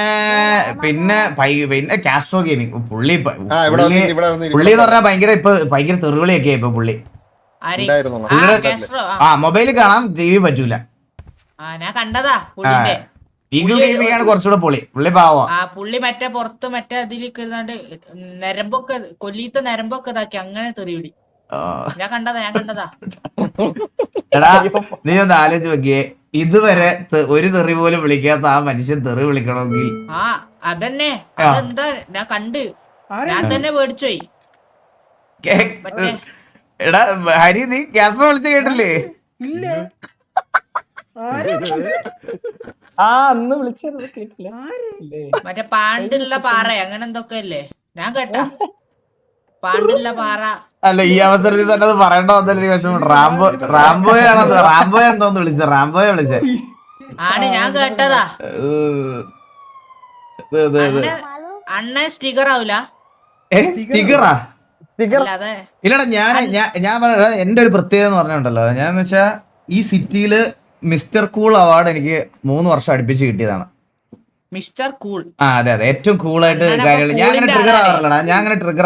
കാസ്ട്രോ ഗെയിമിംഗ്. പുള്ളി എന്ന് പറഞ്ഞാൽ ഭയങ്കര തെറിവിളിയൊക്കെ ഇപ്പൊ പുള്ളി. മൊബൈലിൽ കാണാം, TV പറ്റൂല. ഞാൻ കണ്ടതാ. ഈഗിൾ ഗെയിമിംഗ് ആണ് കുറച്ചുകൂടെ പുള്ളി പാവോ. പുള്ളി മറ്റേ പുറത്ത് മറ്റേ അതിലേക്ക് നരമ്പൊക്കെ കൊല്ലീത്ത നരമ്പൊക്കെ ഇതാക്കി അങ്ങനെ തെറിവിളി. ഞാൻ കണ്ടതാ. എടാ നീ ഒന്ന് ആലോചിച്ച് നോക്കിയേ, ഇതുവരെ ഒരു തെറി പോലും വിളിക്കാത്ത ആ മനുഷ്യൻ തെറി വിളിക്കണമെങ്കിൽ അതന്നെ. അതെന്താ ഞാൻ കണ്ട് ഞാൻ തന്നെ പേടിച്ചോയി. എടാ ഹരി, നീ ക്യാസ്മ വിളിച്ച കേട്ടില്ലേ? ഇല്ല. അന്ന് വിളിച്ചത് കേട്ടില്ല. മറ്റേ പാണ്ടുള്ള പാറ അങ്ങനെ എന്തൊക്കെ അല്ലേ ഞാൻ കേട്ടാ? പാണ്ടുള്ള പാറ. അല്ല, ഈ അവസരത്തിൽ തന്നെ അത് പറയണ്ടോന്നല്ലേ വിഷമം. റാംബോയാണെന്ന് വിളിച്ചത്. റാംബോയെ വിളിച്ചേ ആണ്, ഞാൻ കേട്ടതാ. അണ്ണൻ സ്റ്റിക്കർ ആവൂല? സ്റ്റിക്കറാ? ഇല്ലടാ, ഞാൻ പറഞ്ഞ എന്റെ ഒരു പ്രത്യേകത എന്ന് പറഞ്ഞിട്ടുണ്ടല്ലോ, ഞാൻ വെച്ചാ ഈ സിറ്റിയില് മിസ്റ്റർ കൂൾ അവാർഡ് എനിക്ക് 3 വർഷം അടുപ്പിച്ച് കിട്ടിയതാണ്. Mister cool. അതെ അതെ, ഏറ്റവും കൂളായിട്ട് കാര്യങ്ങൾ. ഞാൻ അങ്ങനെ ട്രിഗർ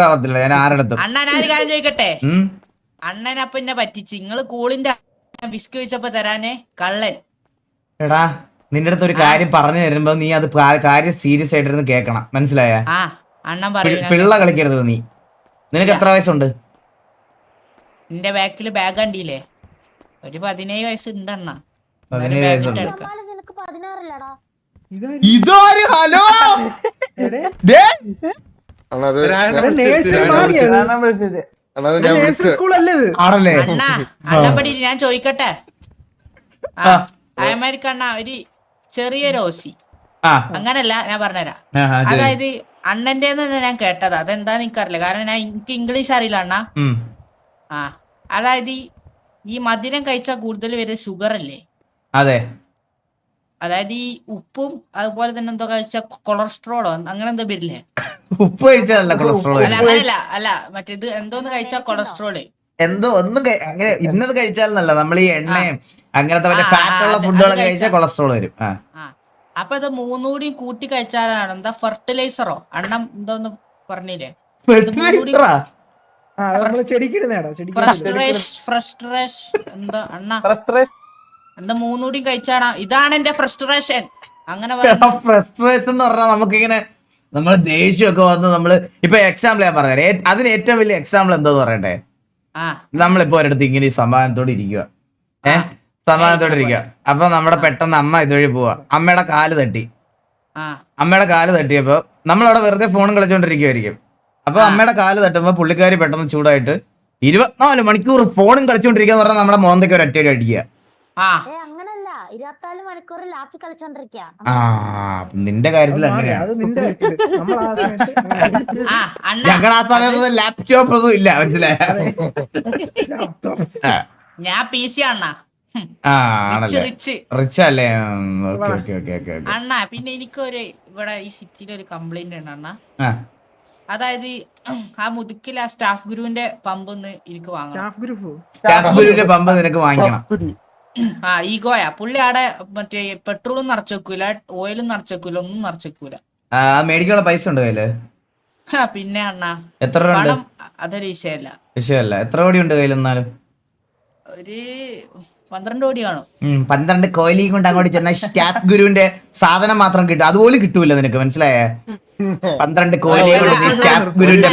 ആവാറില്ലടാ, ഞാൻ ആരെടുത്തും. അണ്ണൻ ഒരു കാര്യം ചോദിക്കട്ടെ? അണ്ണൻ അപ്പൊ എന്നെ പറ്റിച്ച്. നിങ്ങള് കൂളിന്റെ വിസ്ക് വെച്ചപ്പോ തരാനേ കള്ളൻ. എടാ നിന്റെ അടുത്ത് ഒരു കാര്യം പറഞ്ഞു തരുമ്പോ നീ അത് കാര്യം സീരിയസ് ആയിട്ടിരുന്ന് കേക്കണം, മനസ്സിലായ? ആ അണ്ണൻ പറയും. പിള്ള കളിക്കരുത് നീ. നിനക്ക് എത്ര വയസ്സുണ്ട്? നിന്റെ ബാക്കില് ബാഗ് കണ്ടില്ലേ? ഒരു 17 വയസ്സുണ്ട് അണ്ണ. 17 വയസ്സുണ്ട്. ഇതാര്? ഇതാര്? ഹലോ ദേ, അണ്ണത് നേഴ്സറി മാറിയത്. അണ്ണത് ഞാൻ നേഴ്സറി സ്കൂളല്ലേ ഇത്? ആണല്ലേ? അണ്ണപ്പടി ഞാൻ ചോദിക്കട്ടെ. അയമാർക്ക് അണ്ണ ഒരു ചെറിയൊരു ഓസി. അങ്ങനല്ല, ഞാൻ പറഞ്ഞുതരാം. അതായത് അണ്ണന്റെ ഞാൻ കേട്ടത്, അതെന്താന്ന് എനിക്കറിയില്ല. കാരണം എനിക്ക് ഇംഗ്ലീഷ് അറിയില്ല അണ്ണ. അതായത് ഈ മധുരം കഴിച്ചാൽ കൂടുതൽ വരുന്ന ഷുഗർ അല്ലേ? അതെ. അതായത് ഈ ഉപ്പും അതുപോലെ തന്നെ എന്തോ കഴിച്ച കൊളസ്ട്രോളോ അങ്ങനെ എന്തോ വരില്ലേ? ഉപ്പ് കഴിച്ചാലല്ല കൊളസ്ട്രോൾ. അല്ല അങ്ങനല്ല, അല്ല മറ്റേത് എന്തോന്ന് കഴിച്ചാ കൊളസ്ട്രോള് എന്തോ ഒന്നും അങ്ങനെ ഇന്നത് കഴിച്ചാലെന്നല്ല, നമ്മൾ ഈ എണ്ണയും അങ്ങനത്തെ മറ്റേ ഫാറ്റുള്ള ഫുഡുകളൊക്കെ കഴിച്ചാൽ കൊളസ്ട്രോൾ വരും. അപ്പൊ ഇത് മൂന്നുകൂടി കൂട്ടി കഴിച്ചാലാണ് എന്താ ഫെർട്ടിലൈസറോ അണ്ണം എന്തോന്ന് പറഞ്ഞില്ലേ? എന്താ മൂന്നുകൂടി കഴിച്ചാണ്, ഇതാണ് എന്റെ ഫ്രസ്ട്രേഷൻ. അങ്ങനെ ഫ്രസ്ട്രേഷൻ എന്ന് പറഞ്ഞാൽ നമുക്കിങ്ങനെ നമ്മള് ദേഷ്യമൊക്കെ വന്ന് നമ്മള് ഇപ്പൊ എക്സാമ്പിൾ ഞാൻ പറയാം. അതിന് ഏറ്റവും വലിയ എക്സാമ്പിൾ എന്താന്ന് പറയട്ടെ? നമ്മളിപ്പോ ഒരിടത്ത് ഇങ്ങനെ സമാധാനത്തോടെ ഇരിക്കുക, സമാധാനത്തോടെ ഇരിക്കുക. അപ്പൊ നമ്മുടെ പെട്ടെന്ന് അമ്മ ഇതുവഴി പോവാ, അമ്മയുടെ കാല് തട്ടിയപ്പോ നമ്മളവിടെ വെറുതെ ഫോണും കളിച്ചോണ്ടിരിക്കുവായിരിക്കും. അപ്പൊ അമ്മയുടെ കാല് തട്ടുമ്പോ പുള്ളിക്കാരി പെട്ടെന്ന് ചൂടായിട്ട് 24 മണിക്കൂർ ഫോണും കളിച്ചോണ്ടിരിക്കുക പറഞ്ഞാൽ നമ്മുടെ മോന്തയ്ക്ക് ഒരു ഒറ്റയടി അടിക്കുക. നിന്റെ കാര്യത്തിൽ അങ്ങനെയാണ്. ഞങ്ങളുടെ ആ സമയത്ത് ലാപ്ടോപ്പ് ഒന്നും ഇല്ല, മനസ്സിലായ? ഞാൻ PC അണ്ണാ. റിച്ച് അല്ലേ? അണ്ണാ പിന്നെ എനിക്കൊരു ഇവിടെ ഈ സിറ്റിയിൽ ഒരു കംപ്ലൈന്റ് ഉണ്ട് അണ്ണാ. അതായത് ആ മുതുക്കിൽ ആ സ്റ്റാഫ് ഗുരുവിന്റെ പമ്പ് ഒന്ന് എനിക്ക് വാങ്ങണം. സ്റ്റാഫ് ഗുരുവിന്റെ പമ്പ് നിനക്ക് വാങ്ങിക്കണം. ഈഗോയാ പുള്ളി അവിടെ മറ്റേ പെട്രോളും നിറച്ചേക്കൂല, ഓയിലും നിറച്ചേക്കൂല, ഒന്നും നിറച്ചേക്കൂല. മേടിക്കാനുള്ള പൈസ ഉണ്ട് കയ്യില്? പിന്നെ അണ്ണാ എത്ര രൂപ? അതൊരു വിഷയമല്ല. എത്ര കോടി ഉണ്ട് കയ്യിൽ? എന്നാലും ഒരു 12 കോടി കാണും. 12 കോയിലും കൊണ്ട് അങ്ങോട്ട് ചെന്ന സ്റ്റാഫ് ഗുരുവിന്റെ സാധനം മാത്രം കിട്ടും, അതുപോലും കിട്ടൂല നിനക്ക്, മനസ്സിലായ? 12 കോയിലും കൊണ്ട് സ്റ്റാഫ് ഗുരുവിന്റെ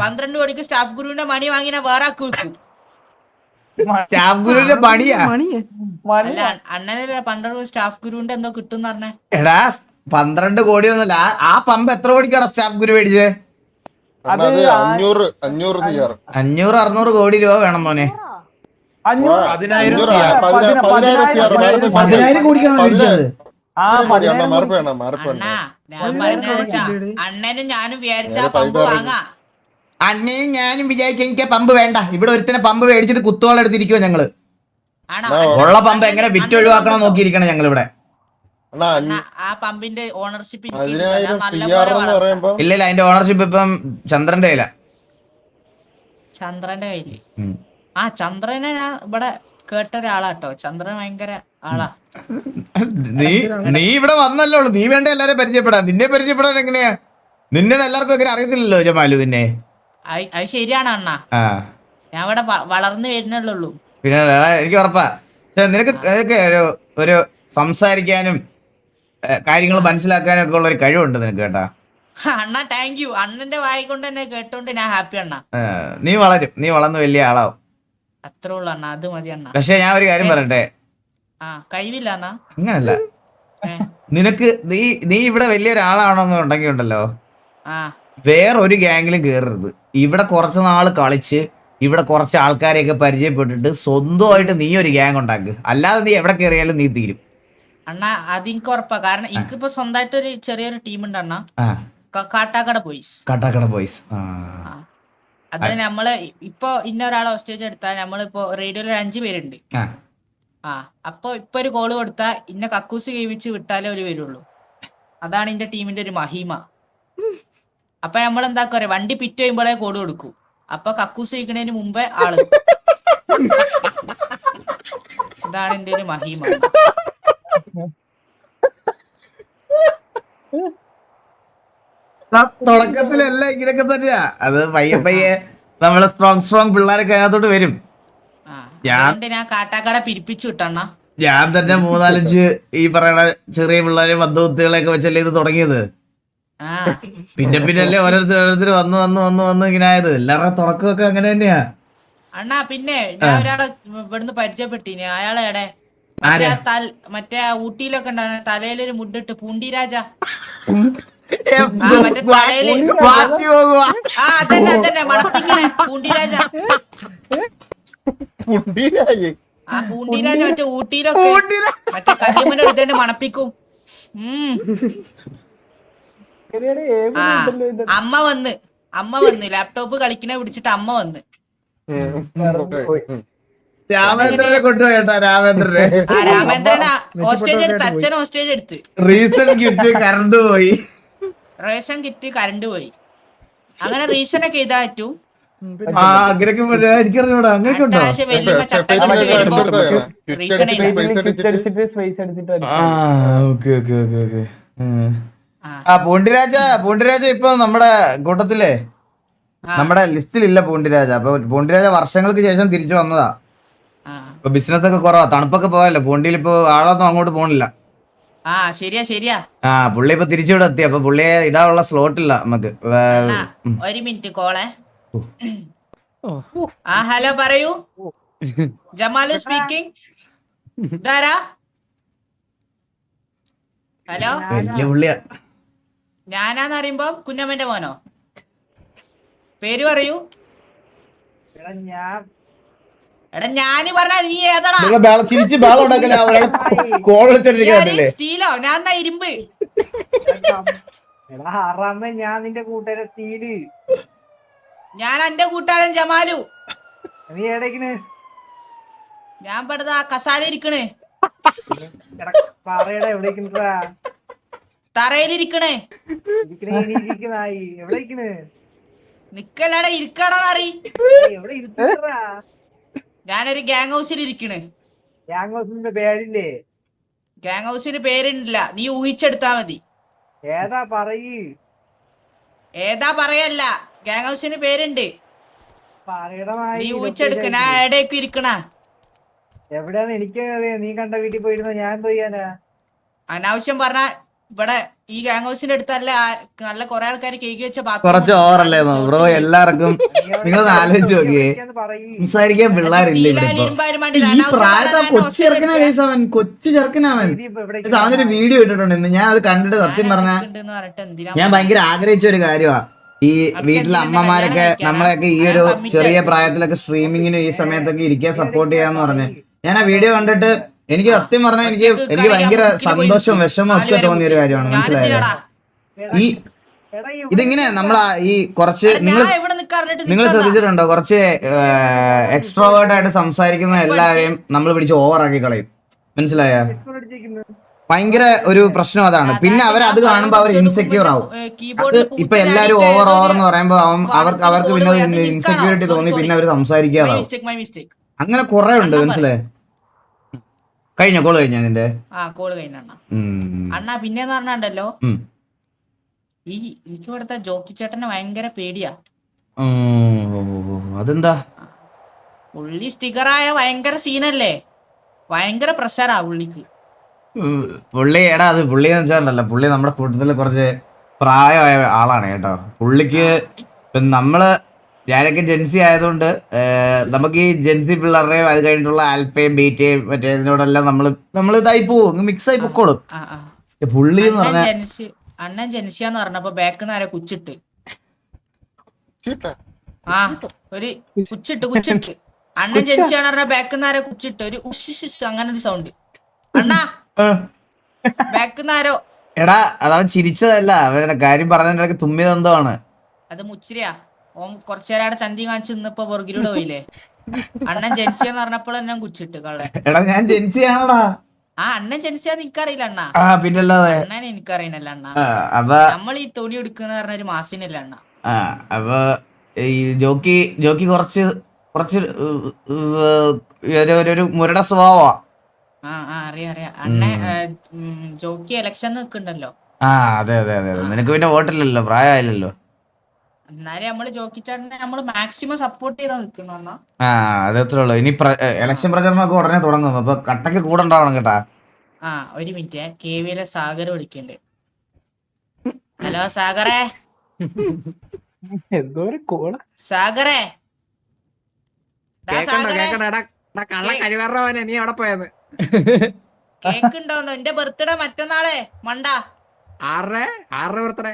12 കോടിക്ക് സ്റ്റാഫ് ഗുരുവിന്റെ മണി വാങ്ങിന വേറെ ആക്കും. സ്റ്റാഫ് ഗുരുവിന്റെ പണിയാ? അല്ല അണ്ണന് 12 സ്റ്റാഫ് ഗുരുവിന്റെ എന്തോ കിട്ടും പറഞ്ഞേ. എടാ 12 കോടി ഒന്നുമില്ല. ആ പമ്പ് എത്ര കോടിക്കാണ് സ്റ്റാഫ് ഗുരു മേടിച്ചത്? 500-600 കോടി രൂപ വേണം മോനെ. 10,000 കോടിക്കാണ് മേടിച്ചത്. അണ്ണനും ഞാനും വിചാരിച്ച പമ്പ് വാങ്ങാ. അണ്ണയും ഞാനും വിചാരിച്ച എനിക്ക് പമ്പ് വേണ്ട. ഇവിടെ ഒരുത്തനെ പമ്പ് മേടിച്ചിട്ട് കുത്തോളം എടുത്തിരിക്കുവോ ഞങ്ങള്. ഉള്ള പമ്പ് എങ്ങനെ വിറ്റൊഴിവാക്കണം നോക്കിയിരിക്കണം ഞങ്ങൾ ഇവിടെ. ആ പമ്പിന്റെ ഓണർഷിപ്പ് ഇല്ല, അതിന്റെ ഓണർഷിപ്പ് ഇപ്പം ചന്ദ്രന്റെ കയ്യിലാ. ചന്ദ്രന്റെ കയ്യില്? ചന്ദ്രനെ ഞാൻ ഇവിടെ കേട്ട ഒരാളാട്ടോ. ചന്ദ്രൻ ഭയങ്കര ആളാ. നീ ഇവിടെ വന്നല്ലോ, നീ വേണ്ട എല്ലാരെയും പരിചയപ്പെടാൻ. നിന്നെ പരിചയപ്പെടാൻ എങ്ങനെയാ? നിന്നെ എല്ലാവർക്കും എങ്ങനെ അറിയത്തില്ലല്ലോ ജമാലു നിന്നെ. അത് ശരിയാണ് അണ്ണാ, ഞാൻ ഇവിടെ വളർന്നു വരുന്നുള്ളൂ. പിന്നെ എനിക്ക് ഉറപ്പാ നിനക്ക് ഒരു സംസാരിക്കാനും കാര്യങ്ങൾ മനസ്സിലാക്കാനും ഒക്കെ ഉള്ള ഒരു കഴിവുണ്ട് നിനക്ക്, കേട്ടാ. അണ്ണാ താങ്ക് യു. അണ്ണന്റെ വായി കൊണ്ട് തന്നെ കേട്ടോണ്ട് ഞാൻ ഹാപ്പി അണ്ണാ. നീ വളരും, നീ വളർന്ന് വലിയ ആളാവും. അത്രേ ഉള്ളു അണ്ണാ, അത് മതി അണ്ണാ. പക്ഷെ ഞാൻ ഒരു കാര്യം പറയട്ടെ, കഴിവില്ല അണ്ണാ. അങ്ങനല്ല, നിനക്ക് നീ ഇവിടെ വലിയൊരാളാണോന്നുണ്ടെങ്കിൽ ഉണ്ടല്ലോ, വേറൊരു ഗ്യാങ്ങിലും കേറരുത്. ഇവിടെ കുറച്ച് നാള് കളിച്ച് ഇവിടെ കുറച്ച് ആൾക്കാരെയൊക്കെ പരിചയപ്പെട്ടിട്ട് സ്വന്തമായിട്ട് നീ ഒരു ഗ്യാങ് ഉണ്ടാക്ക്. അല്ലാതെ നീ എവിടെ കയറിയാലും നീ തീരും അണ്ണാ. അതെനിക്ക് ഉറപ്പാ. കാരണം എനിക്കിപ്പോ സ്വന്തമായിട്ട് ഒരു ചെറിയൊരു ടീം ഉണ്ട് അണ്ണാ. കാട്ടാക്കട ബോയ്സ്. അത് നമ്മള് ഇപ്പൊ ഇന്നൊരാളെ ഹോസ്റ്റേജ് എടുത്താൽ നമ്മളിപ്പോ റേഡിയോയിൽ 5 പേരുണ്ട്. അപ്പൊ ഇപ്പൊ ഒരു കോള് കൊടുത്താ ഇന്ന കക്കൂസ് കഴിവിച്ച് വിട്ടാലേ ഒരു വരുള്ളൂ. അതാണ് എന്റെ ടീമിന്റെ ഒരു മഹിമ. അപ്പൊ നമ്മളെന്താ പറയാ, വണ്ടി പിറ്റ് ചെയ്യുമ്പോഴേ കോഡ് കൊടുക്കൂ. അപ്പൊ കക്കൂസ് കഴിക്കുന്നതിന് മുമ്പേ ആള്. ഇതാണ് എന്റെ ഒരു മഹിമ. തുടക്കത്തിലെല്ലാം ഇങ്ങനെയൊക്കെ തന്നെയാ. അത് പയ്യെ നമ്മള് സ്ട്രോങ് പിള്ളേരൊക്കെ അതിനകത്തോട്ട് വരും. ഞാൻ കാട്ടാക്കട പിരിപ്പിച്ചു വിട്ടണ്ണ. ഞാൻ തന്നെ 3-4 ഈ പറയണ ചെറിയ പിള്ളേരെ ബന്ധുക്കുത്തികളെയൊക്കെ വെച്ചല്ലേ ഇത് തുടങ്ങിയത്. ആ പിന്നെ അല്ലേ ഓരോരുത്തർ വന്ന് ഇങ്ങനെ ആയത്. എല്ലാവരുടെ തുടക്കമൊക്കെ അങ്ങനെ തന്നെയാ. അണ്ണാ പിന്നെ ഞാൻ ഒരാളെ ഇവിടുന്ന് പരിചയപ്പെട്ടിനി. അയാളെ എടെ മറ്റേ ഊട്ടിയിലൊക്കെ ഉണ്ടാകുന്ന തലയിലൊരു മുണ്ടിട്ട് പൂണ്ടി രാജ. മറ്റേ തലയില് അതന്നെ മണപ്പിക്കണേ പൂണ്ടി രാജ. ആ പൂണ്ടി രാജ മറ്റേ ഊട്ടിയിലൊക്കെ മറ്റേ കല്ലുമ്മന്റെ അടുത്ത് തന്നെ മണപ്പിക്കും. അമ്മ വന്ന് ലാപ്ടോപ്പ് കളിക്കണ പിടിച്ചിട്ട് അമ്മ വന്ന് രാമേന്ദ്രനെ കൊണ്ടുപോയിട്ടാ. രാമേന്ദ്രനാ ഹോസ്റ്റേജ് എടുത്ത്, അച്ഛൻ ഹോസ്റ്റേജ് എടുത്ത്. റീസൺ കിറ്റ് കറണ്ട് പോയി. റേഷൻ കിറ്റ് കറണ്ട് പോയി. അങ്ങനെ റീസൺ ഒക്കെ ഇതാ പറ്റൂ. എനിക്കറിഞ്ഞൂടാ. അങ്ങനെയൊക്കെ ഉണ്ടോ? പൂണ്ടിരാജ ഇപ്പൊ നമ്മുടെ കൂട്ടത്തിലെ നമ്മുടെ ലിസ്റ്റിലില്ല പൂണ്ടിരാജ. അപ്പൊ പൂണ്ടിരാജ വർഷങ്ങൾക്ക് ശേഷം തിരിച്ചു വന്നതാ. ഇപ്പൊ ബിസിനസ് ഒക്കെ കുറവാ, തണുപ്പൊക്കെ പോയല്ലോ. പൂണ്ടിയിൽ ഇപ്പൊ ആളൊന്നും അങ്ങോട്ട് പോണില്ല. ശരിയാ. പുള്ളി ഇപ്പൊ തിരിച്ചിവിടെ എത്തി. അപ്പൊ പുള്ളിയെ ഇടാനുള്ള സ്ലോട്ട് ഇല്ല നമുക്ക്. ഒരു മിനിറ്റ് കോളെ. ഹലോ പറയൂ. ജമാലു സ്പീക്കിംഗ്. ഇതാരാ? ഹലോ, ഞാനാന്ന് അറിയുമ്പോ കുഞ്ഞമ്മന്റെ മോനോ? പേര് പറയൂ. എടാ ഞാന് പറഞ്ഞ നീ ഏതാടാ? സ്റ്റീലോ? ഞാൻ ഇരുമ്പ്. ഞാൻ നിന്റെ കൂട്ടുകാരൻ സ്റ്റീല്. ഞാൻ എന്റെ കൂട്ടുകാരൻ ജമാലു. നീ എടക്കണ്? ഞാൻ പെടുതാ കസാല ഇരിക്കണേ. പറയടാ എവിടെ തറയിലിരിക്കണേ. എവിടെ നിക്കല്ലടാ ഇരിക്കടാ അറി. എവിടെ ഇരുത്തടാ? ഞാനൊരു ഗ്യാങ് ഹൗസിൽ ഇരിക്കണേ. ഗ്യാങ് ഹൗസിന്റെ പേരില്ലേ? ഗ്യാങ് ഹൗസിന് പേരില്ല, നീ ഊഹിച്ചെടുത്താ മതി. ഏതാ പറയ്. ഏതാ പറയല്ല, ഗ്യാങ് ഹൗസിന് പേരുണ്ട്. നീ ഊഹിച്ചെടുക്ക. ഞാൻ എവിടേക്ക് ഇരിക്കണ? എവിടെയാന്ന് എനിക്ക് നീ കണ്ട വീട്ടിൽ പോയിരുന്ന ഞാൻ എന്ത് ചെയ്യാനാ? അനാവശ്യം പറഞ്ഞ ഇവിടെ ഈ ഗ്യാങ് ഹൗസിന്റെ അടുത്തല്ല നല്ല കൊറേ ആൾക്കാർ കേക്ക് വെച്ച കുറച്ച് ഓവറല്ലേ ബ്രോ എല്ലാവർക്കും. നിങ്ങൾ ആലോചിച്ച് നോക്കിയേ, സംസാരിക്കാൻ പിള്ളേരില്ല ഇവിടെ. ഈ പ്രായത്തെ കൊച്ചു ചെറുക്കനാവൻ, കൊച്ചു ചെറുക്കനാവൻ. അവനൊരു വീഡിയോ ഇട്ടിട്ടുണ്ട് ഇന്ന്. ഞാൻ അത് കണ്ടിട്ട് സത്യം പറഞ്ഞ ഞാൻ ഭയങ്കര ആഗ്രഹിച്ച ഒരു കാര്യമാ. ഈ വീട്ടിലെ അമ്മമാരൊക്കെ നമ്മളെയൊക്കെ ഈ ഒരു ചെറിയ പ്രായത്തിലൊക്കെ സ്ട്രീമിങ്ങിനും ഈ സമയത്തൊക്കെ ഇരിക്കാൻ സപ്പോർട്ട് ചെയ്യാന്ന് പറഞ്ഞ് ഞാൻ ആ വീഡിയോ കണ്ടിട്ട് എനിക്ക് സത്യം പറഞ്ഞാൽ എനിക്ക് ഭയങ്കര സന്തോഷവും വിഷമവും ഒക്കെ തോന്നിയ ഒരു കാര്യമാണ്. മനസ്സിലായത്? ഈ ഇതിങ്ങനെ നമ്മളാ ഈ കുറച്ച് നിങ്ങൾ ശ്രദ്ധിച്ചിട്ടുണ്ടോ? കുറച്ച് എക്സ്ട്രോവേർട്ട് ആയിട്ട് സംസാരിക്കുന്ന എല്ലാവരെയും നമ്മൾ പിടിച്ച് ഓവറാക്കി കളയും. മനസ്സിലായ? ഭയങ്കര ഒരു പ്രശ്നം അതാണ്. പിന്നെ അത് കാണുമ്പോ അവർ ഇൻസെക്യൂർ ആവും. അത് ഇപ്പൊ എല്ലാരും ഓവർ എന്ന് പറയുമ്പോ അവർക്ക് പിന്നെ ഇൻസെക്യൂരിറ്റി തോന്നി പിന്നെ അവർ സംസാരിക്കാതാവും. അങ്ങനെ കുറെ ഉണ്ട്. മനസ്സിലായേ? കഴിഞ്ഞോ? കോള് കഴിഞ്ഞ നിന്റെ? കോള് കഴിഞ്ഞ അണ്ണാ. പിന്നെന്ന് പറഞ്ഞാണ്ടല്ലോ, എനിക്ക് ഇവിടുത്തെ ജോക്കി ചേട്ടനെ ഭയങ്കര പേടിയാ. അതെന്താ? പുള്ളി സ്റ്റിക്കറായ ഭയങ്കര സീനല്ലേ, ഭയങ്കര പ്രഷറാ പുള്ളിക്ക്. പുള്ളി അത് പുള്ളി എന്ന് വെച്ചാൽ പുള്ളി നമ്മുടെ കൂട്ടത്തില് കുറച്ച് പ്രായമായ ആളാണ് കേട്ടോ. പുള്ളിക്ക് നമ്മള് ഞാനൊക്കെ ജെൻസി ആയതുകൊണ്ട് നമുക്ക് ഈ ജെൻസി പിള്ളേരുടെയും അത് കഴിഞ്ഞിട്ടുള്ള ആൽഫയും ബീറ്റയും മറ്റേ ഇതിനോടെല്ലാം നമ്മൾ ഇതായി പോവും, മിക്സ് ആയി പൊക്കോളും. പുള്ളി എന്ന് പറഞ്ഞ അണ്ണൻ ജെൻസിയാന്ന് പറഞ്ഞപ്പോ ബാക്കിന്ന് ആരെ കുച്ചിട്ട് ഒരു കുച്ചിട്ട് അണ്ണൻ ജെൻസിയാന്ന് പറഞ്ഞ ബാക്കിന്ന് ആരെ കുച്ചിട്ട് ഒരു ഉഷിഷ് അങ്ങനെ ഒരു സൗണ്ട്. അണ്ണാ ബാക്കിന്ന് ആരോ. എടാ അതവൻ ചിരിച്ചതല്ല, അവനെ കാര്യം പറഞ്ഞതിന്റെ തുമ്മിയതെന്തോണ്. അത് മുച്ചിരിയാ. ഓൻ കുറച്ചേരം ചന്തി കാണിച്ച് നിന്നപ്പോ പുറകിലൂടെ പോയില്ലേ. അണ്ണൻ ജെൻസിയെന്ന് പറഞ്ഞപ്പോൾ ഞാൻ കുച്ചിട്ട് കള്ളൻ. എടാ ഞാൻ ജെൻസിയാണടാ. അണ്ണൻ ജെൻസിയാന്ന് എനിക്കറിയില്ല അണ്ണാ. പിന്നല്ലാതെ അണ്ണൻ എനിക്കറിയണല്ലോ അണ്ണാ. നമ്മൾ ഈ തുണി എടുക്കുന്ന പറഞ്ഞ ഒരു മാസിനല്ല അണ്ണ. അപ്പൊ ഈ ജോക്കി കുറച്ച് ഒരു മുരട സ്വഭാവമാ. അറിയാം. അണ്ണൻ ജോക്കി ഇലക്ഷൻ നിൽക്കണ്ടല്ലോ. അതെ. നിനക്ക് പിന്നെ വോട്ടില്ലല്ലോ, പ്രായമായില്ലല്ലോ. എന്നാലും നമ്മള് ജോക്കിച്ചാട്ടിനെ നമ്മള് മാക്സിമം സപ്പോർട്ട് ചെയ്താ നിൽക്കണം അണ്ണാ. ആ അതത്രേ ഉള്ളൂ. ഇനി ഇലക്ഷൻ പ്രചരണമൊക്കെ ഉടനെ തുടങ്ങും. അപ്പൊ കട്ടക്ക് കൂടെ ഉണ്ടാവണം കേട്ടാ. ആ ഒരു മിനിറ്റ്, KVയിലെ സാഗർ വിളിക്കണ്ട്. ഹലോ സാഗറേ. എന്തോ ഒരു കോള സാഗറേ. കള്ള കഴിവറവനെ നീ എവിടെ പോയത്? കേക്കുണ്ടോന്നോ? എന്റെ ബർത്ത്ഡേ മറ്റന്നാളെ മണ്ട. ആരുടെ ബർത്ത്ഡേ?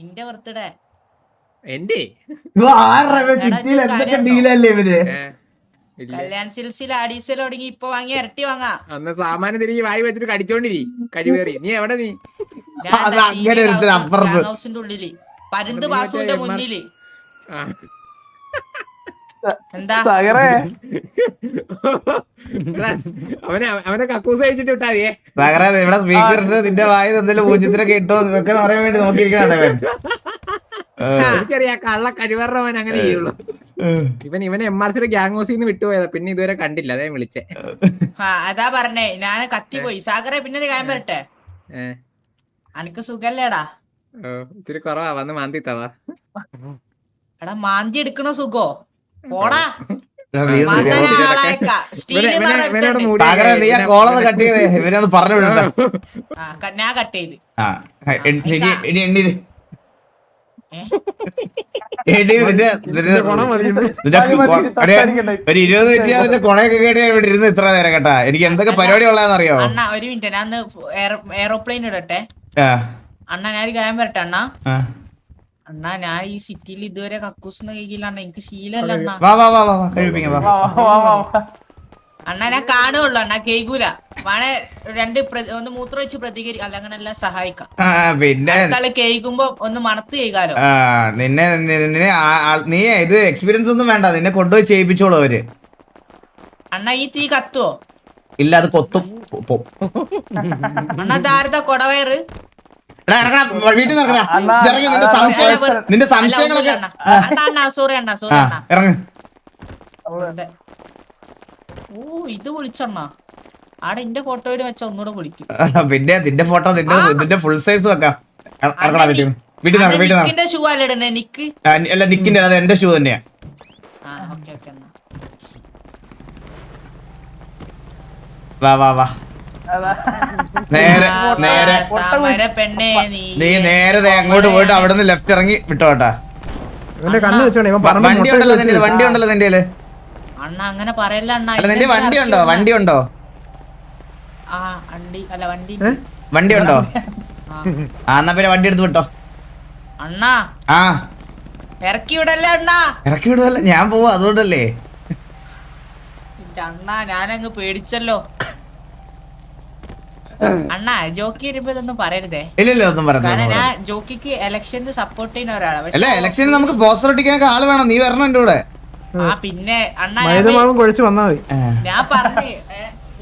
എന്റെ ബർത്ത്ഡേ. എന്റെ എന്തൊക്കെ ഡീലല്ലേ ഇവര്. കല്യാൺ സിൽസിൽ ആഡീസൽ തുടങ്ങി. ഇപ്പൊ വാങ്ങി ഇരട്ടി വാങ്ങാം. അന്ന് സാമാന്യം തിരികെ വായി വെച്ചിട്ട് കടിച്ചോണ്ടിരി കഴിവേറി. നീ എവിടെ നീ? ഹൗസിന്റെ ഉള്ളില് പരുന്ത് ബാസുവിന്റെ മുന്നില്. എന്താ അവനെ കക്കൂസ് കഴിച്ചിട്ട് വിട്ടാതിയേ. ഇവിടെ സ്പീക്കർ നിന്റെ വായിൽ എന്തെങ്കിലും പൂജ്യത്തിനൊക്കെ ഇട്ടോ ഒക്കെ പറയാൻ വേണ്ടി നോക്കിയിരിക്കണേ. എനിക്കറിയാം കള്ള കഴിവറവൻ അങ്ങനെ ചെയ്യുള്ളൂ. ഇവനെ MRC ഗ്യാങ് ഹൗസിന്ന് വിട്ടുപോയതാ. പിന്നെ ഇതുവരെ കണ്ടില്ല. അതേ വിളിച്ചേ. അതാ പറഞ്ഞേ, ഞാൻ കത്തിപ്പോയി. സാഗറെ പിന്നെ ഒരു കാര്യം പറട്ടെ, അനക്ക് സുഖല്ലേടാ? ഇച്ചിരി കുറവാ. വന്ന് മാന്തി തവാ. എടാ മാന്തി എടുക്കണ സുഖോ? പോടാ. കോളൊന്ന് കട്ട് ചെയ്തേ. ഇവനൊന്ന് പറഞ്ഞു വിടണ്ട. ഞാൻ കട്ട് ചെയ്ത് ഒരു 20 മിനിറ്റ് കൊണയൊക്കെ കേട്ടി ഇവിടെ ഇരുന്ന് ഇത്ര നേരം കേട്ടാ. എനിക്ക് എന്തൊക്കെ പരിപാടി ഉള്ളതെന്ന് അറിയാമോ? അണ്ണാ ഒരു മിനിറ്റ്, ഞാൻ എയറോപ്ലെയിൻ ഇടട്ടെ. അണ്ണാ ഞാൻ കാര്യം വരട്ടെ. അണ്ണാ ഞാൻ ഈ സിറ്റിയിൽ ഇതുവരെ കക്കൂസ് കഴിക്കില്ല അണ്ണാ. എനിക്ക് ശീലല്ല അണ്ണാ. അണ്ണാ ഞാൻ കാണുള്ളൂ അണ്ണാ, കേൾക്കൂല. വേണേ ഒന്ന് മൂത്രം വെച്ച് പ്രതികരിക്കാം. അല്ല അങ്ങനെ എല്ലാം സഹായിക്കാം. പിന്നെ കേൾക്കുമ്പോ ഒന്ന് മണത്ത് കേൾക്കാലോ. നീ ഇത് എക്സ്പീരിയൻസ് ഒന്നും വേണ്ട. നിന്നെ കൊണ്ടുപോയി ചെയ്യിപ്പിച്ചോളൂ അവര്. അണ്ണാ ഈ തീ കത്തുവോ? ഇല്ല, അത് കൊത്തും. അണ്ണാ ധാരത കൊടവയറ് നിന്റെ സംശയങ്ങളൊക്കെ സോറി അണ്ണാ, സോറി അണ്ണാ. ഓ ഇത് വിളിച്ചണ്ണാ. ആടെ എന്റെ ഫോട്ടോയില് വെച്ച ഒന്നുകൂടെ വിളിക്കും. പിന്നെ നിന്റെ ഫോട്ടോ നിന്റെ ഫുൾ സൈസ് വെക്കാം. നിക്കിന്റെ ഷൂ അല്ലേ ഇടണേ? നിക്ക് അല്ല, നിക്കിന്റെ അത് എന്റെ ഷൂ തന്നെയാ. വാ നേരെ നീ നേരെ അങ്ങോട്ട് പോയിട്ട് അവിടുന്ന് ലെഫ്റ്റ് ഇറങ്ങി വിട്ടോട്ടാ. വണ്ടി ഉണ്ടല്ലോ നിന്റെ അണ്ണ അങ്ങനെ പറയല്ല അണ്ണ. നിന്റെ വണ്ടി ഉണ്ടോ? വണ്ടി ഉണ്ടോ? എന്നാ പിന്നെ വണ്ടി എടുത്ത് വിട്ടോ അണ്ണാ. ഇറക്കി വിടല്ലേ അണ്ണാ? ഇറക്കി വിടുവല്ല, ഞാൻ പോവാ. അതുകൊണ്ടല്ലേ അണ്ണാ ഞാനങ്ങ് പേടിച്ചല്ലോ. അണ്ണാ ജോക്കി വരുമ്പോ ഇതൊന്നും പറയരുതേ. ഇല്ലല്ലോ, ഒന്നും കാരണം ഞാൻ ജോക്കിക്ക് ഇലക്ഷന് സപ്പോർട്ട് ചെയ്യുന്ന ഒരാളാണ്. അല്ല, ഇലക്ഷന് നമുക്ക് പോസ്റ്റർ ഒട്ടിക്കാനൊക്കെ ആള് വേണം. നീ വരണം എന്റെ കൂടെ. പിന്നെ അണ്ണാ ഞാൻ പറഞ്ഞു,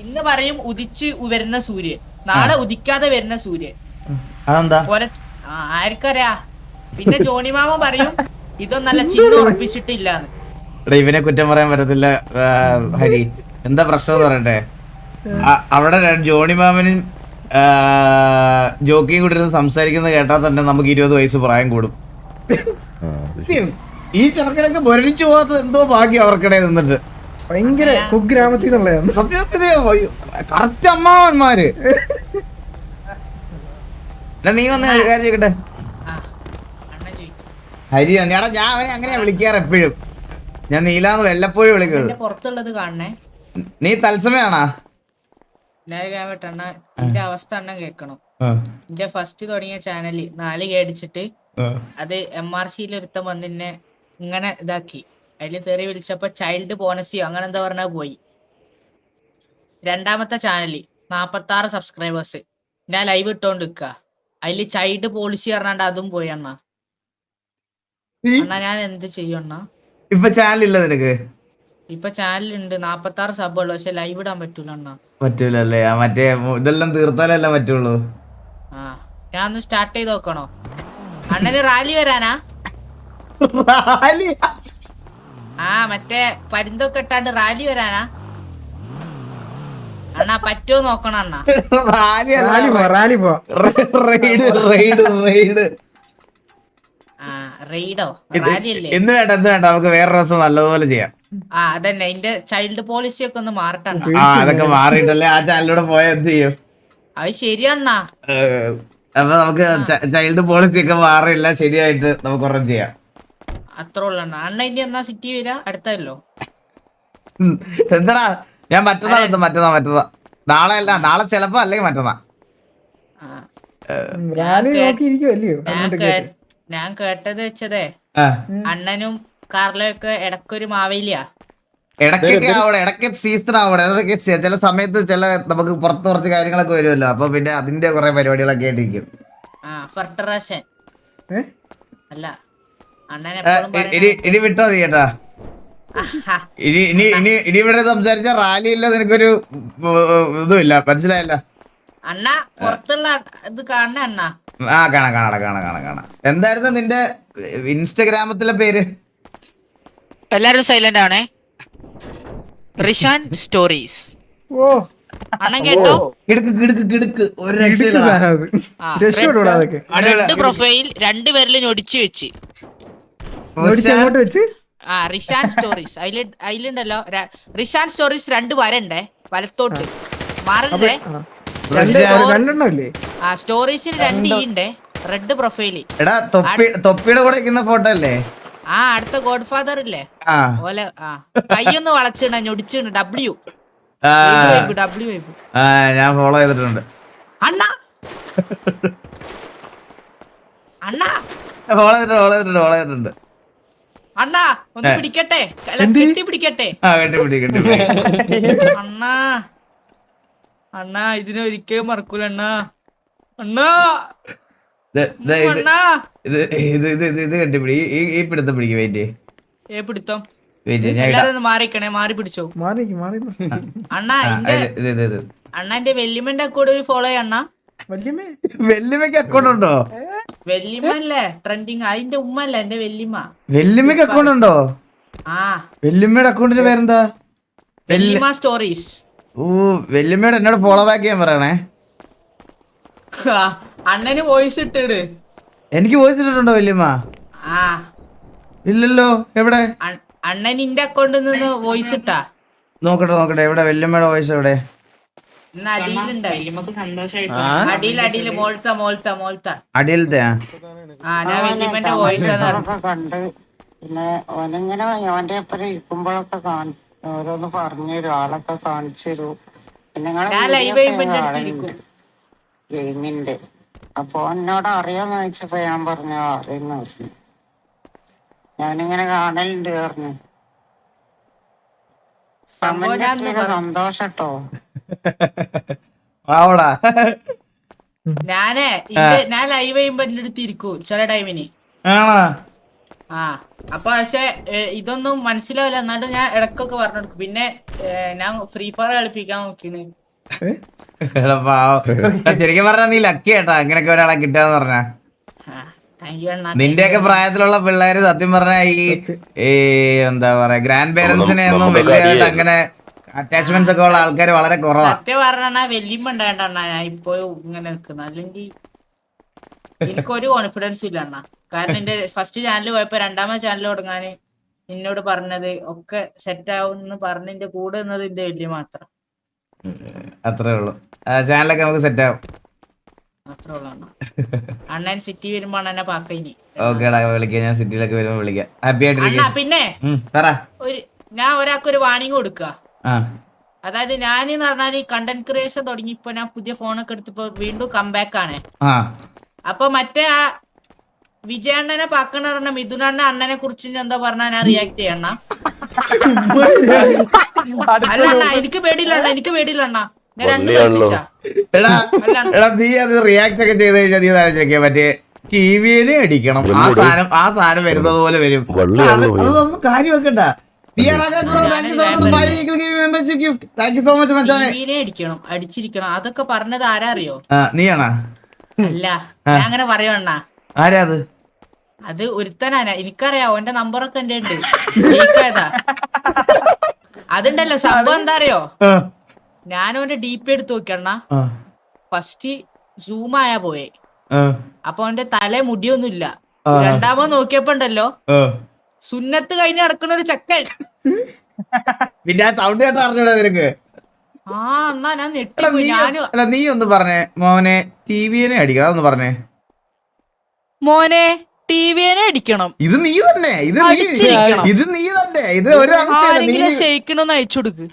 ഇന്ന് പറയും ഉദിച്ച് വരുന്ന സൂര്യൻ, നാളെ ഉദിക്കാതെ വരുന്ന സൂര്യൻ. അതെന്താ ആർക്കറിയാ? പിന്നെ ജോണിമാമൻ പറയും ഇതൊന്നല്ല ചിന്ത ഉറപ്പിച്ചിട്ടില്ലാന്ന്. ഇവനെ കുറ്റം പറയാൻ പറ്റത്തില്ല ഹരി. എന്താ പ്രശ്നം എന്ന് പറയട്ടെ, അവിടെ ജോണി മാമനും ജോക്കിയും കൂടി ഇരുന്ന് സംസാരിക്കുന്നത് കേട്ടാൽ തന്നെ നമുക്ക് 20 വയസ്സ് പ്രായം കൂടും. ഈ ചെറുക്കനൊക്കെ ഭരണിച്ചു പോകാത്തത് എന്തോ ഭാഗ്യം അവർക്കിടെ നിന്നിട്ട്. ഭയങ്കര കുഗ്രാമത്തിൽ നിന്നുള്ളതാണ് സത്യത്തിന്. കറക്റ്റ് അമ്മാവന്മാര്. നീ ഒന്ന് കാര്യം ചോദിക്കട്ടെ ഹരി. ഞാടാ ഞാൻ അവനെ അങ്ങനെയാ വിളിക്കാറ് എപ്പോഴും. ഞാൻ നീലാന്ന് വല്ലപ്പോഴും വിളിക്കുന്നത്. പുറത്തുള്ളത് കാണണേ. നീ തത്സമയാണാ? എന്റെ അവസ്ഥ അണ്ണൻ കേക്കണം. എന്റെ ഫസ്റ്റ് തുടങ്ങിയ ചാനല് 4K അടിച്ചിട്ട് അത് MRCയിൽ ഒരുത്തം വന്നിന്നെ ഇങ്ങനെ ഇതാക്കി. അതില് തെറി വിളിച്ചപ്പോ ചൈൽഡ് ബോണസിയോ അങ്ങനെ എന്താ പറഞ്ഞാ പോയി. രണ്ടാമത്തെ ചാനല് 46 സബ്സ്ക്രൈബേഴ്സ്. ഞാൻ ലൈവ് ഇട്ടോണ്ടിരിക്ക. അതില് ചൈൽഡ് പോളിസി പറഞ്ഞാണ്ട് അതും പോയി അണ്ണാ. ഞാൻ എന്ത് ചെയ്യണ്ണ? ഇപ്പൊ ചാനലില്ല നിനക്ക്? ഇപ്പൊ ചാനലുണ്ട്, 46 സബ്ബുള്ളൂ. പക്ഷെ ലൈവ് ഇടാൻ പറ്റൂല അണ്ണാ. പറ്റൂലല്ലേ? മറ്റേ ഇതെല്ലാം തീർത്താലല്ലേ പറ്റുള്ളൂ. ഞാൻ ഒന്ന് സ്റ്റാർട്ട് ചെയ്ത് നോക്കണോ? അണ്ണന് റാലി വരാനാ? മറ്റേ പരുന്തൊക്കെ ഇട്ടാണ്ട് റാലി വരാനാ? അണ്ണാ പറ്റുമോ നോക്കണം അണ്ണാ. റെയ്ഡോ റാലിയല്ലേ? ഇന്ന് വേണ്ട നമുക്ക് വേറെ ദിവസം നല്ലതുപോലെ ചെയ്യാം. അതന്നെ എന്റെ ചൈൽഡ് പോളിസി ഒക്കെ ഒന്ന് മാറട്ടെ. അതൊക്കെ മാറിയിട്ടല്ലേ ആ ചാനലിലൂടെ പോയാൽ എന്ത് ചെയ്യും? അത് ശരിയാണ്ണാ. അപ്പൊ നമുക്ക് ചൈൽഡ് പോളിസി ഒക്കെ മാറില്ല, ശരിയായിട്ട് നമുക്ക് ഒരെണ്ണം ചെയ്യാം. അത്ര ഉള്ള അണ്ണ ഇനി എന്നാ സിറ്റി വരാ? അടുത്തല്ലോ. എന്താ ഞാൻ മറ്റന്നാ നാളെ അല്ല, നാളെ ചെലപ്പോ അല്ലെങ്കിൽ മറ്റന്നാ. ഞാൻ കേട്ടത് വെച്ചതേ അണ്ണനും കാർലൊക്കെ ഇടക്കൊരു മാവേലിയാ. ഇടയ്ക്കൊക്കെ ആവണം, ഇടയ്ക്ക് സീസൺ ആവണം. അതൊക്കെ ചില സമയത്ത് നമുക്ക് പുറത്ത് കുറച്ച് കാര്യങ്ങളൊക്കെ വരുമല്ലോ, അപ്പൊ പിന്നെ അതിന്റെ കുറെ പരിപാടികളൊക്കെ ആയിട്ടിരിക്കും. ഫർട്ടറേഷൻ അല്ല അണ്ണൻ ഇനി വിട്ടോ നീ കേട്ടാ. ഇനി ഇവിടെ സംസാരിച്ച റാലിയില്ല, നിനക്കൊരു ഇതുമില്ല, മനസ്സിലായല്ല? അണ്ണ പുറത്തുള്ള ഇത് കാണണ അണ്ണ. കാണാം. എന്തായിരുന്നു നിന്റെ ഇൻസ്റ്റഗ്രാമത്തിലെ പേര്? എല്ലാരും സൈലന്റ് ആണേ. റിഷാൻ സ്റ്റോറീസ്. അണ്ണൻ കേട്ടോ? റെഡ് പ്രൊഫൈൽ 2 പേരിലും ഒടിച്ചു വെച്ച്. റിഷാൻ സ്റ്റോറീസ് അതിലുണ്ടല്ലോ. റിഷാൻ സ്റ്റോറീസ് 2 വരണ്ടേ വലത്തോട്ട് മാറണ്ടേ? സ്റ്റോറീസിന് 2 ഉണ്ട്. Red profile. തൊപ്പിയുടെ കൂടെ ഫോട്ടോ അല്ലേ? അടുത്ത ഗോഡ് ഫാദർ ഇല്ലേ ഓലെ കയ്യൊന്ന് വളച്ചിട ഞൊടിച്ചിട്ടുണ്ട്. ഡബ്ല്യു ഞാൻ ഫോളോ ചെയ്തിട്ടുണ്ട്. അണ്ണാ ഫോളോ ചെയ്തിട്ടുണ്ട്. അണ്ണാ ഒന്ന് പിടിക്കട്ടെ, കെട്ടി പിടിക്കട്ടെ. അണ്ണാ ഇതിനൊരിക്കലും മറക്കൂല അണ്ണാ. ഇത് കെട്ടിപ്പിടി. ഈ പിടുത്തം പിടിക്കും. വെയിറ്റ് പിടുത്തം മാറിക്കണേ, മാറി പിടിച്ചോ. അണ്ണാ അണ്ണന്റെ വെല്ലിമന്റെ അക്കൗണ്ട് ഫോളോ ചെയ്യണ്ണ. വെല്ലിമയ്ക്ക് അക്കൗണ്ട് ഉണ്ടോ? വെല്ലിമല്ലേ ട്രെൻഡിങ്. അതിന്റെ ഉമ്മല്ല എന്റെ വെല്ലിമ. വെല്ലിമയ്ക്ക് അക്കൗണ്ട് ഉണ്ടോ? വെല്ലിമയുടെ അക്കൗണ്ടിന്റെ പേരെന്താ? വെല്ലിമ സ്റ്റോറീസ്. വെല്ലിമയുടെ എന്നോട് ഫോളോ ബാക്ക് ചെയ്യാൻ പറയണേ. അണ്ണന് വോയിസ് ഇട്ടിട്. എനിക്ക് വോയിസ് ഇട്ടിട്ടുണ്ടോ വെല്ലിമ? ഇല്ലല്ലോ. എവിടെ? അണ്ണൻ നിന്റെ അക്കൗണ്ടിൽ നിന്ന് വോയിസ് ഇട്ടാ? നോക്കട്ടെ. എവിടെ വെല്ലിമയുടെ വോയിസ്? എവിടെ? അടിയിലത്തെ കണ്ട് പിന്നെ ഓനിങ്ങനെ ഓന്റെ ഒപ്പം ഇരിക്കുമ്പോഴൊക്കെ ഓരോന്ന് പറഞ്ഞുതരും, ആളൊക്കെ കാണിച്ചു തരും. പിന്നെ ഗെയിമിന്റെ അപ്പൊ എന്നോട് അറിയാന്ന് ചോദിച്ചപ്പോ ഞാൻ പറഞ്ഞു അറിയുന്ന പറഞ്ഞു. ഞാനിങ്ങനെ കാണലുണ്ട് പറഞ്ഞു. സന്തോഷട്ടോ. ഞാൻ ലൈവ് ചെയ്യുമ്പോ എന്റെ അടുത്ത് ഇരിക്കും ചില ടൈമിന്. അപ്പൊ പക്ഷെ ഇതൊന്നും മനസ്സിലാവില്ല. എന്നാലും ഞാൻ ഇടക്കൊക്കെ പറഞ്ഞു കൊടുക്കും. പിന്നെ ഞാൻ ഫ്രീ ഫയർ കളിപ്പിക്കാൻ നോക്കിയാണ്. ശരിക്കും പറഞ്ഞാ നീ ലക്കി കേട്ടാ അങ്ങനെയൊക്കെ ഒരാളെ കിട്ടാന്ന് പറഞ്ഞ. നിന്റെയൊക്കെ പ്രായത്തിലുള്ള പിള്ളേര് സത്യം പറഞ്ഞ ഈ എന്താ പറയാ ഗ്രാൻഡ് പേരൻസിനെ ഒന്നും വലിയ അങ്ങനെ അറ്റാച്ച്മെന്റ്സ് ഒക്കെ ഉള്ള ആൾക്കാർ വളരെ കുറവാണ്. സത്യം പറഞ്ഞ വെല്ലിമ്പ ഉണ്ടായിട്ടാ ഞാൻ ഇപ്പൊ ഇങ്ങനെ നിൽക്കുന്നത്. അല്ലെങ്കിൽ എനിക്കൊരു കോൺഫിഡൻസ് ഇല്ല അണ്ണ. കാരണം എന്റെ ഫസ്റ്റ് ചാനൽ പോയപ്പോ 2ാമത്തെ ചാനൽ തുടങ്ങാന് എന്നോട് പറഞ്ഞത് ഒക്കെ സെറ്റ് ആവും പറഞ്ഞ എന്റെ കൂടെ നിന്നത് എന്റെ വലിയ മാത്രം. അത്രേ ഉള്ളൂ. ചാനലൊക്കെ നമുക്ക് സെറ്റ് ആവും. അത്രേ ഉള്ളൂ അണ്ണൻ സിറ്റി വരുമ്പോ അണ്ണനെ പാക്കയിനി. ഓക്കേടാ വിളിക്കാം. ഞാൻ സിറ്റിയിലൊക്കെ വരുമ്പോ വിളിക്കാം. ഹാപ്പി ആയിട്ടിരിക്കും. പിന്നെ ഞാൻ ഒരാൾക്കൊരു വാണിംഗ് കൊടുക്കുക. അതായത് ഞാനെന്ന് പറഞ്ഞാൽ ഈ കണ്ടന്റ് ക്രിയേഷൻ തുടങ്ങി ഇപ്പൊ ഞാൻ പുതിയ ഫോണൊക്കെ എടുത്തിപ്പോ വീണ്ടും കംബാക്ക് ആണ്. അപ്പൊ മറ്റേ ആ വിജയണ്ണനെ പാക്കണ പറഞ്ഞ മിഥുനണ്ണ അണ്ണനെ കുറിച്ച് എന്താ പറഞ്ഞാ ഞാൻ റിയാക്ട് ചെയ്യണ? അല്ല അണ്ണ എനിക്ക് പേടിയില്ല അണ്ണ. ഞാൻ 2 കൽപ്പിച്ച. നീ അത് റിയാക്ട് ഒക്കെ ചെയ്ത് കഴിഞ്ഞാൽ നീ ആലോചിക്കാൻ മറ്റേ ടിവിയില് അടിക്കണം. ആ സാധനം വരുന്നത് പോലെ വരും. അതൊന്നും കാര്യം വെക്കണ്ട. അടിച്ചിരിക്കണം. അതൊക്കെ പറഞ്ഞത് ആരാ അറിയോ? നീയാണോ? അല്ല ഞാൻ അങ്ങനെ പറയണ. ആരാ അത്? അത് ഒരുത്തനാ. എനിക്കറിയാം. ഓന്റെ നമ്പറൊക്കെ എന്റെ ഉണ്ട്. അതുണ്ടല്ലോ സംഭവം എന്താ അറിയോ? ഞാൻ ഓന്റെ DP എടുത്ത് നോക്കണ. ഫസ്റ്റ് സൂം ആയാ പോയെ. അപ്പൊ അവന്റെ തല മുടിയൊന്നുമില്ല. രണ്ടാമത് നോക്കിയപ്പോ ഉണ്ടല്ലോ സുന്നത്ത് കഴിഞ്ഞ് നടക്കുന്ന ഒരു ചെക്കൻ. പിന്നെ ആ സൗണ്ട് കേട്ടാ അറിഞ്ഞൂടാ നിനക്ക്? ആ എന്നാ ഞാൻ ഞെട്ടിപ്പോയി. ഞാനും അല്ല നീ ഒന്ന് പറഞ്ഞേ മോനെ ടിവിനെ അടിക്കണം ഒന്ന് പറഞ്ഞേ. മോനെ ടിവിനെ അടിക്കണം. ഇത് നീ തന്നെ, ഇത് നീ തന്നെ, ഇത് ഒരു അംശമില്ല. ഷെയ്ക്കിനൊന്ന് അയച്ചു കൊടുക്ക്.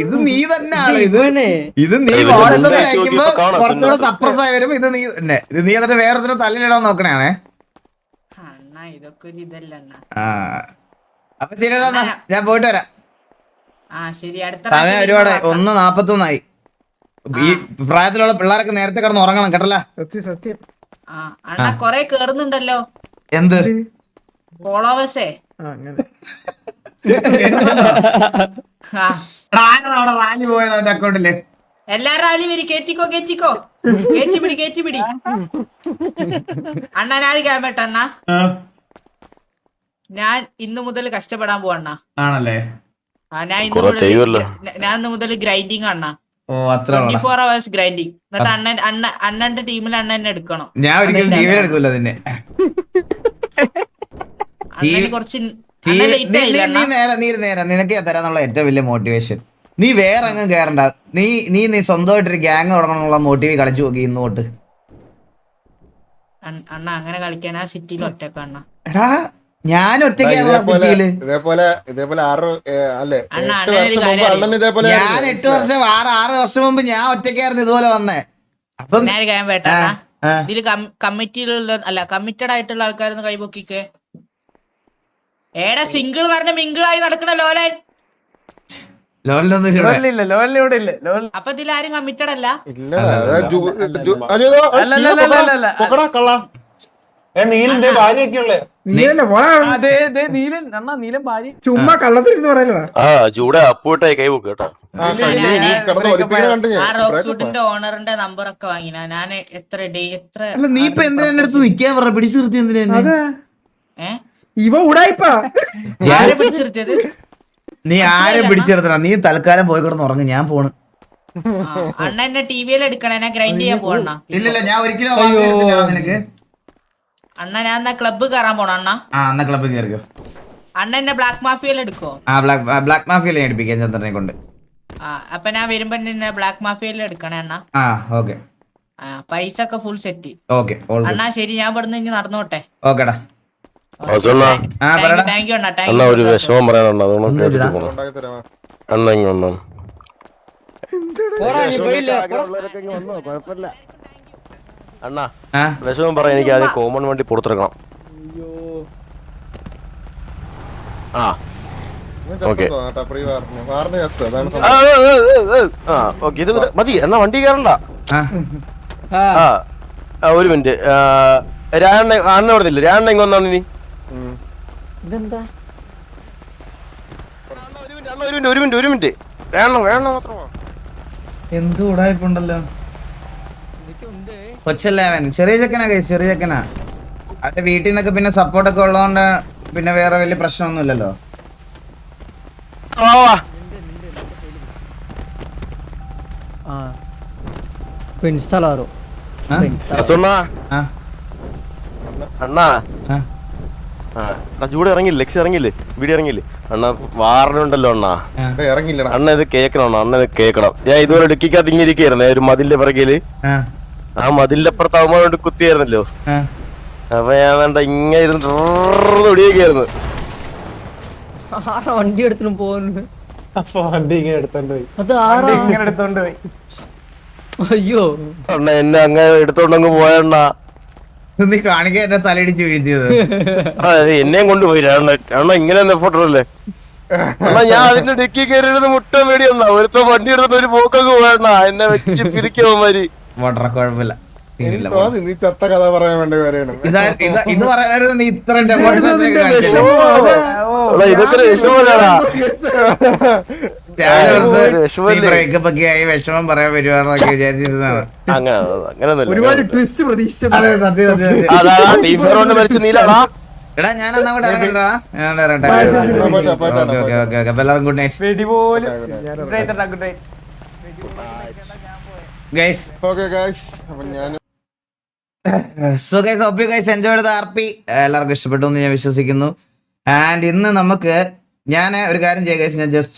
ഇത് നീ തന്നെയാണ്. ഇത് നീ വാട്സാപ്പിൽ അയക്കുമ്പോ കുറച്ചുകൂടെ സപ്രസ് ആയി വരും. ഇത് നീ തന്നെ, ഇത് നീ എന്നിട്ട് വേറെ തല്ലിലിടാൻ നോക്കണേ. ഇതൊക്കെ ഒരു ഇതല്ല. അപ്പൊ ശരിയടാ, ഞാൻ പോയിട്ട് വരാം. ശരി. അടുത്ത സമയം ഒരുപാട് 1:41 ഈ പ്രായത്തിലുള്ള പിള്ളേരൊക്കെ നേരത്തെ കിടന്ന് ഉറങ്ങണം കേട്ടല്ലോ. സത്യം. അണ്ണാ കൊറേ കേറുന്നുണ്ടല്ലോ. എന്ത് ഫോളോവേഴ്സേ? റാലി പോയത് അവന്റെ അക്കൗണ്ടില്. എല്ലാ റാലി വരി. കേറ്റിക്കോ കേറ്റിപ്പിടി. അണ്ണാ ഞാൻ ക്യാമ്പേട്ട അണ്ണാ. ഞാൻ ഇന്നു മുതൽ കഷ്ടപ്പെടാൻ പോവണ്ണ. ആണല്ലേ? ഞാൻ ഇന്ന് മുതൽ ഗ്രൈൻഡിങ് അണ്ണാ. 24 hours ഗ്രൈൻഡിങ്. എന്നിട്ട് അണ്ണന്റെ ടീമിൽ അണ്ണ എന്നെ എടുക്കണം. ഞാൻ ഒരിക്കലും ടിവിയിൽ എടുക്കൂല നിന്നെ. കുറച്ച് നിനക്ക് തരാന്നുള്ള ഏറ്റവും വലിയ മോട്ടിവേഷൻ. നീ വേറെ അങ്ങ് കേറണ്ട. നീ സ്വന്തമായിട്ടൊരു ഗ്യാങ് തുടങ്ങണമെന്നുള്ള മോട്ടീവ് കളിച്ചു നോക്കി ഇന്നോട്ട്. അണ്ണ അങ്ങനെ കളിക്കാൻ ആ സിറ്റിയിൽ ഒറ്റക്ക് അണ്ണ. ഞാൻ ഒറ്റയ്ക്കാണല്ലോ സിറ്റിയില്. ഞാൻ 8 വർഷം 6 വർഷം മുമ്പ് ഞാൻ ഒറ്റയ്ക്കായിരുന്നു ഇതുപോലെ വന്നേ. അപ്പം ഇതില് കമ്മിറ്റിയിലുള്ള അല്ല കമ്മിറ്റഡ് ആയിട്ടുള്ള ആൾക്കാരൊന്ന് കൈപൊക്കിക്കേ. ഏടാ സിംഗിൾ പറഞ്ഞ മിംഗിളായി നടക്കണ ലോലൻ. അപ്പൊ ഇതിലാരും കമ്മിറ്റഡ് അല്ല. ചുമ്മാ കള്ളത്തിരുന്ന് പറയലടാ. ആ റോക്ക് സൂട്ടിന്റെ ഓണറിന്റെ നമ്പർ ഒക്കെ വാങ്ങിനാ ഞാൻ. എത്ര നീ ഇപ്പൊ എന്തിനാ എന്റെ അടുത്ത് നിക്കാൻ പറഞ്ഞ? പിടിച്ചു നിർത്തി എന്തിനാ? ഇവ ഉടായിപ്പാ. ആരെ പിടിച്ചു നിർത്തിയത്? നീ ആരെ പിടിച്ചു നിർത്തണ? നീ തൽക്കാലം പോയി കിടന്ന് ഉറങ്ങ്, ഞാൻ പോണ്. അണ്ണ എന്നെ ടിവിയിൽ എടുക്കണേ, ഞാൻ ഗ്രൈൻഡ് ചെയ്യാൻ പോണ. ഇല്ലില്ല, ഞാൻ ഒരിക്കലും നിനക്ക്. അണ്ണ ഞാൻ എന്നാ ക്ലബ്ബ് കയറാൻ പോണ. അണ്ണ ക്ലബ്ബ് കയറിക്കോ. അണ്ണ എന്നെ ബ്ലാക്ക് മാഫിയയിൽ എടുക്കോ? ബ്ലാക്ക് മാഫിയയിൽ എടുപ്പിക്കാൻ ചന്ദ്രനെ കൊണ്ട്. അപ്പൊ ഞാൻ വരുമ്പോ എന്നെ ബ്ലാക്ക് മാഫിയയിൽ എടുക്കണേ അണ്ണ. ഓക്കെ. പൈസ ഒക്കെ ഫുൾ സെറ്റ്. ഓക്കെ അണ്ണാ ശരി, ഞാൻ ഇവിടുന്ന് ഇനി നടന്നോട്ടെ. ഓക്കെടാ. താങ്ക് യു അണ്ണ. ഒരു വിഷമം പറയാനുണ്ട്, അണ്ണാ വിഷമം പറയാൻ എനിക്ക് ആദ്യം കോമൺ വണ്ടി പുറത്തിറക്കണം. ഇത് മതി എന്നാ, വണ്ടി കയറണ്ട. ഒരു മിനിറ്റ്, അണ്ണ പറഞ്ഞില്ല രാണ്ണ ഇങ്ങ വന്നാണ് ഇനി. ഒരു മിനിറ്റ് വേണം മാത്രമാ. എന്ത് ഉടായ്പുണ്ടല്ലോ. കൊച്ചല്ലേ അവൻ, ചെറിയ ചെക്കനാ. ചെറിയ ചെക്കനാ. അവന്റെ വീട്ടിൽ നിന്നൊക്കെ പിന്നെ സപ്പോർട്ടൊക്കെ ഉള്ളതുകൊണ്ട് പിന്നെ വേറെ വലിയ പ്രശ്നമൊന്നുമില്ലല്ലോ. ചൂട് ഇറങ്ങില്ലേ, ലെക്സ് ഇറങ്ങില്ലേ, വീഡിയോ ഇറങ്ങില്ലേ അണ്ണാ? വാറനുണ്ടല്ലോ അണ്ണാ, അണ്ണ ഇത് കേക്കണം. അണ്ണ ഇത് കേക്കണം. ഞാൻ ഇതുപോലെ ഇടുക്കിക്കകത്ത് ഇങ്ങിരിക്കായിരുന്നേ, ഒരു മതിലിന്റെ പിറകില്. ആ മതിലിന്റെ അപ്പുറത്ത് അവന്മാരോട് കുത്തിയായിരുന്നല്ലോ. അപ്പൊ ഞാൻ വേണ്ട ഇങ്ങനെ ഇരുന്ന് ഒടിയൊക്കെയായിരുന്നു. വണ്ടി എടുത്തിട്ടും പോകുന്നു. വണ്ടി ഇങ്ങനെ എടുത്തോണ്ട് പോയി. അയ്യോ അണ്ണ എന്നെ അങ്ങനെ എടുത്തോണ്ടങ്ങ് പോയണ്ണ. നീ കാണിക്കാൻ എന്നെ തലയിടിച്ച് വീഴ്ത്തിയത്. അതെ, എന്നെയും കൊണ്ടുപോയി അണ്ണ. ഇങ്ങനെ എഫോർട്ട് അല്ലേ അണ്ണാ? ഞാൻ അതിന്റെ ഡിക്കി കയറിയിരുന്ന് മുട്ട മേടി വന്നാ ഒരുത്തോ വണ്ടി എടുത്തിട്ട് ഒരു പോക്കൊക്കെ പോയണ്ണ. എന്നെ വെച്ച് പിരിക്കവന്മാര്. കുഴപ്പമില്ല. നീ ചത്ത കഥ പറയാൻ വേണ്ടി കാര്യമാണ് ഇത് പറയാനായിരുന്നു നീ ഇത്ര ബ്രേക്കപ്പ് ഒക്കെ ആയി വിഷമം പറയാൻ വരുവാണെന്നൊക്കെ വിചാരിച്ചിരുന്നതാണ്. ഒരുപാട് ട്വിസ്റ്റ് പ്രതീക്ഷിച്ചത്. എടാ ഞാൻ അങ്ങോട്ട് ഇറങ്ങണ്ടാ. എല്ലാവരും good night guys. Okay guys, അപ്പൊ ഞാൻ so guys hope you guys enjoy the RP. എല്ലാവർക്കും ഇഷ്ടപ്പെട്ടു എന്ന് ഞാൻ വിശ്വസിക്കുന്നു. ആൻഡ് ഇന്ന് നമുക്ക് ഞാൻ ഒരു കാര്യം ചെയ്യാം ഗൈസ്, ഞാൻ ജസ്റ്റ്